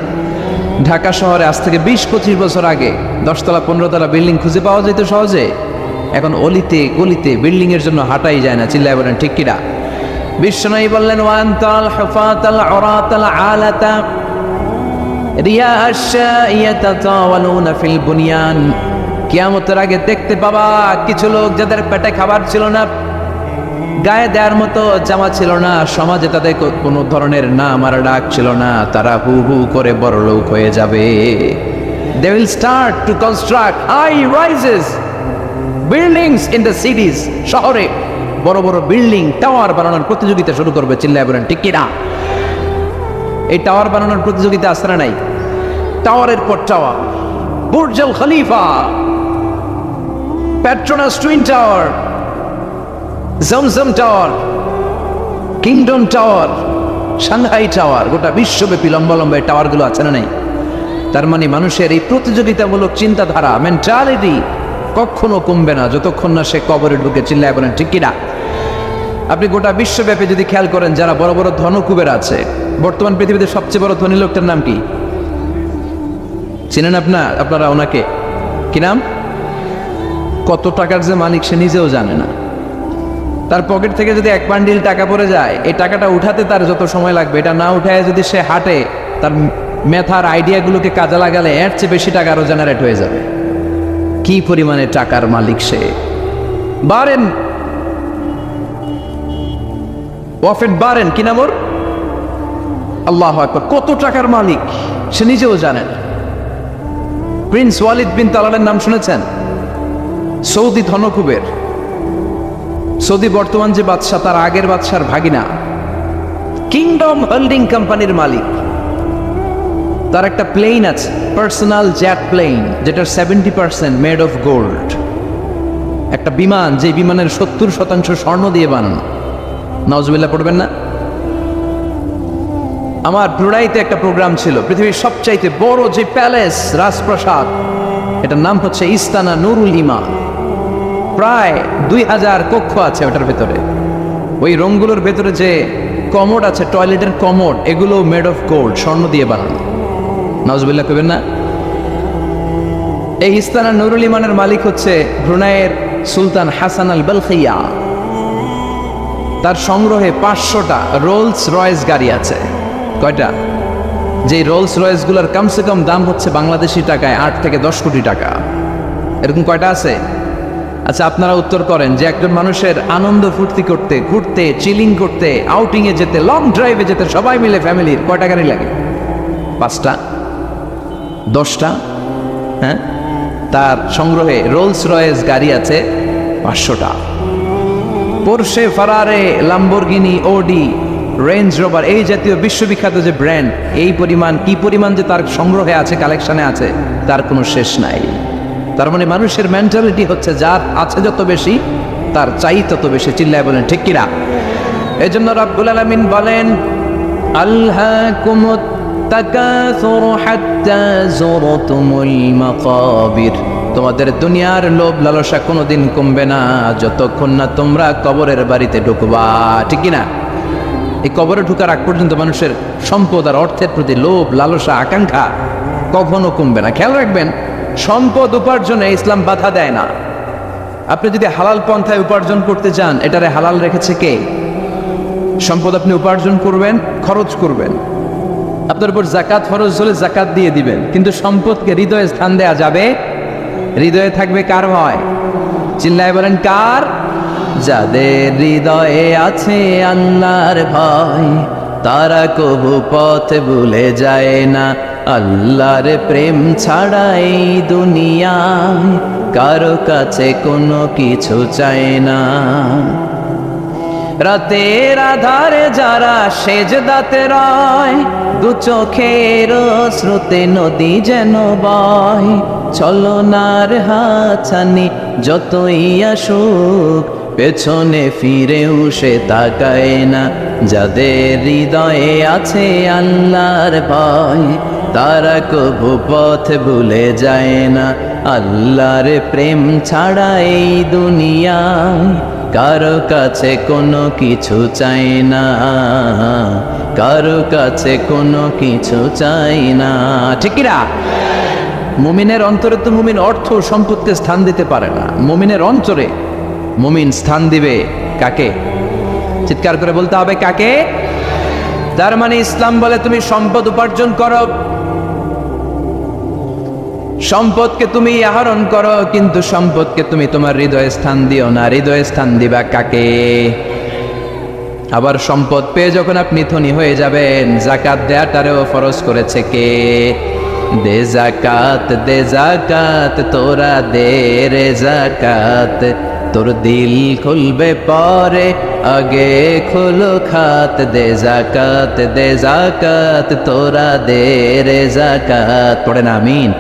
ঢাকা শহরে আজ থেকে 20-25 বছর আগে 10 তলা 15 তলা বিল্ডিং খুঁজে পাওয়া যেত সহজে। এখন অলিতে গলিতে বিল্ডিং এর জন্য হাঁটাই যায় না। চিল্লায় বলেন ঠিক কিনা? বিশ্বনবী বললেন ওয়ান্তাল হুফাতাল উরাতাল আলাতা রিয়া আশ-শাইয়াতাতাওয়ালুনা ফিল বুনিয়ান। কিয়ামতের আগে দেখতে পাবা কিছু লোক যাদের পেটে খাবার ছিল না, গায়ে দেওয়ার মতো জামা ছিল না, সমাজে তাদের কোনো ধরনের নাম আর ডাক ছিল না, তারা হু হু করে বড়লোক হয়ে যাবে। They will start to construct high rises buildings in the cities. শহরে বড় বড় বিল্ডিং টাওয়ার বানানোর প্রতিযোগিতা শুরু করবে। চিল্লায় বলেন ঠিক কিনা? এই টাওয়ার বানানোর প্রতিযোগিতা আছে না নাই? টাওয়ারের পর tower, Burj Al Khalifa, Petronas Twin Tower, Zamzam Tower, Kingdom Tower, Shanghai Tower, গোটা বিশ্বব্যাপী লম্বা লম্বা এই টাওয়ারগুলো আছে না নাই? তার মানে মানুষের এই প্রতিযোগিতামূলক চিন্তাধারা, মেন্টালিটি কখনো কমবে না যতক্ষণ না সে কবরে ঢুকে। চিল্লায় বলেন ঠিক কিনা? আপনি গোটা বিশ্বব্যাপী যদি খেয়াল করেন, যারা বড় বড় ধনকুবের আছে, বর্তমান পৃথিবীতে সবচেয়ে বড় ধনী লোকটার নাম কি চিনেন আপনারা ওনাকে? কি নাম? কত টাকার যে মালিক সে নিজেও জানে না। তার পকেট থেকে যদি 1 বান্ডিল টাকা পড়ে যায়, এই টাকাটা উঠাতে তার যত সময় লাগবে, এটা না উঠায় যদি সে হাঁটে, তার মেধার আইডিয়াগুলোকে কাজে লাগালে এর চেয়ে বেশি টাকা আরো জেনারেট হয়ে যাবে। কি পরিমাণে টাকার মালিক সে! বারেন ওয়াফেট বারেন, কি নাম ওর? আল্লাহু আকবার! কত টাকার মালিক সে নিজেও জানেন। প্রিন্স ওয়ালিদ বিন তালালের নাম শুনেছেন? সৌদি ধনকুবের। সৌদি বর্তমান যে বাদশাহ, তার আগের বাদশার ভাগিনা, কিংডম হোল্ডিং কোম্পানির মালিক। তার একটা প্লেন আছে, পার্সোনাল জেট প্লেন, যেটার 70% মেড অফ গোল্ড। একটা বিমান, যে বিমানের 70% স্বর্ণ দিয়ে বানানো। নাউজুবিল্লাহ পড়বেন না? আমার ব্রুনাইতে একটা প্রোগ্রাম ছিল, পৃথিবীর সবচাইতে বড় যে প্যালেস, রাজপ্রাসাদ, এটার নাম হচ্ছে ইস্তানা নুরুল ইমান। প্রায় 2000 কক্ষ আছে ওটার ভেতরে। ওই রুমগুলোর ভেতরে যে কমোড আছে, টয়লেটের কমোড, এগুলো মেড অফ গোল্ড, স্বর্ণ দিয়ে বানানো। নাউজুবিল্লাহ কইবেন না? এই ইস্তানা নুরুল ইমানের মালিক হচ্ছে ব্রুনাইয়ের সুলতান হাসান আল বালখিয়া। তার সংগ্রহে 500টা রোলস রয়েস গাড়ি আছে। কয়টা? যে রোলস রয়েস গুলার কমসে কম দাম হচ্ছে বাংলাদেশি টাকায় 8 থেকে 10 কোটি টাকা। এরকম কয়টা আছে? আচ্ছা, আপনারা উত্তর করেন যে একজন মানুষের আনন্দ ফুর্তি করতে, ঘুরতে, চিলিং করতে, আউটিং এ যেতে, লং ড্রাইভে যেতে সবাই মিলে ফ্যামিলির কয়টা গাড়ি লাগে? 5টা? 10টা? হ্যাঁ, তার সংগ্রহে রোলস রয়েস গাড়ি আছে 500টা। পোরশে, ফারারে, লাম্বরগিনি, ওডি, রেঞ্জ রোভার, এই জাতীয় বিশ্ববিখ্যাত যে ব্র্যান্ড, এই পরিমাণ, কি পরিমাণ যে তার সংগ্রহে আছে, কালেকশনে আছে, তার কোনো শেষ নাই। তার মানে মানুষের মেন্টালিটি হচ্ছে, যার আছে যত বেশি তার চাই তত বেশি। চিল্লায় বলেন ঠিক কিনা? এই জন্য রাব্বুল আলামিন বলেন আলহাকুমুত তাকাসুরু হাত্তা যুরতুমুল মাকাবির। তোমাদের দুনিয়ার লোভ লালসা কোনোদিন কমবে না যতক্ষণ না তোমরা কবরের বাড়িতে ঢুকবা। ঠিক কিনা? এই কবরে ঢুকার আগ পর্যন্ত মানুষের সম্পদ আর অর্থের প্রতি লোভ লালসা আকাঙ্ক্ষা কখনো কমবে না। খেয়াল রাখবেন, সম্পদ উপার্জনে ইসলাম বাধা দেয় না। আপনি যদি হালাল পন্থায় উপার্জন করতে চান, এটারে হালাল রেখেছে কে? সম্পদ আপনি উপার্জন করবেন, খরচ করবেন, আপনার উপর জাকাত ফরজ হলে জাকাত দিয়ে দিবেন, কিন্তু সম্পদকে হৃদয়ে স্থান দেয়া যাবে? হৃদয়ে থাকবে কার ভয়? চিল্লায় বলেন কার? যাদের হৃদয়ে আছে আল্লাহর ভয়, তারা কবু পথ ভুলে যায় না। আল্লাহর প্রেম ছাড়া এই দুনিয়ায় কারো কাছে কোনো কিছু চায় না। রাতের আধারে যারা সেজদাতে রয়, দু চোখের স্রোতে নদী যেন বয়। ছলনার হাতছানি যতই আসুক, পেছনে ফিরেও সে তাকায় না। যাদের হৃদয়ে আছে আল্লাহর ভয়, তারা কবু পথ ভুলে যায় না। আল্লাহর প্রেম ছাড়া এই দুনিয়ায় কারো কাছে কোনো কিছু চাই না, কারো কাছে কোনো কিছু চাই না। ঠিক কি না? মুমিনের অন্তরে তো মুমিন অর্থ সম্পদকে স্থান দিতে পারে না। মুমিনের অন্তরে মুমিন স্থান দিবে কাকে? চিৎকার করে বলতে হবে কাকে? তার মানে ইসলাম বলে তুমি সম্পদ উপার্জন করো, সম্পদকে তুমি আহরণ করো, কিন্তু সম্পদকে তুমি তোমার হৃদয়ে স্থান দিও না। হৃদয়ে স্থান দিবা কাকে? আবার সম্পদ পেয়ে যখন আপনি ধনী হয়ে যাবেন, যাকাত দেয়াটারেও ফরজ করেছে কে? দে যাকাত, দে যাকাত, তোরা দে রে যাকাত। তোর দিল খুলবে পরে, আগে খোলো খাত। দে যাকাত, দে যাকাত, তোরা দে রে যাকাত। পড়েন আমিন।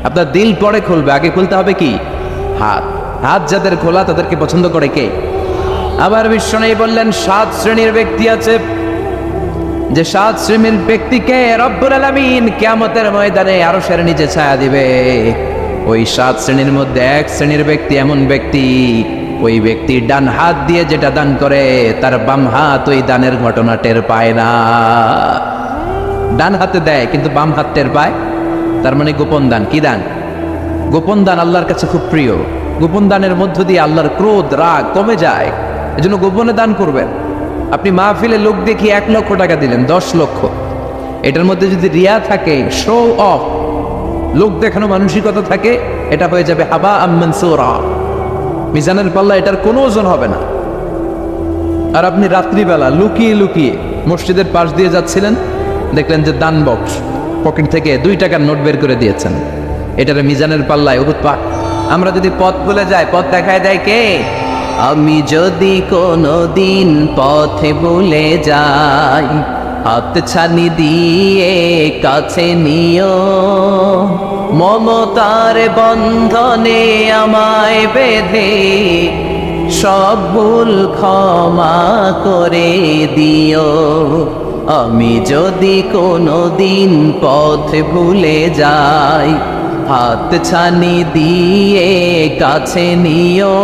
আপনার দিল পরে খুলবে, আগে খুলতে হবে কি? হাত। হাত যাদের খোলা তাদেরকে পছন্দ করে কে? আবার বিশ্বনবী বললেন 7 শ্রেণীর ব্যক্তি আছে, যে 7 শ্রেণীর ব্যক্তিকে রব্বুল আলামিন কিয়ামতের ময়দানে আরশের নিচে ছায়া দিবে। ওই 7 শ্রেণীর মধ্যে 1 শ্রেণীর ব্যক্তি এমন ব্যক্তি, ওই ব্যক্তি ডান হাত দিয়ে যেটা দান করে, তার বাম হাত ওই দানের ঘটনা টের পায় না। ডান হাতে দেয় কিন্তু বাম হাত টের পায়। তার মানে গোপন দান। কি দান? গোপন দান আল্লাহর কাছে খুব প্রিয়। গোপন দানের মধ্য দিয়ে আল্লাহর ক্রোধ রাগ কমে যায়। এজন্য গোপনে দান করবেন। আপনি মাহফিলে লোক দেখিয়ে 1 লক্ষ টাকা দিলেন, 10 লক্ষ, এটার মধ্যে যদি রিয়া থাকে, শো অফ, লোক দেখানো মানসিকতা থাকে, এটা হয়ে যাবে হাবা মানসুরা। মিজানের পাল্লা এটার কোনো ওজন হবে না। আর আপনি রাত্রিবেলা লুকিয়ে লুকিয়ে মসজিদের পাশ দিয়ে যাচ্ছিলেন, দেখলেন যে দান বক্স, পকেট থেকে 2 টাকার নোট বের করে দিয়েছেন, এটার মিজানের পাল্লায় বহুত পাক। আমরা যদি পথ ভুলে যাই, পথ দেখায় দেয় কে? আমি যদি কোনো দিন পথে ভুলে যাই, হাত ছানি দিয়ে কাছে নিও। মমতার বন্ধনে আমায় বেঁধে সব ভুল ক্ষমা করে দিও। আমি যদি কোনো দিন পথ ভুলে যাই, হাত ছানি দিয়ে কাছে নিও।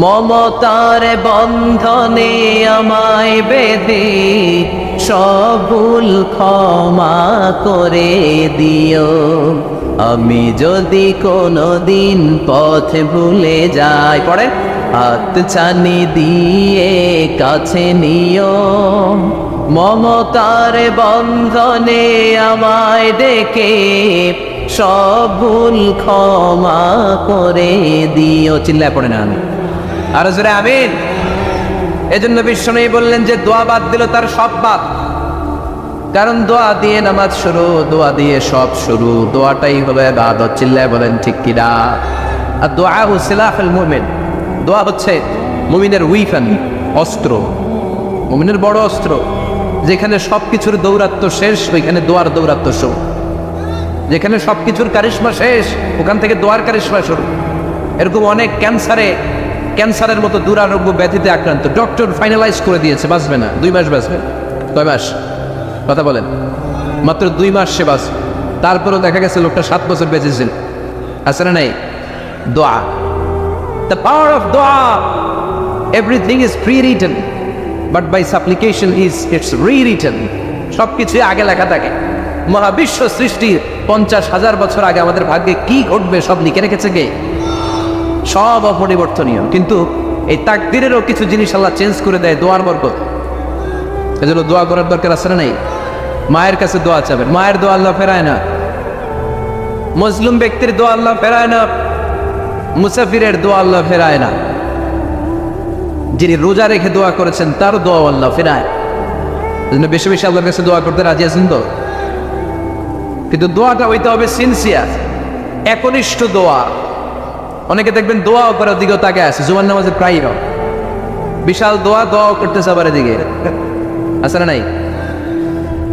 মমতার বন্ধনে আমায় বেঁধে সব ভুল ক্ষমা করে দিও। আমি যদি কোনো দিন পথ ভুলে যাই, পড়ে, হাত ছানি দিয়ে কাছে নিও। মমতার বন্ধনে আমায় ডেকে সব ভুল ক্ষমা করে দিও। চিল্লায় পড়ে না আমি আর জোরে আমিন। এজন্য বিশ্বনবী বললেন যে দোয়া বাদ দিল তার সব বাদ। কারণ দোয়া দিয়ে নামাজ শুরু, দোয়া দিয়ে সব শুরু। দোয়াটাই হলো ইবাদত। চিল্লায় বলেন ঠিক কিনা? আর দোয়া সিলাহুল মুমিন, দোয়া হচ্ছে মুমিনের উইফেন, অস্ত্র, মুমিনের বড় অস্ত্র। যেখানে সবকিছুর দৌরাত্ম্য শেষ, ওইখানে দোয়ার দৌরাত্ম্য শুরু। যেখানে সবকিছুর কারিশমা শেষ, ওখান থেকে দোয়ার কারিশমা শুরু। এরকম অনেক ক্যান্সারের মতো দুরারোগ্য ব্যাধিতে আক্রান্ত, ডক্টর ফাইনালাইজ করে দিয়েছে বাঁচবে না, 2 মাস বাঁচবে। কয় মাস? কথা বলেন। মাত্র 2 মাস সে বাঁচবে। তারপরেও দেখা গেছে লোকটা 7 বছর বেঁচেছিল। আছে না নাই? দোয়া, দ্য পাওয়ার অফ দোয়া। Everything is prewritten, but by supplication it's rewritten. সবকিছু আগে লেখা থাকে। মহাবিশ্ব সৃষ্টির 50,000 বছর আগে আমাদের ভাগ্যে কি ঘটবে সব লিখে রেখেছে কে? সব অপরিবর্তনীয়। কিন্তু এই তাকদিরেরও কিছু জিনিস আল্লাহ চেঞ্জ করে দেয় দোয়ার বরকত। এজন্য দোয়া করার দরকার আছে না নাই? মায়ের কাছে দোয়া চাবেন, মায়ের দোয়া আল্লাহ ফেরায় না। মুসলিম ব্যক্তির দোয়া আল্লাহ ফেরায় না। মুসাফিরের দোয়া আল্লাহ ফেরায় না। যিনি রোজা রেখে দোয়া করেছেন তার দোয়া আল্লাহ ফেরায়। এজন্য বেশি বেশি আল্লাহর কাছে দোয়া করতে রাজি আছেন তো? কিন্তু দোয়াটা হইতে হবে সিনসিয়ার, একনিষ্ঠ দোয়া। অনেকে দেখবেন দোয়া করার দিকেও তাকে আছে, জুমার নামাজে প্রায় বিশাল দোয়াও করতেছে আবার এদিকে, আছে না নাই?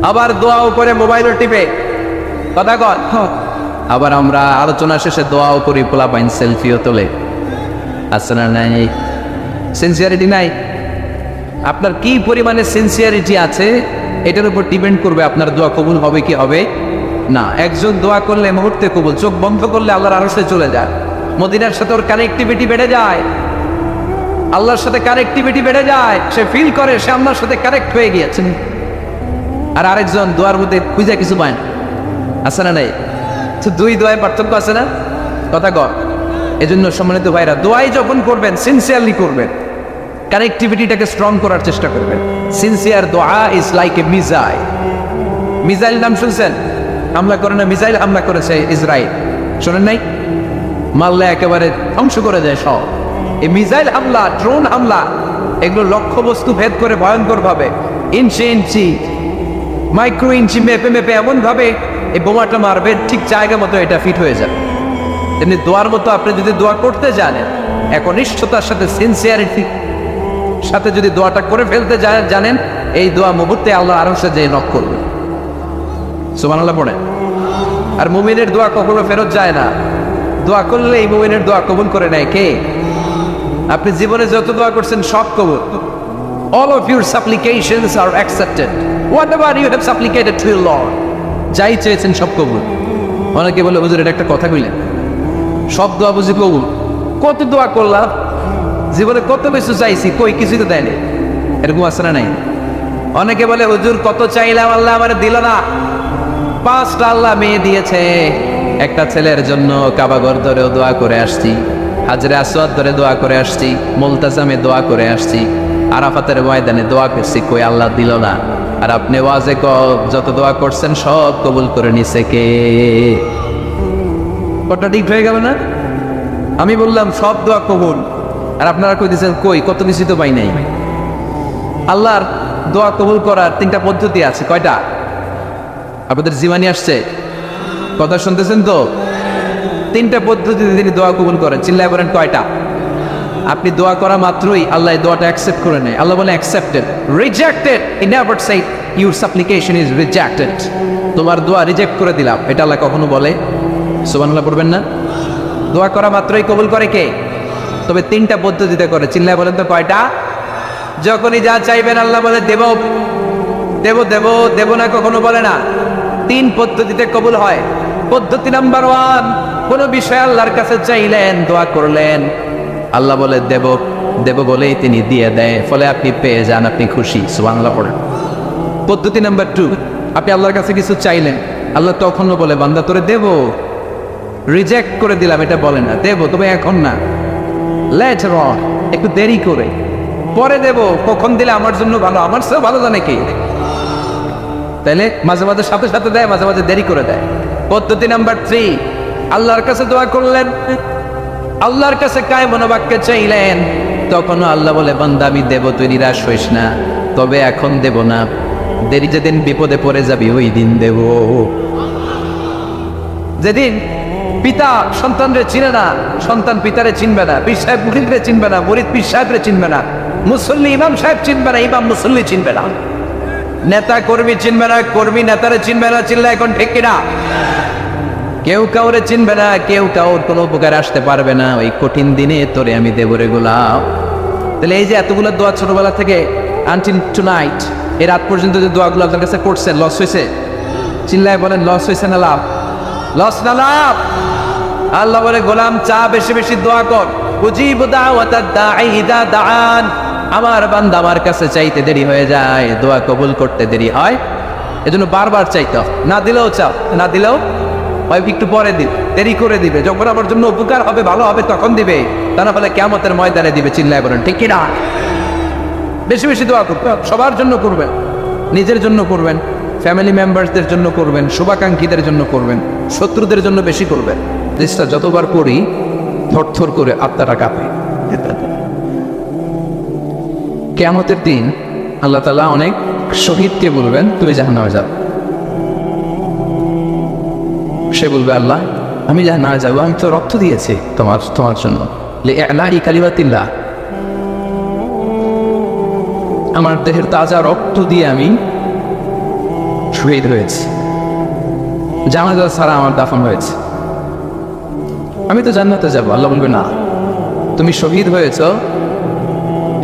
আবার দোয়াও করে মোবাইলও টিপে, কথা কন। আবার আমরা আলোচনা শেষে দোয়াও করি, পোলাপাইন সেলফিও তোলে, আছে না নাই? সিনসিয়ারিটি নাই। আপনার কি পরিমাণে সিনসিয়ারিটি আছে এটার উপর ডিপেন্ড করবে আপনার দোয়া কবুল হবে কি হবে না। একজন দোয়া করলে মুহূর্তে কবুল, চোখ বন্ধ করলে আল্লাহর আরশে চলে যায়, মদিনার সাথে ওর কানেক্টিভিটি বেড়ে যায়, আল্লাহর সাথে কানেক্টিভিটি বেড়ে যায়, সে ফিল করে সে আল্লাহর সাথে কানেক্ট হয়ে গিয়েছে। আর আরেকজন দোয়ার মধ্যে খুঁজে কিছু পায় না, আছে না নাই? তো দুই দোয়ায় পার্থক্য আছে না, কথা কর। এজন্য সম্মানিত ভাইরা, দোয়াই যখন করবেন সিনসিয়ারলি করবেন, কানেক্টিভিটিটাকে স্ট্রং করার চেষ্টা করবেন। সিনসিয়ার দোয়া is like a missile. Missile নাম শুনছেন? হামলা করে না, মিসাইল হামলা করেছে ইসরায়েল, শোনেন নাই? মারলে একেবারে ধ্বংস করে যায় সব। এই মিসাইল হামলা, ড্রোন হামলা, এগুলো লক্ষ্য বস্তু ভেদ করে ভয়ঙ্কর ভাবে, ইঞ্চি ইঞ্চি, মাইক্রো ইঞ্চি মেপে মেপে এমন ভাবে এই বোমাটা মারবে, ঠিক জায়গা মতো এটা ফিট হয়ে যাবে। তেমনি দোয়ার মতো আপনি যদি দোয়া করতে জানেন, একনিষ্ঠতার সাথে সিনসিয়ারিটি সাথে যদি দোয়াটা করে ফেলতে জানেন, এই দোয়া মুহূর্তে আল্লাহ আরশে যে নক করবে। সুবহানাল্লাহ পড়ে। আর মুমিনের দোয়া কখনো ফেরত যায় না, দোয়া করলে এই মুমিনের দোয়া কবুল করে নেয় কে? আপনি জীবনে যত দোয়া করছেন সব কবুল। All of your supplications are accepted. Whatever you have supplicated to your Lord, যাই চেয়েছেন সব কবুল। অনেকে বলে হুজুর এটা একটা কথা কইলেন, সব দোয়া বুঝি কবুল? কত দোয়া করলাম, জীবনে কত কিছু চাইছি, কই কিছুই তো দেয়নি, এরকম আছে না নাই? অনেকে বলে হুজুর কত চাইলাম আল্লাহ আমার দিল না। 5টা আল্লাহ মেয়ে দিয়েছে, একটা ছেলের জন্য কাবাঘর ধরেও দোয়া করে আসছি, হাজরে আসওয়াদ ধরে দোয়া করে আসছি, মুলতাজামে দোয়া করে আসছি, আরাফাতের ময়দানে দোয়া করছি, কই আল্লাহ দিল না। আর আপনি ওয়াজে যত দোয়া করছেন সব কবুল করে নিছে কে? কতটা ঠিক হয়ে গেল না? আমি বললাম সব দোয়া কবুল, আর আপনারা কই দিয়েছেন কই কত কিছু তো পাই নাই। আল্লাহর দোয়া কবুল করার 3টা পদ্ধতি আছে। কয়টা? আপনাদের জীবনী আসছে, কথা শুনতেছেন তো? 3টা পদ্ধতিতে তিনি দোয়া কবুল করেন। চিল্লায় বলেন কয়টা? আপনি দোয়া করা মাত্রই আল্লাহ দোয়াটা অ্যাকসেপ্ট করে নেয়। আল্লাহ বলে accepted, rejected he never shed your সাপ্লিকেশন is rejected. তোমার দোয়া রিজেক্ট করে দিলাম, এটা আল্লাহ কখনো বলে? সুবহানাল্লাহ পড়বেন না? দোয়া করা মাত্রই কবুল করে কে? তবে 3টা পদ্ধতিতে করে। চিল্লায় বলেন তো কয়টা? যখনই যা চাইবেন আল্লাহ বলে দেব দেব দেব দেব না, কখনো বলে না। 3 পদ্ধতিতে কবুল হয়। পদ্ধতি নাম্বার 1, কোন বিষয় আল্লাহর কাছে চাইলেন, দোয়া করলেন, আল্লাহ বলে দেব দেব বলেই তিনি দিয়ে দেয়, ফলে আপনি পেয়ে যান, আপনি খুশি। সুবহানাল্লাহ পড়েন। পদ্ধতি নাম্বার 2, আপনি আল্লাহর কাছে কিছু চাইলেন, আল্লাহ তখনও বলে বান্দা তোরে দেব, রিজেক্ট করে দিলাম এটা বলে না, দেব তবে এখন না, লেটার অন, একটু দেরি করে, পরে দেব, কখন দিলে আমার জন্য ভালো, আমার চেয়েও ভালো জানে কে। তাইলে মাঝে মাঝে সাথে সাথে দেয়, মাঝে মাঝে দেরি করে দেয়। পদ্ধতি নাম্বার 3, আল্লাহর কাছে দোয়া করলেন, আল্লাহর কাছে কায় মনোবাক্যে চাইলেন, তখনও আল্লাহ বলে বান্দা আমি দেব, তুই নিরাশ হইস না, তবে এখন দেব না, দেরি যেদিন বিপদে পড়ে যাবি ওই দিন দেব। যেদিন পিতা সন্তানরে চিনে না, সন্তান পিতারে চিনবে না, পীর সাহেব মুরিদরে চিনবে না, মুরিদ পীর সাহেবরে চিনবে না, মুসল্লি ইমাম সাহেব চিনবে না, ইমাম মুসল্লি চিনবে না, নেতা কর্মী চিনবে না, কর্মী নেতারে চিনবে না। চিল্লা এখন ঠিক কিনা? কেউ কাউরে চিনবে না, কেউ কাউর কোনো উপকার আসতে পারবে না। ওই কঠিন দিনে তোরে আমি দেব রে গোলাম। তাহলে এই যে এতগুলো দোয়া ছোটবেলা থেকে আনটিল টুনাইট, এই রাত পর্যন্ত যে দোয়াগুলো আপনার কাছে করছেন, লস হয়েছে? চিল্লায় বলেন লস হয়েছে না লাভ? লস না লাভ? আল্লাহ বলে গোলাম চা বেশি বেশি দোয়া কর, উজিবু দাওয়াতাদ দাঈ ইযা দাআন। আমার বান্দা আমার কাছে চাইতে দেরি হয়ে যায়, দোয়া কবুল করতে দেরি হয়, এজন্য বারবার চাইতে, না দিলেও চাও, না দিলেও হয় একটু পরে দিন, দেরি করে দিবে, যখন আমার জন্য উপকার হবে, ভালো হবে তখন দিবে, তা না হলে কিয়ামতের ময়দানে দিবে। চিল্লায় বলেন ঠিক কিনা? বেশি বেশি দোয়া করবেন, সবার জন্য করবেন, নিজের জন্য করবেন, ফ্যামিলি মেম্বারসদের জন্য করবেন, শুভাকাঙ্ক্ষীদের জন্য করবেন, শত্রুদের জন্য বেশি করবেন। জিনিসটা যতবার করি থরথর করে আত্মাটা কাঁপে। কিয়ামতের দিন আল্লাহ তাআলা অনেক শহীদকে বলবেন তুমি জাহান্নামে যাও। সে বলবে আল্লাহ আমি জাহান্নামে যাবো, আমি তো রক্ত দিয়েছি তোমার জন্য, লিইলাহি কালিমাতিল্লাহ, আমার দেহের তাজা রক্ত দিয়ে আমি শহীদ হয়েছি, জানাজা ছাড়া আমার দাফন হয়েছে, আমি তো জান্নাতে যাব। আল্লাহ বলবে না, তুমি শহীদ হয়েছ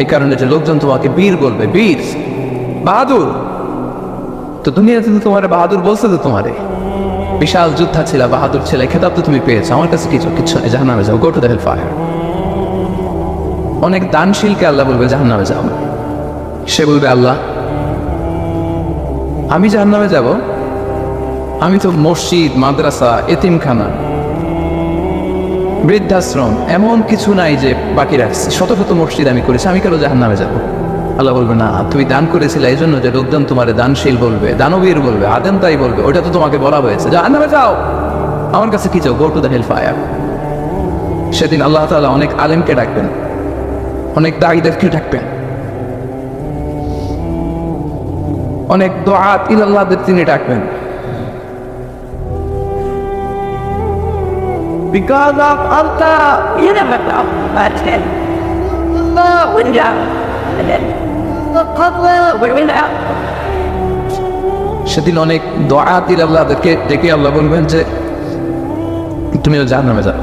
এই কারণে যে লোকজন তোমাকে বীর বলবে, বীর, বাহাদুর। তো দুনিয়াতে তো তোমার বাহাদুর বলছে, তো তোমারে বিশাল যোদ্ধা ছিল, বাহাদুর ছেলে, খেতাব তো তুমি পেয়েছো, আমার কাছে কিছু নেই, জাহান্নামে যাও, go to the hell fire. অনেক দানশীলকে আল্লাহ বলবে জাহান্নামে যাও, সে বলবে আল্লাহ আমি জাহান্নামে যাব, আমি তো মসজিদ, মাদ্রাসা, এতিমখানা, বৃদ্ধাশ্রম এমন কিছু নাই যে বাকি রাখছি, শত শত মসজিদ আমি করেছি, আমি কেন জাহান্নামে যাব? আল্লাহ বলবে না, তুমি দান করেছিলে এই জন্য যে লোকজন তোমার দানশীল বলবে, দানবীর বলবে, আদেম তাই বলবে, ওটা তো তোমাকে বলা হয়েছে, জাহান্নামে যাও, আমার কাছে কি চাও, go to the hell fire. সেদিন আল্লাহ তাআলা অনেক আলেমকে ডাকবেন, অনেক দাঈদেরকে ডাকবেন, অনেক দুআত ইলাল্লাহদের তিনি ডাকবেন। Because of Allah, you never know what's in. Allah will down. And then Allah will down. সেদিন অনেক দুআত ইলাল্লাহদেরকে ডেকে আল্লাহ বলবেন যে তুমিও জাহান্নামে যাও।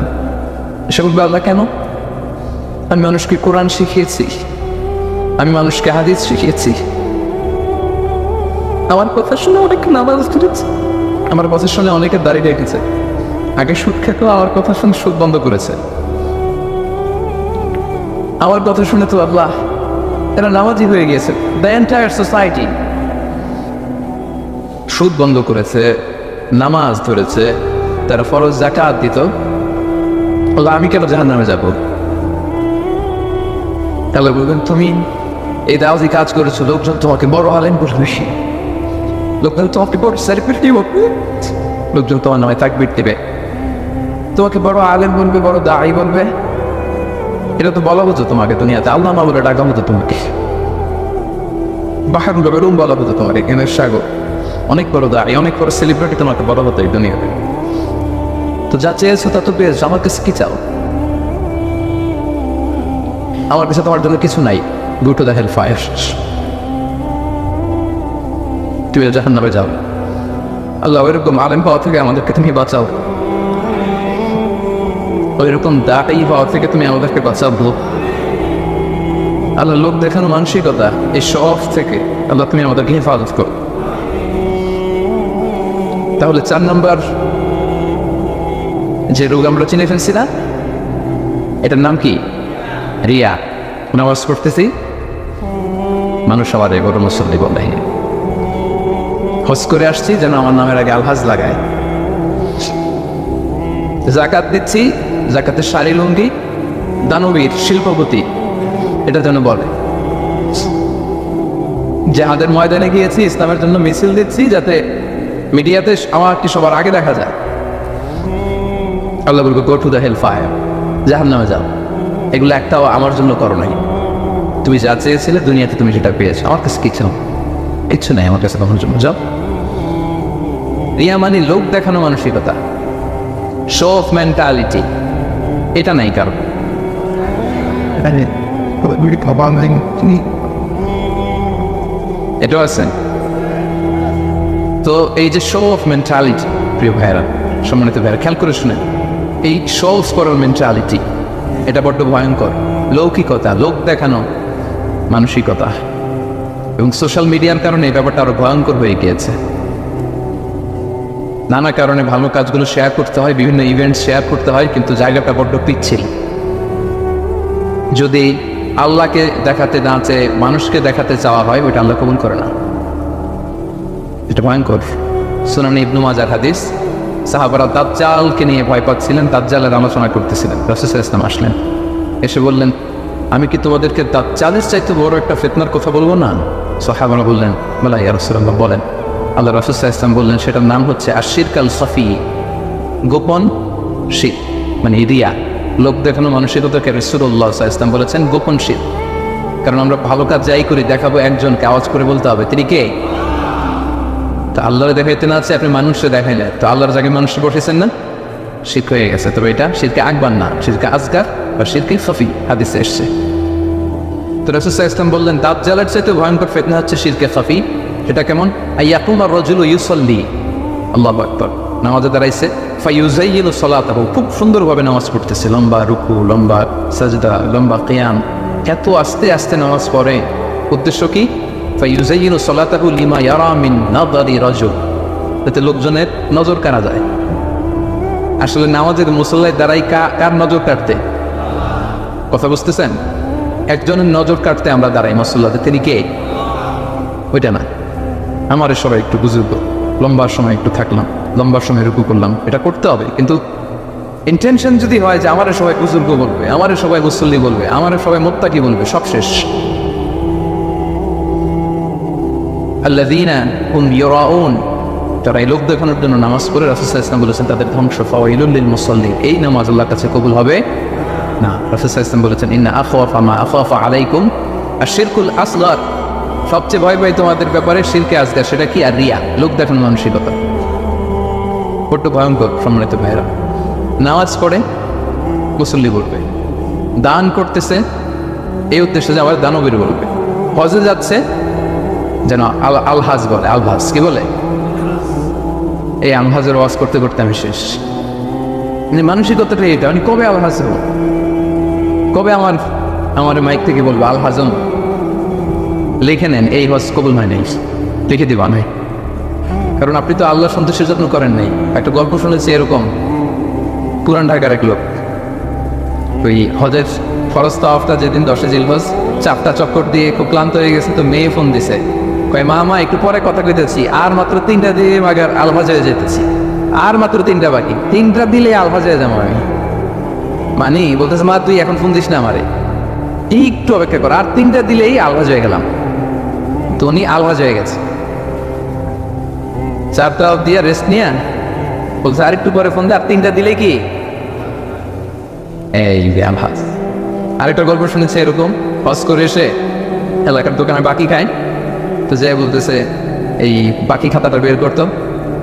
সে বলবে আল্লাহ কেন? আমি মানুষকে কোরআন শিখিয়েছি, আমি মানুষকে হাদিস শিখিয়েছি, আমার কথা শুনে অনেক নামাজ পড়েছে, আমার কথা শুনে অনেকে দাঁড়িয়ে রেখেছে, আগে সুদ খেত, আমার কথা শুনে সুদ বন্ধ করেছে, আমার কথা শুনে তো আল্লাহ এরা নামাজি হয়ে গিয়েছে। দ্য এন্টায়ার সোসাইটি সুদ বন্ধ করেছে, নামাজ ধরেছে, তারা ফরজ যাকাত দিত, আল্লাহ আমি কেন জাহান্নামে যাব? তাহলে বলবেন তুমি এই দাওয়াতি কাজ করেছো, লোকজন তোমাকে বড় আলেম বলবে, লোকজন তোমাকে বড় সেলিব্রিটি বলবে, লোকজন তোমার নামে তাকবীর দিবে, তোমাকে বড় আলেম বলবে, বড় দাঈ বলবে, এটা তো বলা হতো তোমাকে দুনিয়াতে, আল্লাহ না বলে ডাকা হতো তোমাকে, বাহারুল বেরুম বলা হতো তোমার, এখানে সাগর, অনেক বড় দাঈ, অনেক বড় সেলিব্রিটি তোমাকে বলা হতো এই দুনিয়াতে। তো যা চেয়েছো তা তো পেয়েছো, আমার কাছে কি চাও? আমার কাছে তোমার জন্য কিছু নাই, go to the hell fire, তুমি জাহান্নামে যাও। আল্লাহ ওইরকম আলেম পাওয়া থেকে আমাদেরকে তুমি বাঁচাও, ওইরকম দাঈ পাওয়া থেকে তুমি আমাদেরকে বাঁচাবো। আল্লাহ লোক দেখানো মানসিকতা, এই সব থেকে আল্লাহ তুমি আমাদেরকে হেফাজত করো। তাহলে 4 নম্বর যে রোগ আমরা চিনে ফেলছি না, এটার নাম কি? রিয়া। নামাজ পড়তেছি, মানুষ আমার বড় মুসল্লি বলে, হজ করে আসছি যেন আমার নামের আগে আলহাজ লাগায়, জাকাত দিচ্ছি, জাকাতের শাড়ি লুঙ্গি, দানবীর, শিল্পপতি, এটা যেন বলে, জিহাদের ময়দানে গিয়েছি, ইসলামের জন্য মিছিল দিচ্ছি, যাতে মিডিয়াতে আমাকে সবার আগে দেখা যায়। আল্লাহ বলবে go to the hell fire, জাহান্নামে যাও। এগুলো একটাও আমার জন্য করো নাই, তুমি যা চেয়েছিলে দুনিয়াতে তুমি সেটা পেয়েছো, আমার কাছে কিছু ইচ্ছু নাই আমার কাছে তোমার জন্য, যাও। রিয়া মানে লোক দেখানো মানসিকতা, শো অফ মেন্টালিটি, এটা নাই কারণ। এটাও আছে। তো এই যে শো অফ মেন্টালিটি, প্রিয় ভাইয়েরা, সম্মানিত ভাইয়েরা, খেয়াল করে শুনে, এই শো অফ করার মেন্টালিটি, এটা বড্ড ভয়ঙ্কর। লৌকিকতা, লোক দেখানো মানসিকতা, এবং সোশ্যাল মিডিয়ার কারণে এই ব্যাপারটা আরো ভয়ঙ্কর হয়ে গিয়েছে। নানা কারণে ভালো কাজগুলো শেয়ার করতে হয়, বিভিন্ন ইভেন্ট শেয়ার করতে হয়, কিন্তু জায়গাটা বড্ড পিচ্ছিল। যদি আল্লাহকে দেখাতে না চেয়ে মানুষকে দেখাতে চাওয়া হয়, ওইটা আল্লাহ কবুল করে না, এটা ভয়ঙ্কর। সুনান ইবনে মাজার হাদিস, সাহাবারা দাজ্জালকে নিয়ে ভয় পাচ্ছিলেন, দাজ্জালের আলোচনা করতেছিলেন, রাসূল সাল্লাল্লাহু আলাইহি ওয়াসাল্লাম আসলেন, এসে বললেন আমি কি তোমাদেরকে দাজ্জালের চাইতে বড় একটা ফিতনার কথা বলবো না? সাহাবারা বললেন বলা, ইয়া রাসূলুল্লাহ বলেন। আল্লাহ রাসূল সাল্লাল্লাহু আলাইহি ওয়াসাল্লাম বললেন সেটার নাম হচ্ছে আশিরক আল খাফি, গোপন শিরক, মানে রিয়া, লোক দেখানো মানসিকতাকে রাসূলুল্লাহ সাল্লাল্লাহু আলাইহি ওয়াসাল্লাম বলেছেন গোপন শিরক। কারণ আমরা ভালো কাজ যাই করি দেখাবো একজনকে, আওয়াজ করে বলতে হবে তিনি কে। তো আল্লাহরে দেখাইতে না আছে, আপনি মানুষকে দেখাইলেন, তো আল্লাহর জায়গায় মানুষকে বসেছেন না, শিরক হয়ে গেছে। তবে এটা শিরকে আকবার না, শিরকে আসগার বা শিরকে খাফি হাদিসে এসছে। তো রাসূল সাল্লাল্লাহু আলাইহি ওয়াসাল্লাম বললেন দাজ্জালের চাইতে ভয়ঙ্কর ফিতনা হচ্ছে শিরকে খাফি। সেটা কেমন? আইয়াকুমা রাজুলু ইউসাল্লি, আল্লাহু আকবার, নামাজে দাঁড়াইছে, ফায়ুযাইয়িনু সালাতাহু, খুব সুন্দরভাবে নামাজ পড়তেছে, লম্বা রুকু, লম্বা সাজদা, লম্বা কিয়াম, এত আস্তে আস্তে নামাজ পড়ে। উদ্দেশ্য কি? ফায়ুযাইয়িনু সালাতাহু লিমা ইয়ারা মিন নাযারি রাজুল, যাতে লোকজনের নজর কাড়া যায়। আসলে নামাজের মুসল্লায় দাঁড়াই কার নজর কাটতে? কথা বুঝতেছেন? একজনের নজর কাটতে আমরা দাঁড়াই মুসল্লাতে, তিনি কে? ওইটা না, আমার সবাই একটু বুঝুক, লম্বা সময় একটু থাকলাম, লম্বা সময় রুকু করলাম, এটা করতে হবে, কিন্তু ইন্টেনশন যদি হয় যে আমারে সবাই বুজুর্গ বলবে, আমারে সবাই মুসল্লি বলবে, আমারে সবাই মুত্তাকি বলবে, সব শেষ। আল্লাযীনা হুম ইউরাউন, যারা এই লোক দেখানোর জন্য নামাজ পড়ে, রাসূল সাল্লাল্লাহু আলাইহি ওয়াসাল্লাম বলেছেন তাদের ধ্বংস। ফাওয়াইলুল লিল মুসাল্লিন, এই নামাজ আল্লাহর কাছে কবুল হবে না। রাসূল সাল্লাল্লাহু আলাইহি ওয়াসাল্লাম বলেছেন ইন্না আখাওয়াফা মা আখাওয়াফা আলাইকুম আশ-শিরকুল আসগর, সবচেয়ে ভয় পাই তোমাদের ব্যাপারে শিরকে আসগার। সেটা কি? আর রিয়া, লোক দেখানো মানসিকতা, বড্ড ভয়ঙ্কর। সম্মানিত ভাইরা, নামাজ পড়ে মুসল্লি বলবে, দান করতেছে এই উদ্দেশ্যে যে আবার দানবীর বলবে, হজে যাচ্ছে যেন আলহাজ বলে, আলহাজ কি বলে? এই আলহাজের ওয়াজ করতে করতে আমি শেষ। মানে মানসিকতাটা এটা, আমি কবে আলহাজ হব, কবে আমার মাইক থেকে বলবো আলহাজন লিখে নেন, এই হজ কবুল হয় নাই, লিখে দিবা নাই, কারণ আপনি তো আল্লাহ সন্তুষ্টির যত্ন করেন নাই। একটা গল্প শুনেছি এরকম, পুরান ঢাকার এক লোক, ওই হজের ফরজ তাওয়াফটা যেদিন 10 জিলহজ, 4টা চক্কর দিয়ে খুব ক্লান্ত হয়ে গেছে, তো মেয়ে ফোন দিছে, কয় মা একটু পরে কথা কইতেছি, আর মাত্র 3টা দিয়ে মাগার আলহাজ হয়ে যেতেছি, আর মাত্র 3টা বাকি, 3টা দিলে আলহাজ হয়ে যাবো আমি। মানে বলতেছে মা তুই এখন ফোন দিস না আমারে, একটু অপেক্ষা কর, আর 3টা দিলেই আলহাজ হয়ে গেলাম। তো উনি আলহাজ হয়ে গেছে, 4টা দিয়ে রেস্ট নিয়ে বলছে আর একটু পরে ফোন দে, আর 3টা দিলে কি এই আলহাজ। আরেকটা গল্প শুনেছে এরকম, হজ করে এসে এলাকার দোকানে বাকি খায়, তো যে বলতেছে এই বাকি খাতাটা বের করতো,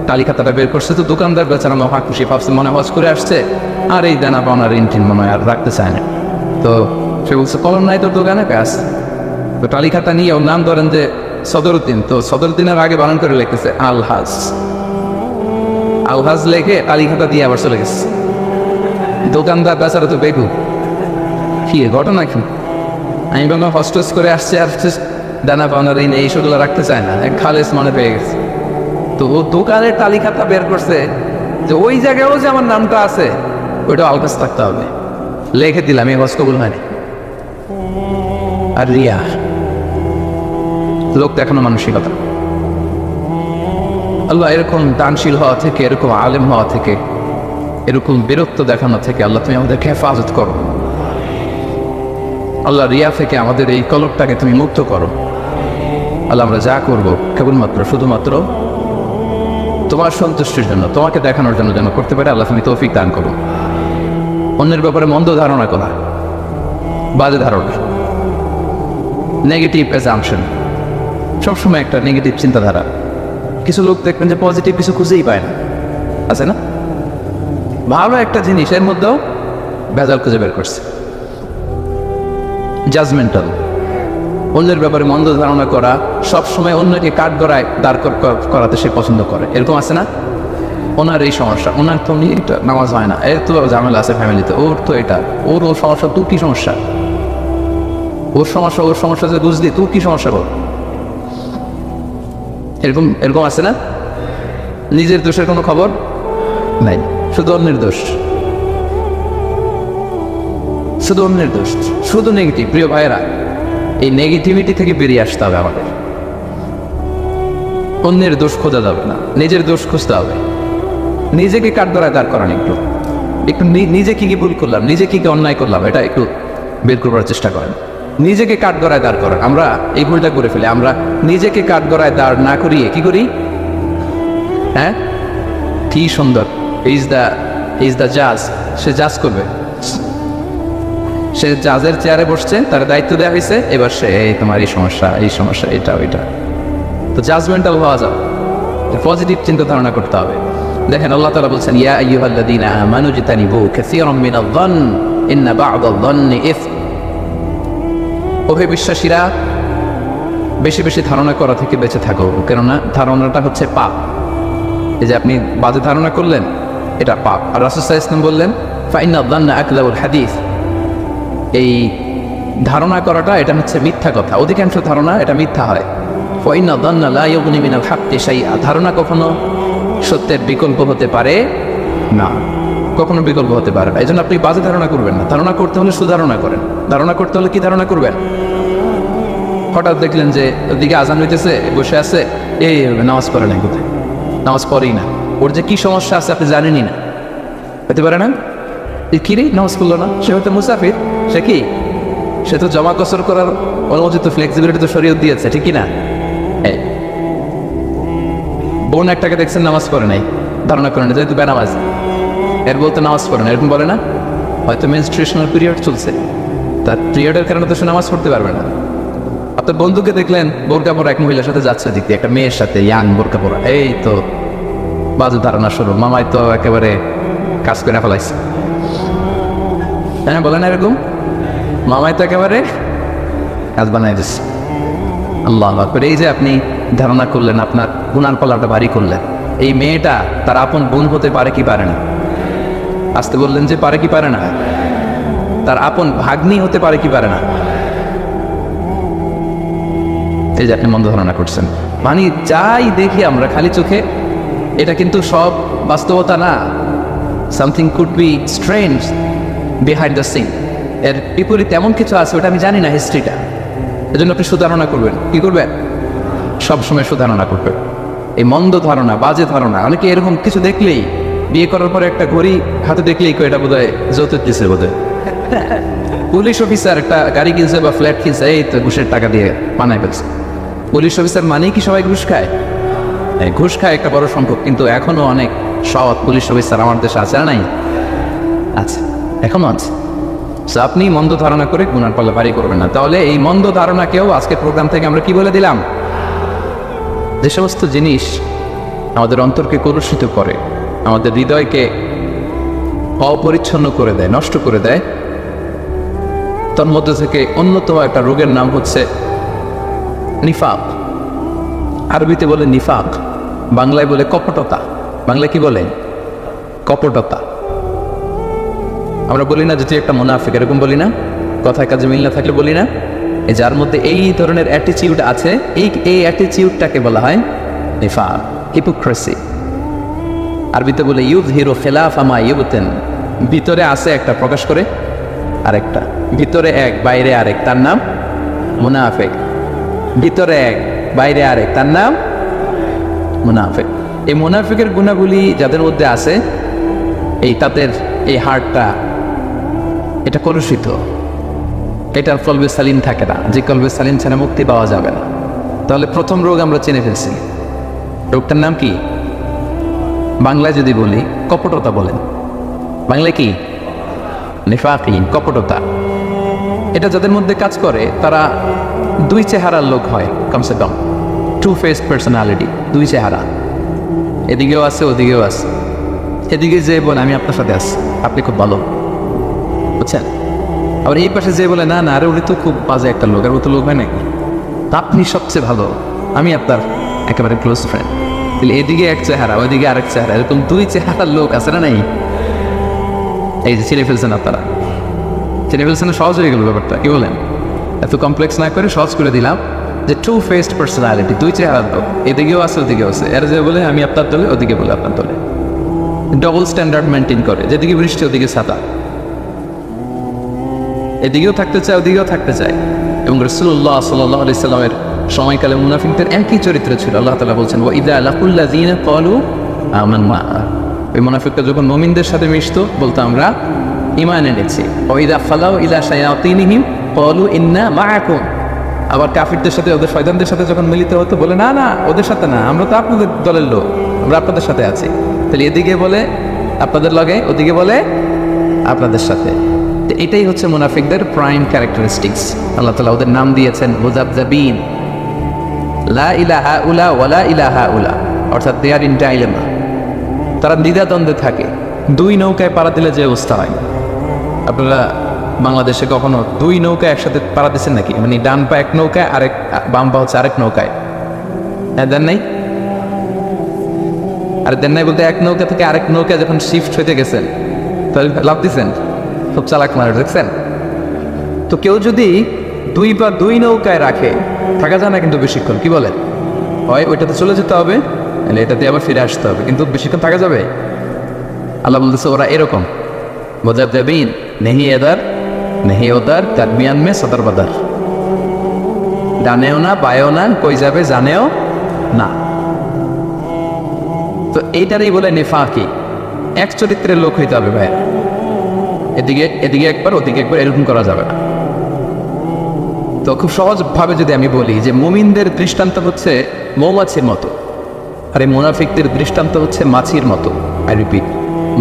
টালি খাতাটা বের করছে, তো দোকানদার বেচারা মহা খুশি, ভাবছে মনে হজ করে আসছে, আর এই দানা পাওনার ঋণ মনে হয় আর রাখতে চায় না। তো সে বলছে কলম নাই তোর দোকানে? ব্যাস, তো টালি খাতা নিয়ে ওর নাম ধরেন যে সদরউদ্দিন, তো সদরউদ্দিনের আগে বানান করে লিখতেছে আলহাজ, আলহাজ লেখে টালি খাতা দিয়ে আবার চলে গেছে। দোকানদার বেচারা তো বেগু, কি ঘটনা কি? আমি বাবা হস্টেস করে আসছে, আর দানা পাওনার ঋণ এই সেগুলো রাখতে চায় না, এক খালেস মনে পেয়ে গেছে। তো ও দোকানের টালি খাতা বের করছে যে ওই জায়গায়ও যে আমার নামটা আছে ওইটা আলকাস থাকতে হবে, লিখে দিলাম, এই হজ কবুল হয়নি। আর রিয়া, লোক দেখানো মানসিকতা। আল্লাহ এরকম দানশীল হওয়া থেকে, এরকম আলেম হওয়া থেকে, এরকম বীরত্ব দেখানো থেকে আল্লাহ তুমি আমাদেরকে হেফাজত করো। আল্লাহ রিয়া থেকে আমাদের এই কলবটাকে তুমি মুক্ত করো। আল্লাহ আমরা যা করবো কেবলমাত্র শুধুমাত্র তোমার সন্তুষ্টির জন্য, তোমাকে দেখানোর জন্য যেন করতে পারে, আল্লাহ তুমি তৌফিক দান করো। অন্যের ব্যাপারে মন্দ ধারণা করা, বাজে ধারণা, নেগেটিভ অ্যাজাম্পশন, সবসময় একটা নেগেটিভ চিন্তাধারা। কিছু লোক দেখবেন যে পজিটিভ কিছু খুঁজেই পায় না, আছে না? ভালো একটা জিনিসের মধ্যেও ভেজাল খুঁজে বের করছে। জাজমেন্টাল, অন্যের ব্যাপারে মন্দ ধারণা করা, সবসময় অন্যকে কাঠ গড়ায় দাঁড় করাতে সে পছন্দ করে, এরকম আছে না? ওনার এই সমস্যা, ওনার তো এটা নামাজ হয় না, এর তো ঝামেলা আছে ফ্যামিলিতে, ওর তো এটা, ওর সমস্যা, তোর কি সমস্যা? ওর সমস্যা যে বুঝলি, তোর কি সমস্যা কর? এরকম এরকম আছে না? নিজের দোষের কোনো খবর নাই, শুধু অন্যের দোষ, শুধু অন্যের দোষ, শুধু নেগেটিভ। প্রিয় ভাইয়েরা, এই নেগেটিভিটি থেকে বেরিয়ে আসতে হবে আমাদের। অন্যের দোষ খোঁজা যাবে না, নিজের দোষ খুঁজতে হবে। নিজেকে কাঠগড়ায় দাঁড় করান, একটু একটু নিজে কি কি ভুল করলাম, নিজে কি কি অন্যায় করলাম, এটা একটু বের করবার চেষ্টা করেন। নিজেকে কাঠগড়ায় দাঁড় করান। আমরা এই ভুলটা করে ফেলি, আমরা নিজেকে কাঠগড়ায় দাঁড় না করিয়ে কি করি? হ্যাঁ, কি সুন্দর, ইজ দ্য জাজ, সে জাজ করবে, সে জাজের চেয়ারে বসছে, তার দায়িত্ব দেওয়া হয়েছে, এবার সে এই তোমার এই সমস্যা এটা ওইটা। তো জাজমেন্টাল হওয়া যাবে, পজিটিভ চিন্তা ধারণা করতে হবে। দেখেন আল্লাহ তাআলা বলছেন ইয়া আইয়ুহাল্লাযীনা আমানু ইজতানিবু কাসীরাম মিনায-যন্ন ইন্না বা'দায-যন্নি ইসম। ওহে বিশ্বাসীরা, বেশি বেশি ধারণা করা থেকে বেঁচে থাকো, কেননা ধারণাটা হচ্ছে পাপ। এই যে আপনি বাজে ধারণা করলেন, এটা পাপ। আর রাসূল সাল্লাল্লাহু আলাইহি ওয়াসাল্লাম বললেন, ফাইন্না যান্না আকযাবুল হাদিস, এই ধারণা করাটা এটা হচ্ছে মিথ্যা কথা, অধিকাংশ ধারণা এটা মিথ্যা হয়। ফাইন্না যান্না লা ইউগনি মিনাল হাক্কি শাইআ, ধারণা কখনো সত্যের বিকল্প হতে পারে না, কখনো বিকল্প হতে পারে না। এই জন্য আপনি বাজে ধারণা করবেন না। ধারণা করতে হলে সুধারণা করেন। ধারণা করতে হলে কি ধারণা করবেন? হঠাৎ দেখলেন যে ওদিকে আজান হইতেছে, বসে আছে, এই নামাজ পড়ে নাই, কোথায় নামাজ পড়েই না, ওর যে কি সমস্যা আছে আপনি জানেনই না, হতে পারে না? কি রে নামাজ পড়লো না? সে হয়তো মুসাফির, সে কি, সে তো জমা কসর করার অনুমোদিত ফ্লেক্সিবিলিটি তো শরীয়ত দিয়েছে, ঠিক কি না? বোন একটাকে দেখছেন নামাজ পড়ে নাই, ধারণা করেন যেহেতু বেনামাজ, এর বলতে নামাজ পড়ে না, এরকম বলে না? হয়তো মেনস্ট্রুয়েশনাল পিরিয়ড চলছে, তার পিরিয়ডের কারণে তো সে নামাজ পড়তে পারবে না। আপনার বন্ধুকে দেখলেন বোরকা পরা এক মহিলার সাথে যাচ্ছে, দিক দিয়ে একটা মেয়ের সাথে, ইয়াং বোরকা পরা, এই তো বাজে ধারণা শুরু, মামাই তো একেবারে কাজ করে ফেলাইছে। হ্যাঁ বলে না এরকম? মামাই তো একেবারে কাজ বানাই দিচ্ছে। আল্লাহ আকবার। এই যে আপনি ধারণা করলেন, আপনার গুনার পাল্লাটা ভারী করলেন। এই মেয়েটা তার আপন বোন হতে পারে কি পারে না? আসতে বললেন যে পারে কি পারে না? তার আপন ভাগ্নি হতে পারে কি পারে না? এই যে আপনি মন্দ ধারণা করছেন। মানে যাই দেখি আমরা খালি চোখে, এটা কিন্তু সব বাস্তবতা না। Something could be strange behind the scene, এর বিপরীত এমন কিছু আছে, ওটা আমি জানি না হিস্ট্রিটা। এজন্য আপনি সুধারণা করবেন। কি করবেন? সবসময় সুধারণা করবেন। এই মন্দ ধারণা, বাজে ধারণা, অনেকে এরকম কিছু দেখলেই, বিয়ে করার পরে একটা ঘড়ি হাতে দেখলেই এটা বোধ হয় যৌতুক দিছে, বোধ হয় পুলিশ অফিসার একটা গাড়ি কিনছে বা ফ্ল্যাট কিনছে, এই তো ঘুষের টাকা দিয়ে বানায় ফেলছে। পুলিশ অফিসার মানেই কি সবাই ঘুষ খায়? ঘুষ খায় একটা বড় সংখ্যক, কিন্তু এখনো অনেক সৎ পুলিশ অফিসার আমার দেশে আছে না? নাই? আচ্ছা, এখনো আছে। আপনি মন্দ ধারণা করে গুনার পাল্লা ভারী করবেন না। তাহলে এই মন্দ ধারণাকেও আজকের প্রোগ্রাম থেকে আমরা কি বলে দিলাম? যে সমস্ত জিনিস আমাদের অন্তরকে কলুষিত করে, আমাদের হৃদয়কে অপরিচ্ছন্ন করে দেয়, নষ্ট করে দেয়, তার মধ্যে থেকে অন্যতম একটা রোগের নাম হচ্ছে নিফাক। আরবিতে বলে নিফাক, বাংলায় বলে কপটতা। বাংলায় কি বলে? কপটতা। আমরা বলি না যে তুই একটা মুনাফিক, এরকম বলি না? কথায় কাজে মিল না থাকলে বলি না? এই যার মধ্যে এই ধরনের অ্যাটিটিউড আছে, এই অ্যাটিটিউডটাকে বলা হয় নিফাক, হিপোক্রেসি। আরবিতে বলে ইউযহিরু খিলাফা মা ইউবতিন, ভিতরে আছে একটা, প্রকাশ করে আরেকটা। ভিতরে এক, বাইরে আরেক, তার নাম মুনাফিক। ভিতরে এক, বাইরে আরেক, তার নাম মুনাফিক। এই মুনাফিকের গুণাবলী যাদের মধ্যে আছে, এই তাদের এই হার্টটা এটা কলুষিত, এটার কলবে সালিম থাকে না। যে কলবে সালিম ছাড়া মুক্তি পাওয়া যাবে না। তাহলে প্রথম রোগ আমরা চিনে ফেলছি। রোগটার নাম কি? বাংলায় যদি বলি কপটতা বলেন। বাংলায় কি? নিফাকি, কপটতা। এটা যাদের মধ্যে কাজ করে তারা দুই চেহারার লোক হয়, কমসে কম টু ফেস পার্সোনালিটি, দুই চেহারা, এদিকেও আছে ওদিকেও আছে। এদিকে যে বলে আমি আপনার সাথে আছি, আপনি খুব ভালো, বুঝছেন? আবার এই পাশে যে বলে না না, আরে উনি তো খুব বাজে একটা লোক, আর ও তো লোক হয় নাকি, আপনি সবচেয়ে ভালো, আমি আপনার একেবারে ক্লোজ ফ্রেন্ড। তাহলে এদিকে এক চেহারা, ওইদিকে আরেক চেহারা, এরকম দুই চেহারার লোক আছে না? নাই? এই যে চিনে ফেলছেন আপনারা, চিনে ফেলছেন, সহজ হয়ে গেল ব্যাপারটা। কি বলেন? এত কমপ্লেক্স না করে সহজ করে দিলাম যে টু ফেসড পার্সোনালিটি, দুই চেহারার লোক, এদিকেও আছে ওদিকেও আছে। এর যে বলে আমি আপনার দলে, ওদিকে বলে আপনার দলে, ডবল স্ট্যান্ডার্ড মেনটেন করে, যেদিকে বৃষ্টি ওদিকে ছাতা, এদিকেও থাকতে চায় ওদিকেও থাকতে চায়। এবং রাসূলুল্লাহ সাল্লাল্লাহু আলাইহি সাল্লামের সময়কালে মুনাফিকদের একই চরিত্র ছিল। আল্লাহ তাআলা বলছেন, ওয়া ইযা লাকুল্লাযিনা ক্বালু আমান্না, ওই মুনাফিকরা যখন মুমিনদের সাথে মিশতো বলতো আমরা ঈমান এনেছি। ওয়া ইযা খালাউ ইলা শায়াতিনিহিম ক্বালু ইন্না মাআকুম, আবার কাফিরদের সাথে, ওদের শয়তানদের সাথে যখন মিলিত হতো বলে না না, ওদের সাথে না, আমরা তো আপনাদের দলের লোক, আমরা আপনাদের সাথে আছি। তাহলে এদিকে বলে আপনাদের লগে, ওদিকে বলে আপনাদের সাথে। তো এটাই হচ্ছে মুনাফিকদের প্রাইম ক্যারেক্টারিস্টিক্স। আল্লাহ তাআলা ওদের নাম দিয়েছেন মুযাবযাবিন, লা ইলাহা উলা ওয়ালা ইলাহা উলা, অর্থাৎ দে আর ইন ডাইলেমা, তারা দ্বিধাদ্বন্দ্বে থাকে। দুই নৌকায় পাড়া দিলে যে অবস্থা হয়, আপনারা বাংলাদেশে কখনো দুই নৌকা একসাথে পাড়া দিচ্ছেন নাকি? মানে ডান পা এক নৌকায়, আরেক বাম পা হচ্ছে আরেক নৌকায়। হ্যাঁ, দেন নাই? আর দেন নাই বলতে এক নৌকা থেকে আরেক নৌকা যখন শিফট হইতে গেছেন তাহলে লাভ দিচ্ছেন। খুব চালাক মানুষ, দেখছেন? তো কেউ যদি দুই পা দুই নৌকায় রাখে, থাকা যায় না কিন্তু বেশিক্ষণ। কি বলেন? হয় ওইটাতে চলে যেতে হবে, নাহলে এটাতে আবার ফিরে আসতে হবে, কিন্তু বেশিক্ষণ থাকা যাবে? আল্লাহ বলতেছে ওরা এরকম মুজাবজাবিন, নেহি এদার নেহি ওদার, তাদমিয়ান মে সদর বাদার, ডানেও না বায়েও না, কই যাবে জানেও না। তো এইটারই বলে নিফাকি, এক চরিত্রের লোক হইতে হবে ভাই। এদিকে এদিকে একবার ওদিকে একবার, এরকম করা যাবে না। তো খুব সহজভাবে যদি আমি বলি যে মুমিনদের দৃষ্টান্ত হচ্ছে মৌমাছির মতো, আর এই মুনাফিকদের দৃষ্টান্ত হচ্ছে মাছির মতো। আই রিপিট,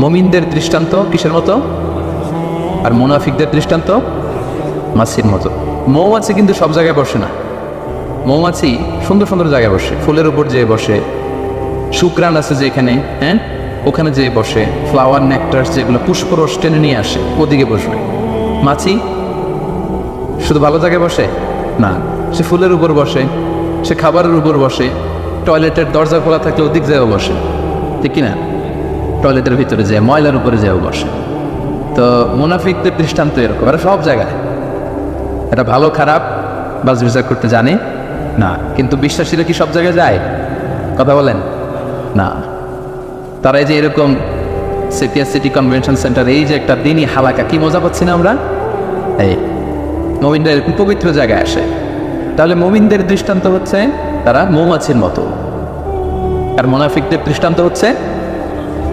মুমিনদের দৃষ্টান্ত কিসের মতো? আর মুনাফিকদের দৃষ্টান্ত মাছির মতো। মৌমাছি কিন্তু সব জায়গায় বসে না। মৌমাছি সুন্দর সুন্দর জায়গায় বসে, ফুলের উপর যেয়ে বসে, শুক্রাণ আছে যেখানে, হ্যাঁ ওখানে যেয়ে বসে, ফ্লাওয়ার নেকটার্স যেগুলো পুষ্পরস টেনে নিয়ে আসে ওদিকে বসবে। মাছি শুধু ভালো জায়গায় বসে না, সে ফুলের উপর বসে, সে খাবারের উপর বসে, টয়লেটের দরজা খোলা থাকলে ওদিক যেও বসে, ঠিক কিনা? টয়লেটের ভিতরে যায়, ময়লার উপরে যেও বসে। তো মুনাফিকদের দৃষ্টান্ত এরকম, এরা সব জায়গায়, এটা ভালো খারাপ বাজ বিচার করতে জানে না। কিন্তু বিশ্বাসীরা কি সব জায়গায় যায়? কথা বলেন না। তারা এই যে এরকম সিটিয়া সিটি কনভেনশন সেন্টার, এই যে একটা দিনই হালাকা, কি মজা পাচ্ছি না আমরা? এই মুমিনরা এরকম পবিত্র জায়গায় আসে। তাহলে মুমিনদের দৃষ্টান্ত হচ্ছে তারা মৌমাছির মতো, আর মুনাফিকদের দৃষ্টান্ত হচ্ছে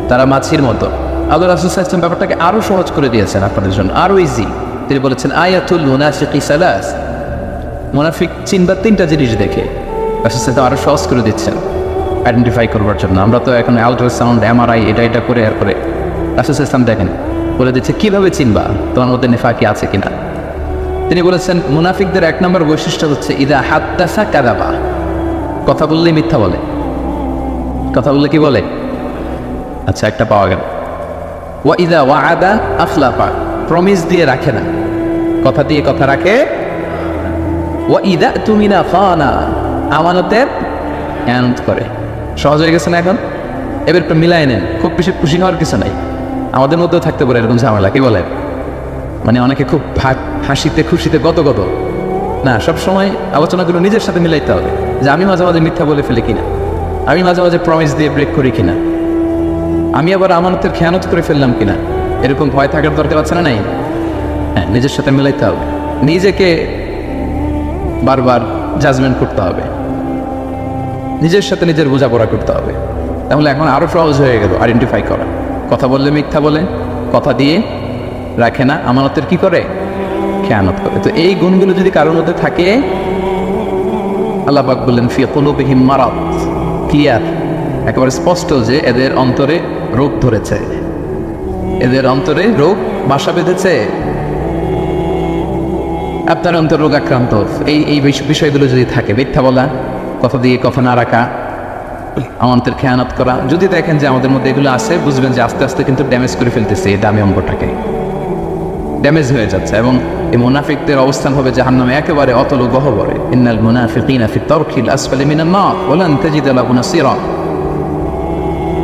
তারা মাছির মতো। আল্লাহ রাসূল সাল্লাল্লাহু আলাইহি ওয়াসাল্লাম ব্যাপারটাকে আরো সহজ করে দিয়েছেন আপনাদের জন্য, আরো ইজি। তিনি বলেছেন আয়াতুল মুনাফিকি সালাস, মুনাফিক চিনবার তিনটা জিনিস দেখে। রাসূল সাল্লাল্লাহু আরো সহজ করে দিচ্ছেন আইডেন্টিফাই করবার জন্য। আমরা তো এখন আল্ট্রাসাউন্ড, এমআরআই, এটা করে এরপরে রাসূল সাল্লাল্লাহু আলাইহি ওয়াসাল্লাম দেখেন বলে দিচ্ছে কিভাবে চিনবা তোমার মধ্যে নিফাকি আছে কিনা। তিনি বলেছেন মুনাফিকদের এক নম্বর বৈশিষ্ট্য হচ্ছে ইদা হাদ্দাসা কাযাবা, কথা বললেই মিথ্যা বলে। কথা বললে কি বলে? আচ্ছা, একটা পাওয়া গেল। ওয়া ইদা ওয়াআদা আখলাফা, প্রমিস দিয়ে রাখে না, কথা দিয়ে কথা রাখে। ওয়া ইদা তুমিনা খানা, আমানতের খেয়ানত করে। সহজ হয়ে গেছে না এখন? এবার একটু মিলাই নেন, খুব বেশি খুশি হওয়ার কিছু নাই। আমাদের মধ্যেও থাকতে পারে এরকম ঝামেলা, কি বলে? মানে অনেকে খুব হাসিতে খুশিতে গত না, সব সময় আলোচনাগুলো নিজের সাথে মিলাইতে হবে, যে আমি মাঝে মাঝে মিথ্যা বলে ফেলি কিনা, আমি মাঝে মাঝে প্রমিস দিয়ে ব্রেক করি কিনা, আমি আবার আমানতের খেয়ানত করে ফেললাম কিনা। এরকম ভয় থাকার দরকার আছে না? নাই? হ্যাঁ, নিজের সাথে মিলাইতে হবে, নিজেকে বারবার জাজমেন্ট করতে হবে, নিজের সাথে নিজের বোঝাপড়া করতে হবে। তাহলে এখন আরো সহজ হয়ে গেল আইডেন্টিফাই করা। কথা বললে মিথ্যা বলে, কথা দিয়ে রাখে না, আমানতের কি করে? খেয়ানত করে। তো এই গুণগুলো যদি কারোর মধ্যে থাকে, আল্লাহ পাক বললেন ফি কুলুবিহিম মারাদ, ক্লিয়ার, একেবারে স্পষ্ট যে এদের অন্তরে রোগ ধরেছে, এদের অন্তরে রোগ বাসা বেঁধেছে। আপনার অন্তর রোগ আক্রান্ত, এই বিষয়গুলো যদি থাকে, মিথ্যা বলা, কথা দিয়ে কথা না রাখা, আমানতের খেয়ানত করা, যদি দেখেন যে আমাদের মধ্যে এগুলো আছে, বুঝবেন যে আস্তে আস্তে কিন্তু ড্যামেজ করে ফেলতেছে এই দামি অঙ্গটাকে, ড্যামেজ হয়ে যাচ্ছে। এবং এই মুনাফিকদের অবস্থান হবে জাহান্নামে একেবারে অতল গহ্বরে। ইন্নাল মুনাফিকিনা ফি তারকিল আসফালি মিনান নার ওয়া লান তাজিদ লাহু নাসীরা,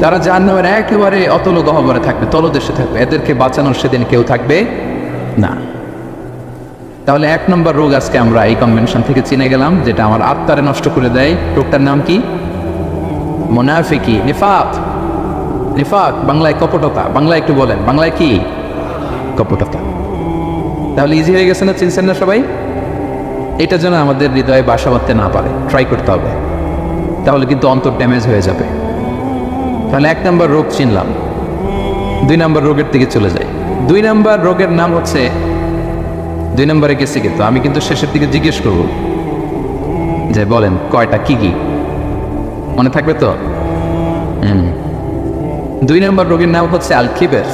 তারা জাহান্নামের একেবারে অতল গহ্বরে থাকবে, তলদেশে থাকবে, এদেরকে বাঁচানোর সেদিন কেউ থাকবে না। তাহলে এক নম্বর রোগ আজকে আমরা এই কনভেনশন থেকে চিনে গেলাম, যেটা আমার আত্মারে নষ্ট করে দেয়। রোগটার নাম কি? মুনাফিকি, নিফাক। নিফাক বাংলায় কপটতা। বাংলায় একটু বলেন, বাংলায় কি? কপটতা। তাহলে ইজি হয়ে গেছে না? চিনছেন না সবাই? এটা যেন আমাদের হৃদয়ে বাসা বাঁধতে না পারে, ট্রাই করতে হবে, তাহলে কিন্তু অন্তর ড্যামেজ হয়ে যাবে। তাহলে এক নম্বর রোগ চিনলাম। দুই নম্বর রোগের দিকে চলে যাই। দুই নম্বর রোগের নাম হচ্ছে, দুই নম্বরে গেছি কিন্তু আমি কিন্তু শেষের দিকে জিজ্ঞেস করব যে বলেন কয়টা, কি কি মনে থাকবে তো? দুই নম্বর রোগের নাম হচ্ছে আল কিবের।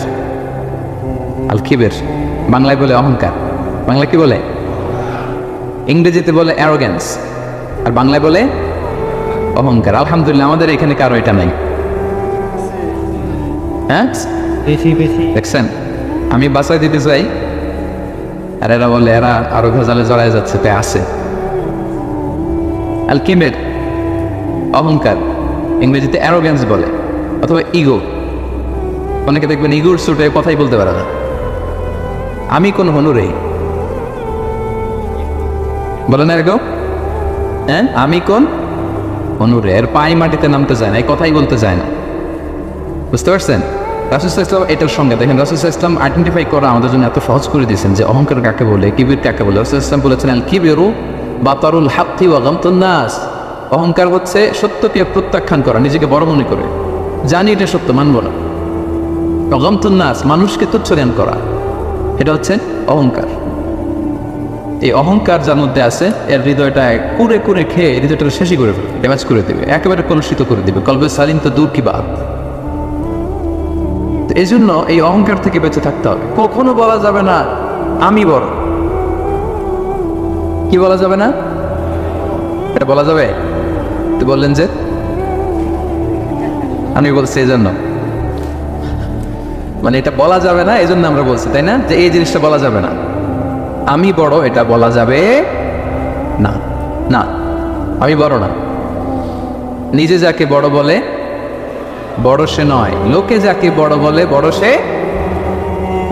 আল কিবের বাংলায় বলে অহংকার। বাংলায় কি বলে? ইংরেজিতে বলে অ্যারোগ্যান্স, আর বাংলায় বলে অহংকার। আলহামদুলিল্লাহ আমাদের এখানে কারো এটা নাই। হ্যাঁ, দেখছেন, আমি বাসায় দিতে চাই আর এরা বলে এরা আরো ভেজালে জড়ায় যাচ্ছে, তাই আছে। আল কিবের, অহংকার, ইংরেজিতে অ্যারোগ্যান্স বলে, অথবা ইগো। অনেকে দেখবেন ইগোর সুটে কথাই বলতে পারে না। আমি কোন হনুরে বলে না এরকম, হ্যাঁ, আমি কোন হনুরে, এর পায়ে মাটিতে নামতে যায় না, এই কথাই বলতে যায় না। বুঝতে পারছেন? রাসূল সাল্লাল্লাহু আলাইহি ওয়াসাল্লাম এটার সঙ্গে দেখেন, রাসূল সাল্লাল্লাহু আলাইহি ওয়াসাল্লাম আইডেন্টিফাই করা আমাদের জন্য এত সহজ করে দিয়েছেন যে অহংকার কাকে বলে, কিবির কাকে বলে। রাসূল সাল্লাল্লাহু আলাইহি ওয়াসাল্লাম বলেছেন আল কিবিরু বাতারুল হাক্কি ওয়া গামতুন নাস। অহংকার হচ্ছে সত্যকে প্রত্যাখ্যান করা, নিজেকে বড় মনে করে, জানি এটা সত্য, মানব না। ওয়া গামতুন নাস, মানুষকে তুচ্ছ জ্ঞান করা, এটা হচ্ছে অহংকার। এই অহংকার যার মধ্যে আছে, এর হৃদয়টা কুড়ে কুড়ে খেয়ে হৃদয়টা শেষই করে ফেলবে, ড্যামেজ করে দেবে, একেবারে কলুষিত করে দেবে। কলবে সালিম তো দূর কি বাদ। এই জন্য এই অহংকার থেকে বেঁচে থাকতে হবে। কখনো বলা যাবে না আমি বড়। কি বলা যাবে না? এটা বলা যাবে? তো বললেন যে আমি বলছি এই জন্য, মানে এটা বলা যাবে না, এই জন্য আমরা বলছি, তাই না, যে এই জিনিসটা বলা যাবে না। আমি বড় এটা বলা যাবে না, না আমি বড় না। নিজে যাকে বড় বলে বড় সে নয়, লোকে যাকে বড় বলে বড় সে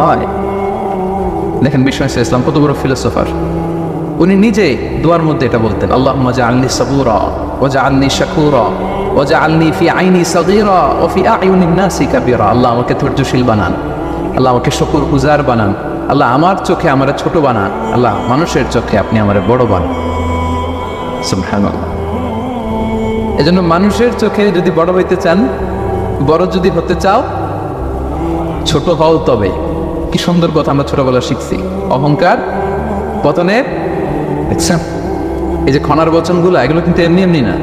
হয়। দেখেন বিষ্ণু ইসলাম কত বড় ফিলোসফার, উনি নিজে দোয়ার মধ্যে এটা বলতেন, আল্লাহুম্মা জাআলনি সাবুরা ওয়া জাআলনি শাকুরা ওয়া জাআলনি ফি আইনি সাগীরা ওয়া ফি আ'য়ুনিন নাসি কাবীরা। আল্লাহ আমাকে ধৈর্যশীল বানান, আল্লাহ আমাকে শুকরগুজার বানান, আল্লাহ আমার চোখে আমার ছোট বানান, আল্লাহ মানুষের চোখে আপনি আমার বড় বানান। সুবহানাল্লাহ। এজন্য মানুষের চোখে যদি বড় হইতে চান, বড় যদি হতে চাও, ছোট হও তবে। কি সুন্দর কথা আমরা ছোটবেলা শিখছি, অহংকার পতনের। দেখছেন এই যে খনার বচনগুলো, এগুলো কিন্তু এমনি এমনি না,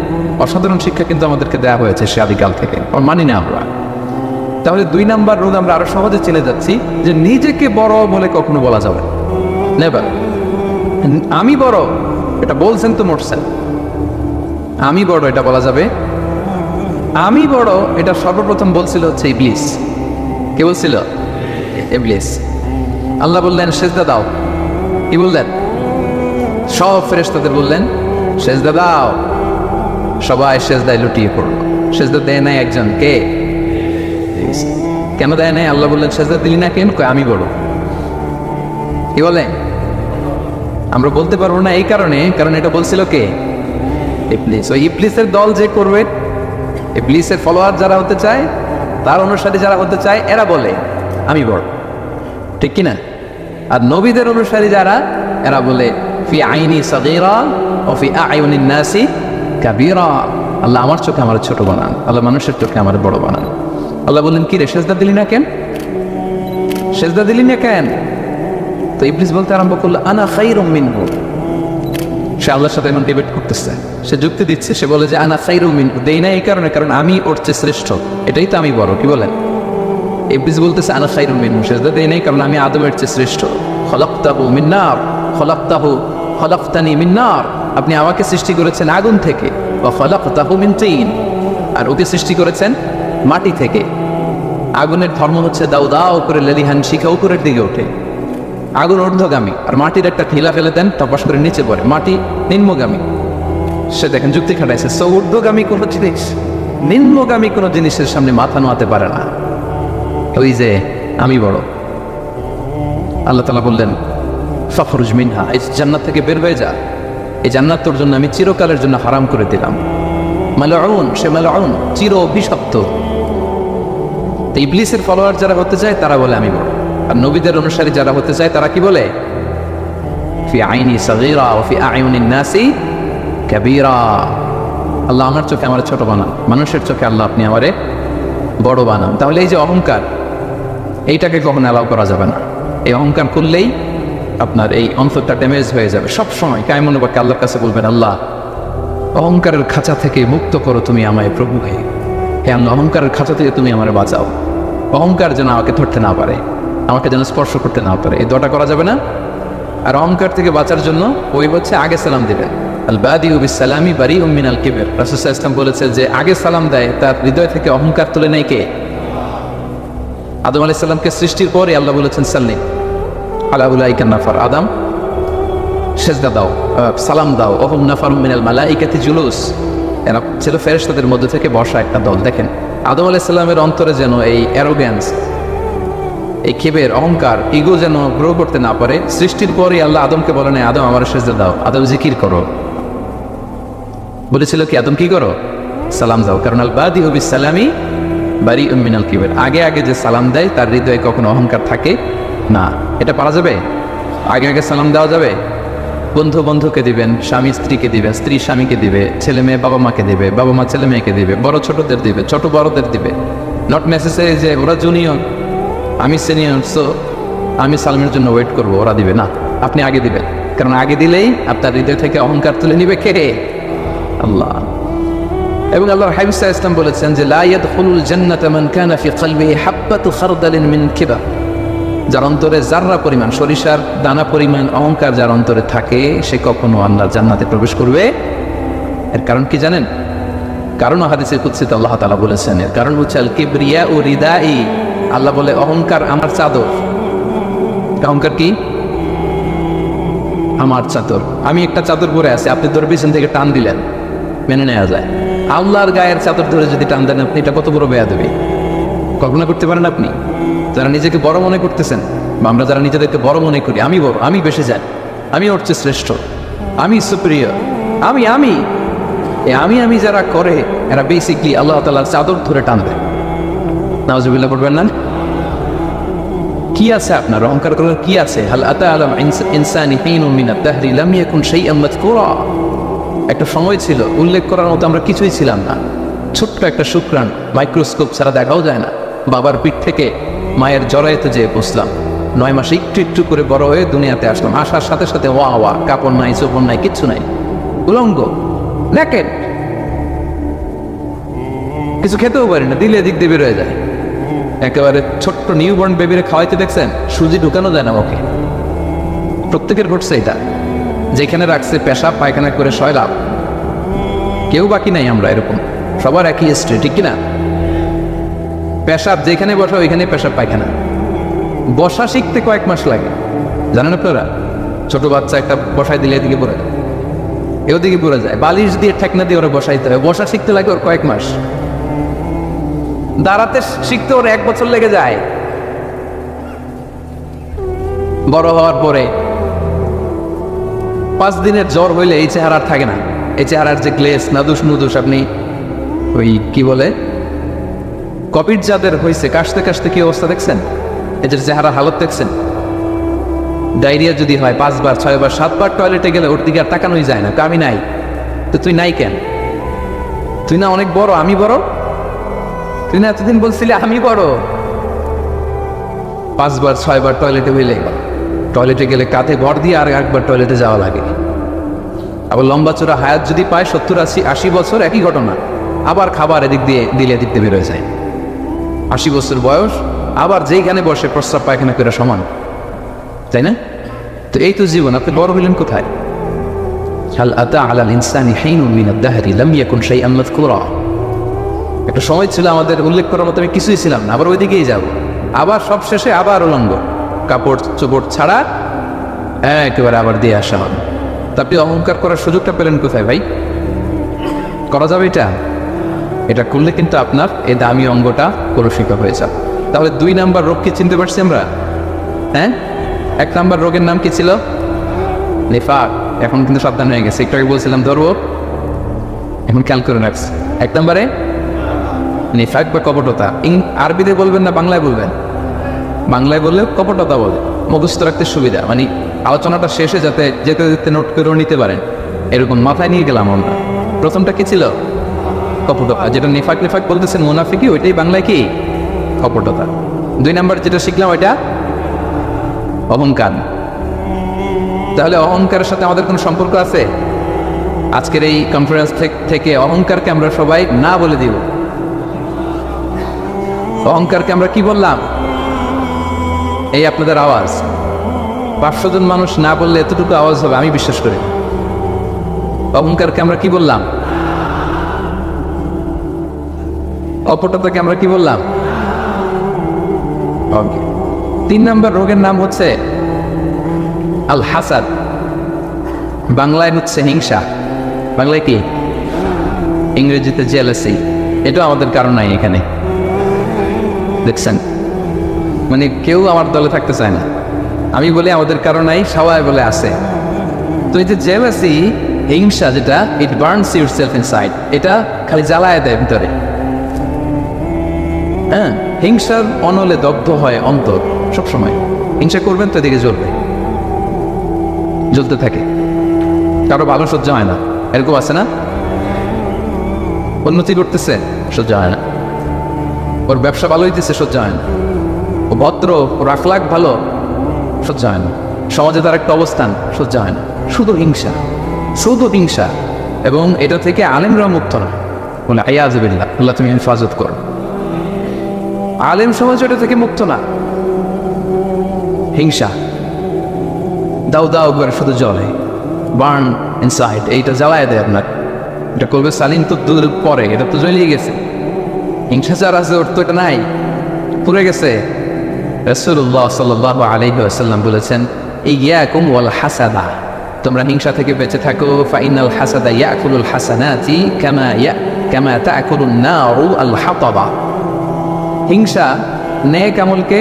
অসাধারণ শিক্ষা কিন্তু আমাদেরকে দেওয়া হয়েছে সে আদিকাল থেকে, মানি না আমরা। তাহলে 2 নাম্বার রুল আমরা আরো সহজে চলে যাচ্ছি, যে নিজেকে বড় বলে কখনো বলা যাবে নেভার। আমি বড় এটা বলছেন তো মরছেন, আমি বড় এটা বলা যাবে। আমি বড় এটা সর্বপ্রথম বলছিল হচ্ছে ইবলিস। কে বলছিল? ইবলিস। আল্লাহ বললেন সেজদা দাও, কি বললেন? সব ফেরেশতাদের বললেন সেজদা দাও, সবাই সেজদায় লুটিয়ে পড়ল। সেজদা দেয় নাই একজন, কে? কেন দেয় নাই? আল্লাহ বললেন সেজদা দিলি না কেন? কয় আমি বড়। কি বলে? আমরা বলতে পারবো না এই কারণে, কারণ এটা বলছিল কে? ইবলিস। ওই ইবলিসের দল যে করবে, ইবলিসের ফলোয়ার যারা হতে চায়, তার অনুসারী যারা হতে চায়, এরা বলে আমি বড়, ঠিক কিনা? আর নবীদের অনুসারী যারা, এরা বলে ফি আইনি সাগীরা ও ফি আ'য়ুনিন নাসি কাবীরা। আল্লাহ আমার চোখে আমার ছোট বানান, আল্লাহ মানুষের চোখে আমার বড় বানান। আল্লাহ বললেন কি রে, সেজদা দিলি না কেন? সেজদা দিলি না কেন? তো ইবলিস বলতে আরম্ভ করলো আনা খায়রুম মিনহু। সে আল্লাহর সাথে এখন ডিবেট করতেছে, সে যুক্তি দিচ্ছে, সে বলে যে আনা খায়রুম মিনহু, দেই না এই কারণে, কারণ আমি ওর চেয়ে শ্রেষ্ঠ, এটাই তো আমি বড়। কি বলেন? ইবলিস বলতেছে আনা খায়রুম মিনহু, সেজদা দেই নাই কারণ আমি আদমের চেয়ে শ্রেষ্ঠ। খলাকতাহু মিন নার খলাকতানি মিন নার, আপনি আমাকে সৃষ্টি করেছেন আগুন থেকে, ওয়া খলাকতাহু মিন তিন, আর ওকে সৃষ্টি করেছেন মাটি থেকে। আগুনের ধর্ম হচ্ছে দাউ দাউ করে লেলিহান শিখা উপরের দিকে ওঠে, আগুন ঊর্ধ্বগামী, আর মাটির একটা ঢিলা ফেলে দেন টপাস করে নিচে পড়ে, মাটি নিম্নগামী। সে দেখেন যুক্তি খাটাইছে, সো ঊর্ধ্বগামী কোনো জিনিস নিম্নগামী কোনো জিনিসের সামনে মাথা নোয়াতে পারে না। ওই যে আমি বড়। আল্লাহ তাআলা বললেন ফাখরুজ মিনহা, এই জান্নাত থেকে বের হয়ে যা, এই জান্নাত তোর জন্য আমি চিরকালের জন্য হারাম করে দিলাম। মালউন, সে মালউন, চির অভিশপ্ত। তো ইবলিসের ফলোয়ার যারা হতে চায় তারা বলে আমি বড়, আর নবীদের অনুসারী যারা হতে চায় তারা কি বলে? ফি আইনি সাগীরা ওয়া ফি আ'য়ুনিন নাসি কাবীরা। আল্লাহ আমার চোখে আমার ছোট বানান, মানুষের চোখে আল্লাহ আপনি আমারে বড় বানান। তাহলে এই যে অহংকার, এইটাকে কখনো অ্যালাউ করা যাবে না। এই অহংকার করলেই আপনার এই অন্তরটা ড্যামেজ হয়ে যাবে। সব সময় কায়মনে বাক্যে আল্লাহর কাছে বলবেন, আল্লাহ অহংকারের খাঁচা থেকে মুক্ত করো তুমি আমায় প্রভু হে। হে আল্লাহ, অহংকারের খাঁচা থেকে তুমি আমারে বাঁচাও। অহংকার যেন আমাকে ধরতে না পারে, আমাকে যেন স্পর্শ করতে না পারে, এই দোয়াটা করা যাবে না। আর অহংকার থেকে বাঁচার জন্য ওই হচ্ছে আগে সালাম দিবেন। আল বাদিউ বিসসালামি বারিউম মিনাল কিবর। রাসূল সাল্লাল্লাহু আলাইহি ওয়াসাল্লাম বলেছে যে আগে সালাম দেয় তার হৃদয় থেকে অহংকার তুলে নেয় কে? আদম আলাইহিস সালামকে সৃষ্টির পরে আল্লাহ বলেছেন সাল্লিম, আলা উলাইকা নাফার, আদম সেজদা দাও, সালাম দাও। ওহুম নাফারুম মিনাল মালাইকাতি জুলুস, এরা ছিল ফেরেশতাদের মধ্যে থেকে বসা একটা দল। দেখেন আদম আলাইহিস সালামের অন্তরে যেন এই অ্যারোগ্যান্স, এই ক্ষেবের অহংকার, ইগো যেন গ্রো করতে না পারে। সৃষ্টির পরই আল্লাহ আদমকে বলে নাই আদম আমার সেজদা দাও, আদম জিকির করো। বলেছিল কি আদম কি করো? সালাম দাও। কারণ আল বাদিউ বিস সালামি বারিউম মিনাল কিবর, আগে আগে যে সালাম দেয় তার হৃদয়ে কখনো অহংকার থাকে না। এটা পারা যাবে? আগে আগে সালাম দেওয়া যাবে? বন্ধু বন্ধুকে দিবেন, স্বামী স্ত্রীকে দিবে, স্ত্রী স্বামীকে দিবে, ছেলে মেয়ে বাবা মাকে দিবে, বাবা মা ছেলে মেয়েকে দিবে, বড় ছোটদের দিবে, ছোট বড়দের দিবে। নট নেসেসারি যে ওরা জুনিয়র আমি সিনিয়র, সো আমি সালামের জন্য ওয়েট করব, ওরা দিবে না, আপনি আগে দিবেন। কারণ আগে দিলেই আপনার হৃদয় থেকে অহংকার তুলে নিবে কে? আল্লাহ। এবং আল্লাহর হাবিব সাল্লাল্লাহু আলাইহি ওয়াসাল্লাম বলেছেন যে লা ইয়াদখুলুল জান্নাতা মান কানা ফি কলবিহি হাব্বাতু খারদালিন মিন কিবার, যার অন্তরে যাররা পরিমাণ, সরিষার দানা পরিমাণ অহংকার যার অন্তরে থাকে, সে কখনো আল্লাহর জান্নাতে প্রবেশ করবে। এর কারণ কি জানেন? কারণ হাদিসে কুদসিতে আল্লাহ তাআলা বলেছেন, এর কারণ হচ্ছে আল কিবরিয়া ও রিদাই, আল্লাহ বলে অহংকার আমার চাদর। অহংকার কি? আমার চাদর। আমি একটা চাদর পরে আছি, আপনি ধরে পিছন থেকে টান দিলেন, মেনে নেওয়া যায়। আল্লাহর গায়ের চাদর ধরে যদি টান দেন আপনি, এটা কত বড় বেয়াদবি কল্পনা করতে পারেন আপনি? যারা নিজেকে বড় মনে করতেছেন, বা আমরা যারা নিজেদেরকে বড় মনে করি, আমি বড়, আমি বেশি জানি, আমি ওর চেয়ে শ্রেষ্ঠ, আমি সুপিরিয়র, আমি আমি আমি আমি যারা করে এরা বেসিকলি আল্লাহ তাআলার চাদর ধরে টান দেয়। নাউজুবিল্লাহ পড়বেন না? কি আছে আপনার অহংকার করার? কি আছে? হাল আতা আলাম ইনসানি হিনুম মিনাদ দাহরি লাম ইয়াকুন শাইআন মাযকুরা, একটা সময় ছিল উল্লেখ করার মতো আমরা কিছুই ছিলাম না। ছোট্ট একটা শুক্রাণ, মাইক্রোস্কোপ ছাড়া দেখাও যায় না। বাবার পিঠ থেকে মায়ের জরায়ুতে যেয়ে বসলাম, 9 মাসে একটু একটু করে বড় হয়ে দুনিয়াতে আসলাম। আসার সাথে সাথে ওয়া ওয়া, কাপড় নাই, চোপড় নাই, কিচ্ছু নাই, উলঙ্গ, নেকেড, কিছু খেতেও পারি না, দিলে দিক দিয়ে বেরোয় যায়। একেবারে ছোট্ট নিউবর্ন বেবিরে খাওয়াইতে দেখছেন, সুজি ঢুকানো যায় না ওকে। প্রত্যেকের ঘটছে এটা, যেখানে রাখছে পেশাব পায়খানা করে শয়লাভ, কেউ বাকি নাই। আমরা এরকম সবার একই হিস্ট্রি, ঠিক কিনা? পেশাব যেখানে বসা ওইখানে পেশাব পায়খানা। বসা শিখতে কয়েক মাস লাগে, জানেন আপনারা? ছোট বাচ্চা একটা বসাই দিলে এদিকে পড়ে যায়, এদিকে পড়ে যায়, বালিশ দিয়ে ঠেকনা দিয়ে ওরা বসাইতে হয়। বসা শিখতে লাগে ওর কয়েক মাস, দাঁড়াতে শিখতে ওর 1 বছর লেগে যায়। বড় হওয়ার পরে 5 দিনের জ্বর হইলে এই চেহারা আর থাকে না। এই চেহারার যে গ্লেস, নাদুস নুদুস, আপনি ওই কি বলে কপির যাদের হয়েছে, কাশতে কাশতে কি অবস্থা দেখছেন? এদের চেহারা হালত দেখছেন? ডায়রিয়া যদি হয় 5 বার 6 বার 7 বার টয়লেটে গেলে ওর দিকে আর তাকানোই যায় না। আমি নাই তো তুই নাই কেন? তুই না অনেক বড়, আমি বড়? তুই না এতদিন বলছিলি আমি বড়? 5 বার 6 বার টয়লেটে হইলে, টয়লেটে গেলে কাঁধে ভর দিয়ে আর একবার টয়লেটে যাওয়া লাগে। আবার লম্বা চোরা হায়াত যদি পায় 70 80 বছর, একই ঘটনা। আবার খাবার এদিক দিয়ে দিলে এদিক দিয়ে বেরোয় যায়। 80 বছর বয়স, আবার যেইখানে বসে প্রস্রাব পায়খানা করে সমান, তাই না? তো এই তো জীবন। আপনি বড় হইলেন কোথায়? হাল আতা আলাল ইনসানি হিনুম মিনাদ দাহরি লাম ইয়াকুন শাইআন মাযকুরা, একটা সময় ছিল আমাদের উল্লেখ করার মতো আমি কিছুই ছিলাম না, আবার ওইদিকেই যাব। আবার সব শেষে আবার উলঙ্গ, কাপড় চোপড় ছাড়া একেবারে আবার দিয়ে আসা হবে। তা আপনি অহংকার করার সুযোগটা পেলেন কোথায় ভাই? করা যাবে এটা? এটা করলে কিন্তু আপনার এই দামি অঙ্গটা কলুষিত হয়ে যাবে। তাহলে 2 নাম্বার রোগ কি চিনতে পারছি আমরা? হ্যাঁ, 1 নাম্বার রোগের নাম কি ছিল? নিফাক। এখন কিন্তু সাবধান হয়ে গেছে, একটু আগে বলছিলাম ধরবো, এখন খেয়াল করে রাখছি। 1 নম্বরে নিফাক বা কপটতা। আরবিতে বলবেন না বাংলায় বলবেন? বাংলায় বললে কপটতা বলে, মুখস্থ রাখতে সুবিধা, মানে আলোচনাটা শেষে যাতে যেতে যেতে নোট করেও নিতে পারেন, এরকম মাথায় নিয়ে গেলাম আমরা। প্রথমটা কি ছিল? কপটতা। যেটা নিফাক নিফাক বলতেছেন মুনাফিকি, ওইটাই বাংলায় কি? কপটতা। 2 নাম্বার যেটা শিখলাম ওইটা অহংকার। তাহলে অহংকারের সাথে আমাদের কোনো সম্পর্ক আছে? আজকের এই কনফারেন্স থেকে অহংকারকে আমরা সবাই না বলে দিব। অহংকারকে আমরা কি বললাম? এই আপনাদের আওয়াজ, 500 জন মানুষ না বললে এতটুকু আওয়াজ হবে আমি বিশ্বাস করি। অহংকারকে আমরা কি বললাম? অপটতাকে আমরা কি বললাম? 3 নাম্বার রোগের নাম হচ্ছে আল হাসাদ, বাংলায় হচ্ছে হিংসা। বাংলায় কি? ইংরেজিতে জেলাসি। এটা আমাদের কারণ নাই এখানে, দেখছেন? মানে কেউ আমার দলে থাকতে চায় না। আমি বলি আমাদের কারণ নাই, সবাই বলে আছে। তো এই যে জেলাসি, হিংসা, যেটা ইট বার্নস ইউর সেলফ ইনসাইড, এটা খালি জ্বালায় দেয় ভিতরে। হ্যাঁ, হিংসার অনলে দগ্ধ হয় অন্তর সবসময়। হিংসা করবেন তো এদিকে জ্বলবে, জ্বলতে থাকে। কারো ভালো সহ্য হয় না, এরকম আছে না? উন্নতি করতেছে, সহ্য হয় না। ওর ব্যবসা ভালো হইতেছে, সহ্য হয় না। ও ভদ্র, ওর আখলাক ভালো, সহ্য হয় না। সমাজে তার একটা অবস্থান, সহ্য হয় না। শুধু হিংসা, শুধু হিংসা। এবং এটা থেকে আলেমরা মুক্ত না, বলে আয়াজবিল্লাহ, আল্লাহ তুমি হেফাজত করো। আলেম সমাজ এটা থেকে মুক্ত না। হিংসা দাও দাও করে শুধু জ্বলে, বার্ন ইনসাইড, এইটা জ্বালায় দেয় আপনার। এটা করবে সালিম তো দূর পরে, এটা তো জ্বলিয়ে গেছে। হিংসা যার আছে ওর তো এটা নাই, পুড়ে গেছে। রাসূলুল্লাহ সাল্লাল্লাহু আলাইহি ওয়াসাল্লাম বলেছেন, ইয়াকুম ওয়াল হাসাদা, তোমরা হিংসা থেকে বেঁচে থাকো। ফাইনাল হাসাদা ইয়াকুলুল হাসানাতি কামা তাকুলুন নারু আল হাতাবা। হিংসা নেক আমলকে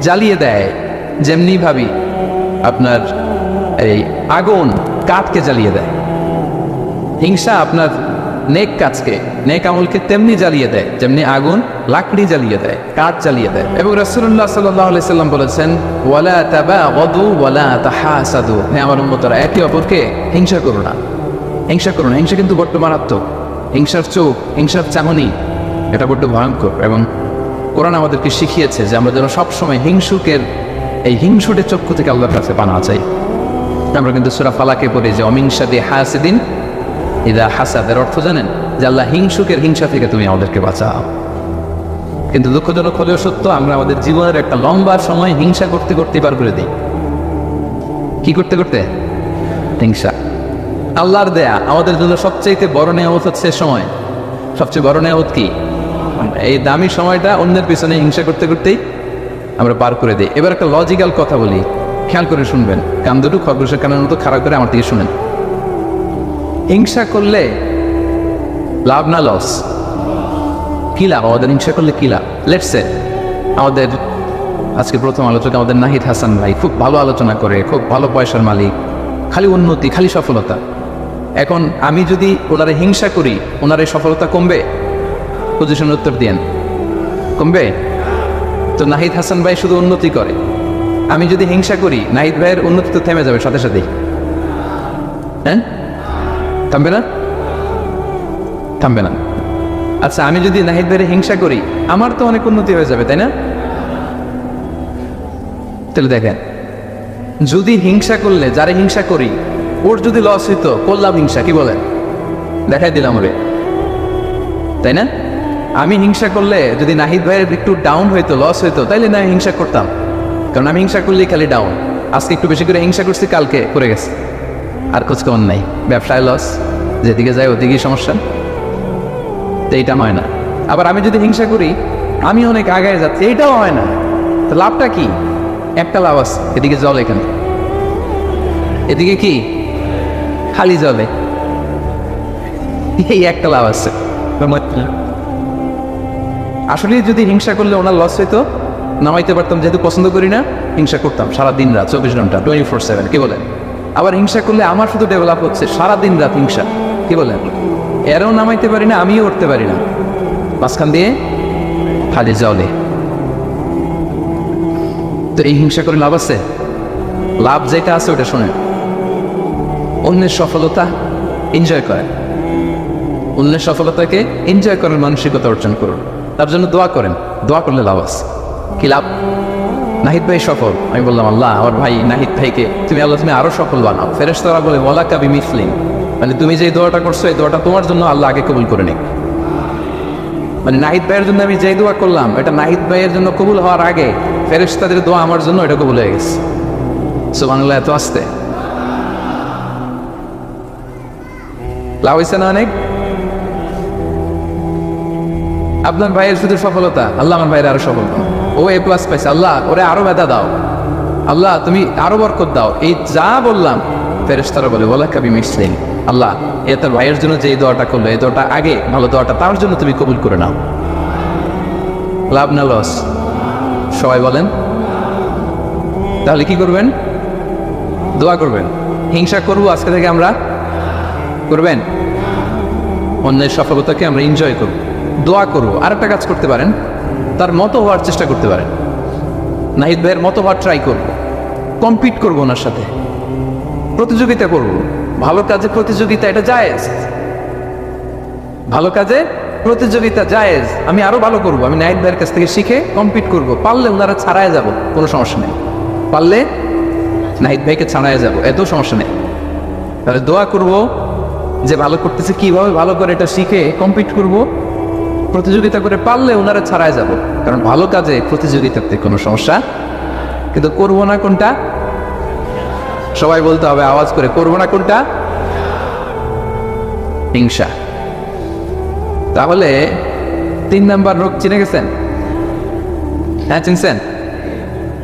জ্বালিয়ে দেয়, যেমনি ভাবি আপনার এই আগুন কাঠকে জ্বালিয়ে দেয়। হিংসা আপনার নেক কাজকে, নেক আমলকে তেমনি জ্বালিয়ে দেয় যেমনি আগুন লাকড়ি জ্বালিয়ে দেয়, কাঠ জ্বালিয়ে দেয়। এবং রাসূলুল্লাহ সাল্লাল্লাহু আলাইহি সাল্লাম বলেছেন, ওয়ালা তাবাগাদু ওয়ালা তাহাসাদু, হে আমার উম্মতরা, একে অপরকে হিংসা করো না। হিংসা করো না, হিংসা কিন্তু বড্ড মারাত্মক। হিংসার চোখ, হিংসার চাহনি, এটা বড্ড ভয়ঙ্কর। এবং কোরআন আমাদেরকে শিখিয়েছে যে আমরা যেন সবসময় হিংসুকের, এই হিংসুটের চক্ষু থেকে আল্লাহর কাছে পানা চাই। আমরা কিন্তু সূরা ফালাকে পড়ি যে অমিন শাররি হাসিদিন ইযা হাসাদ, এর অর্থ জানেন? যে আল্লাহ হিংসুকের হিংসা থেকে তুমি আমাদেরকে বাঁচাও। কিন্তু দুঃখজনক হলেও সত্য, আমরা আমাদের জীবনের একটা লম্বা সময় হিংসা করতে করতে পার করে দিই। কি করতে করতে? হিংসা। আল্লাহর দেয়া আমাদের জন্য সবচেয়ে বড় নেয়ামত হচ্ছে সময়। সবচেয়ে বড় নেয়ামত কি? এই দামি সময়টা অন্যের পিছনে হিংসা করতে করতেই আমরা পার করে দিই। এবার একটা লজিক্যাল কথা বলি, খেয়াল করে শুনবেন, কান দুটো খরগোশের কানের মতো খারাপ করে আমার দিকে শুনেন। হিংসা করলে লাভ না লস? কি লাভ আমাদের হিংসা করলে? কি লাভ? লেটস সে আমাদের আজকে প্রথম আলোচক আমাদের নাহিদ হাসান ভাই খুব ভালো আলোচনা করে, খুব ভালো পয়সার মালিক, খালি উন্নতি, খালি সফলতা। এখন আমি যদি ওনারে হিংসা করি, ওনার এই সফলতা কমবে? পজিশনের উত্তর দিয়েন, কমবে? তো নাহিদ হাসান ভাই শুধু উন্নতি করে, আমি যদি হিংসা করি, নাহিদ ভাইয়ের উন্নতি তো থেমে যাবে সাথে সাথেই। হ্যাঁ, থামবে না? থামবে না। আচ্ছা, আমি যদি নাহিদ ভাইয়ের হিংসা করি, আমার তো অনেক উন্নতি হয়ে যাবে, তাই না? তাহলে দেখেন, যদি হিংসা করলে, যারে হিংসা করি, ওর যদি লস হইতো, করলাম হিংসা, কি বলেন? দেখাই দিলাম ওরে, তাই না? আমি হিংসা করলে যদি নাহিদ ভাইয়ের একটু ডাউন হইতো, লস হইতো, তাইলে না হিংসা করতাম। কারণ আমি হিংসা করলেই খালি ডাউন। আজকে একটু বেশি করে হিংসা করছি, কালকে করে গেছে, আর খোঁজখবর নাই, ব্যবসায় লস, যেদিকে যায় ওদিকেই সমস্যা। তো এইটা হয় না। আবার আমি যদি হিংসা করি, আমি অনেক আগায় যাচ্ছি, এইটাও হয় না। তো লাভটা কি? একটা লাভ আছে, এদিকে জল, এখানে এদিকে কি খালি জলে, এই একটা লাভ আছে। আসলে যদি হিংসা করলে ওনার লস হইতো, নামাইতে পারতাম, যেহেতু পছন্দ করি না, হিংসা করতাম সারা দিন রাত, 24 ঘন্টা, 24/7, কি বলেন? আবার হিংসা করলে আমার শুধু ডেভেলপ হচ্ছে, সারা দিন রাত হিংসা, কি বলেন? এরও নামাইতে পারি না, আমিও উঠতে পারি না, মাঝখান দিয়ে খালি জলে। তো এই হিংসা করে লাভ আছে? লাভ যেটা আছে ওটা শোনেন, অন্যের সফলতা এনজয় করেন, অন্যের সফলতাকে এনজয় করার মানসিকতা অর্জন করুন, তার জন্য দোয়া করেন। দোয়া করলে লাভ আছে। কি লাভ? নাহিদ ভাই সফল, আমি বললাম আল্লাহ আমার ভাই নাহিদ ভাইকে তুমি, আল্লাহ তুমি আরো সফল বানাও। ফেরেশতারা বলে ওয়ালাকা বিমিসলিন, মানে তুমি যে দোয়াটা করছো, এই দোয়াটা তোমার জন্য আল্লাহ আগে কবুল করে নিক। মানে নাহিদ ভাইয়ের জন্য আমি যেই দোয়া করলাম, এটা নাহিদ ভাইয়ের জন্য কবুল হওয়ার আগে ফেরেশতাদের দোয়া আমার জন্য এটা কবুল হয়ে গেছে। সুবহানাল্লাহ, এত আসতে লাভ হয়েছে না অনেক? আপনার ভাইয়ের শুধু সফলতা, আল্লাহ আমার ভাইয়ের আরো সফল, ও A+ পাইছে, আল্লাহ ওরে আরো মেধা দাও, আল্লাহ তুমি আরো বরকত দাও, এই যা বললাম ফেরেশতারা বলে ওয়ালা কাবি মিসলিন, আল্লাহ এ তোর ভাইয়ের জন্য যে এই দোয়াটা করলো, এই দোয়াটা আগে ভালো দোয়াটা তার জন্য তুমি কবুল করে নাও। লাভ না লস? সবাই বলেন। তাহলে কি করবেন? দোয়া করবেন। হিংসা করবো আজকে থেকে আমরা? করবেন? অন্যের সফলতাকে আমরা এনজয় করব, দোয়া করব। আরেকটা কাজ করতে পারেন, তার মতো হওয়ার চেষ্টা করতে পারেন। নাহিদ ভাইয়ের মতো হওয়ার ট্রাই করব, কম্পিট করব, ওনার সাথে প্রতিযোগিতা করব। ভালো কাজে প্রতিযোগিতা, এটা জায়েজ। ভালো কাজে প্রতিযোগিতা জায়েজ। আমি আরো ভালো করব, আমি নাহিদ ভাইয়ের কাছ থেকে শিখে কম্পিট করব। পারলে ওনারা ছাড়ায় যাব, কোনো সমস্যা নেই। পারলে নাহিদ ভাইকে ছাড়ায় যাব, এত সমস্যা নেই। তাহলে দোয়া করব যে ভালো করতেছে কিভাবে ভালো করে এটা শিখে কম্পিট করব, প্রতিযোগিতা করে পারলে ওনারা ছাড়ায় যাব। কারণ ভালো কাজে প্রতিযোগিতাতে কোনো সমস্যা, কিন্তু করবো না কোনটা? সবাই বলতে হবে আওয়াজ করে, করবো না কোনটা? হিংসা। তাহলে 3 নাম্বার রোগ চিনে গেছেন? হ্যাঁ চিনছেন?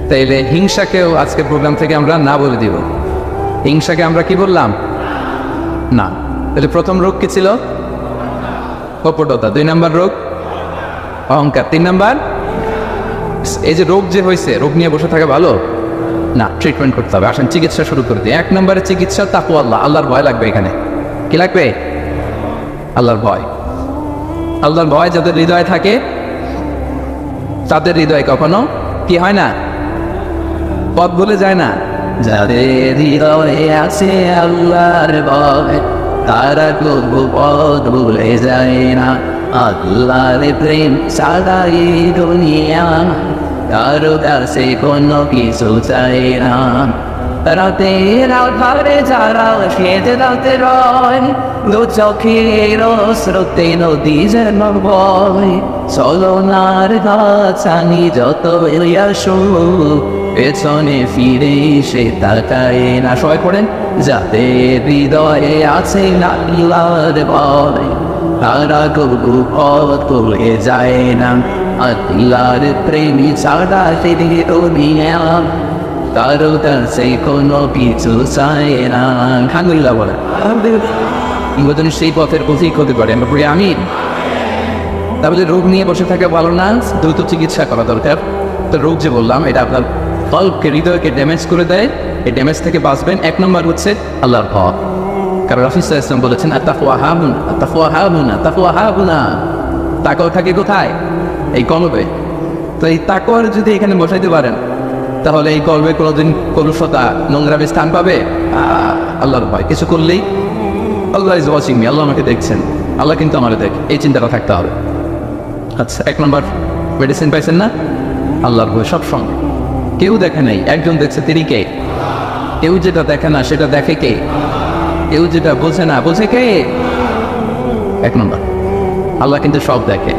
তাইলে হিংসাকেও আজকে প্রোগ্রাম থেকে আমরা না বলে দিব। হিংসাকে আমরা কি বললাম? না। তাহলে প্রথম রোগ কি ছিল? কপটতা। 2 নাম্বার রোগ অহংকার। 3 নাম্বার এই যে রোগ যে হয়েছে, রোগ নিয়ে বসে থাকা ভালো না, ট্রিটমেন্ট করতে হবে। আসেন চিকিৎসা শুরু করে দিই। 1 নম্বরের চিকিৎসা তাকওয়া আল্লাহ, আল্লাহর ভয় লাগবে। এখানে কি লাগবে? আল্লাহর ভয়। আল্লাহর ভয় যাদের হৃদয়ে থাকে তাদের হৃদয়ে কখনো কি হয় না? পথ ভুলে যায় না। যাদের হৃদয়ে আছে আল্লাহর ভয় তারা কবু পথ ভুলে যায় না। আল্লাহর প্রেম সারা এই দুনিয়া কারো কাছে কোনো কিছু চাই না। রাতের আধারে যারা খেতে রাতে রয়, দু চোখের স্রোতে নদী যেন বয়। চলনার গাছানি যত আসো পেছনে ফিরে সে তাকায় না। সবাই পড়েন। যাদের হৃদয়ে আছে আল্লাহর ভয় তারা কবু পথ ভুলে যায় না। আল্লাহর প্রেমী ছাড়া তিনি দুনিয়া কারো কাছে কোনো কিছু চায় না। আলহামদুলিল্লাহ বলে ইংরেজন সেই পথের পথিক হতে পারে। আমরা পড়ি আমিন। তাহলে রোগ নিয়ে বসে থাকা ভালো না, দ্রুত চিকিৎসা করা দরকার। তো রোগ যে বললাম এটা আপনার কল্পকে, হৃদয়কে ড্যামেজ করে দেয়। এই ড্যামেজ থেকে বাঁচবেন 1 নম্বর হচ্ছে আল্লাহর ভয়। কারণ রাসূল সাল্লাল্লাহু আলাইহি ওয়াসাল্লাম বলেছেন আত্তাকওয়া হাবুন, আত্তাকওয়া হাবুনা, তাকওয়া হাবুনা। তাকওয়া থাকে কোথায়? এই কলবে। তো এই তাকওয়ার যদি এখানে বসাইতে পারেন তাহলে এই কলবে কোনোদিন কলুষতা নোংরামে স্থান পাবে? আল্লাহর ভয়। কিছু করলেই আল্লাহ ইজ ওয়াচিং মি, আল্লাহ আমাকে দেখছেন, আল্লাহ কিন্তু আমাকে দেখে, এই চিন্তাটা থাকতে হবে। আচ্ছা 1 নম্বর মেডিসিন পাইছেন না? আল্লাহর ভয় সব সঙ্গে। কেউ দেখে নাই, একজন দেখছে, তিনি কে? কেউ যেটা দেখে না সেটা দেখে কে? কেউ যেটা বোঝে না বোঝে কে? 1 নম্বর আল্লাহ কিন্তু সব দেখে।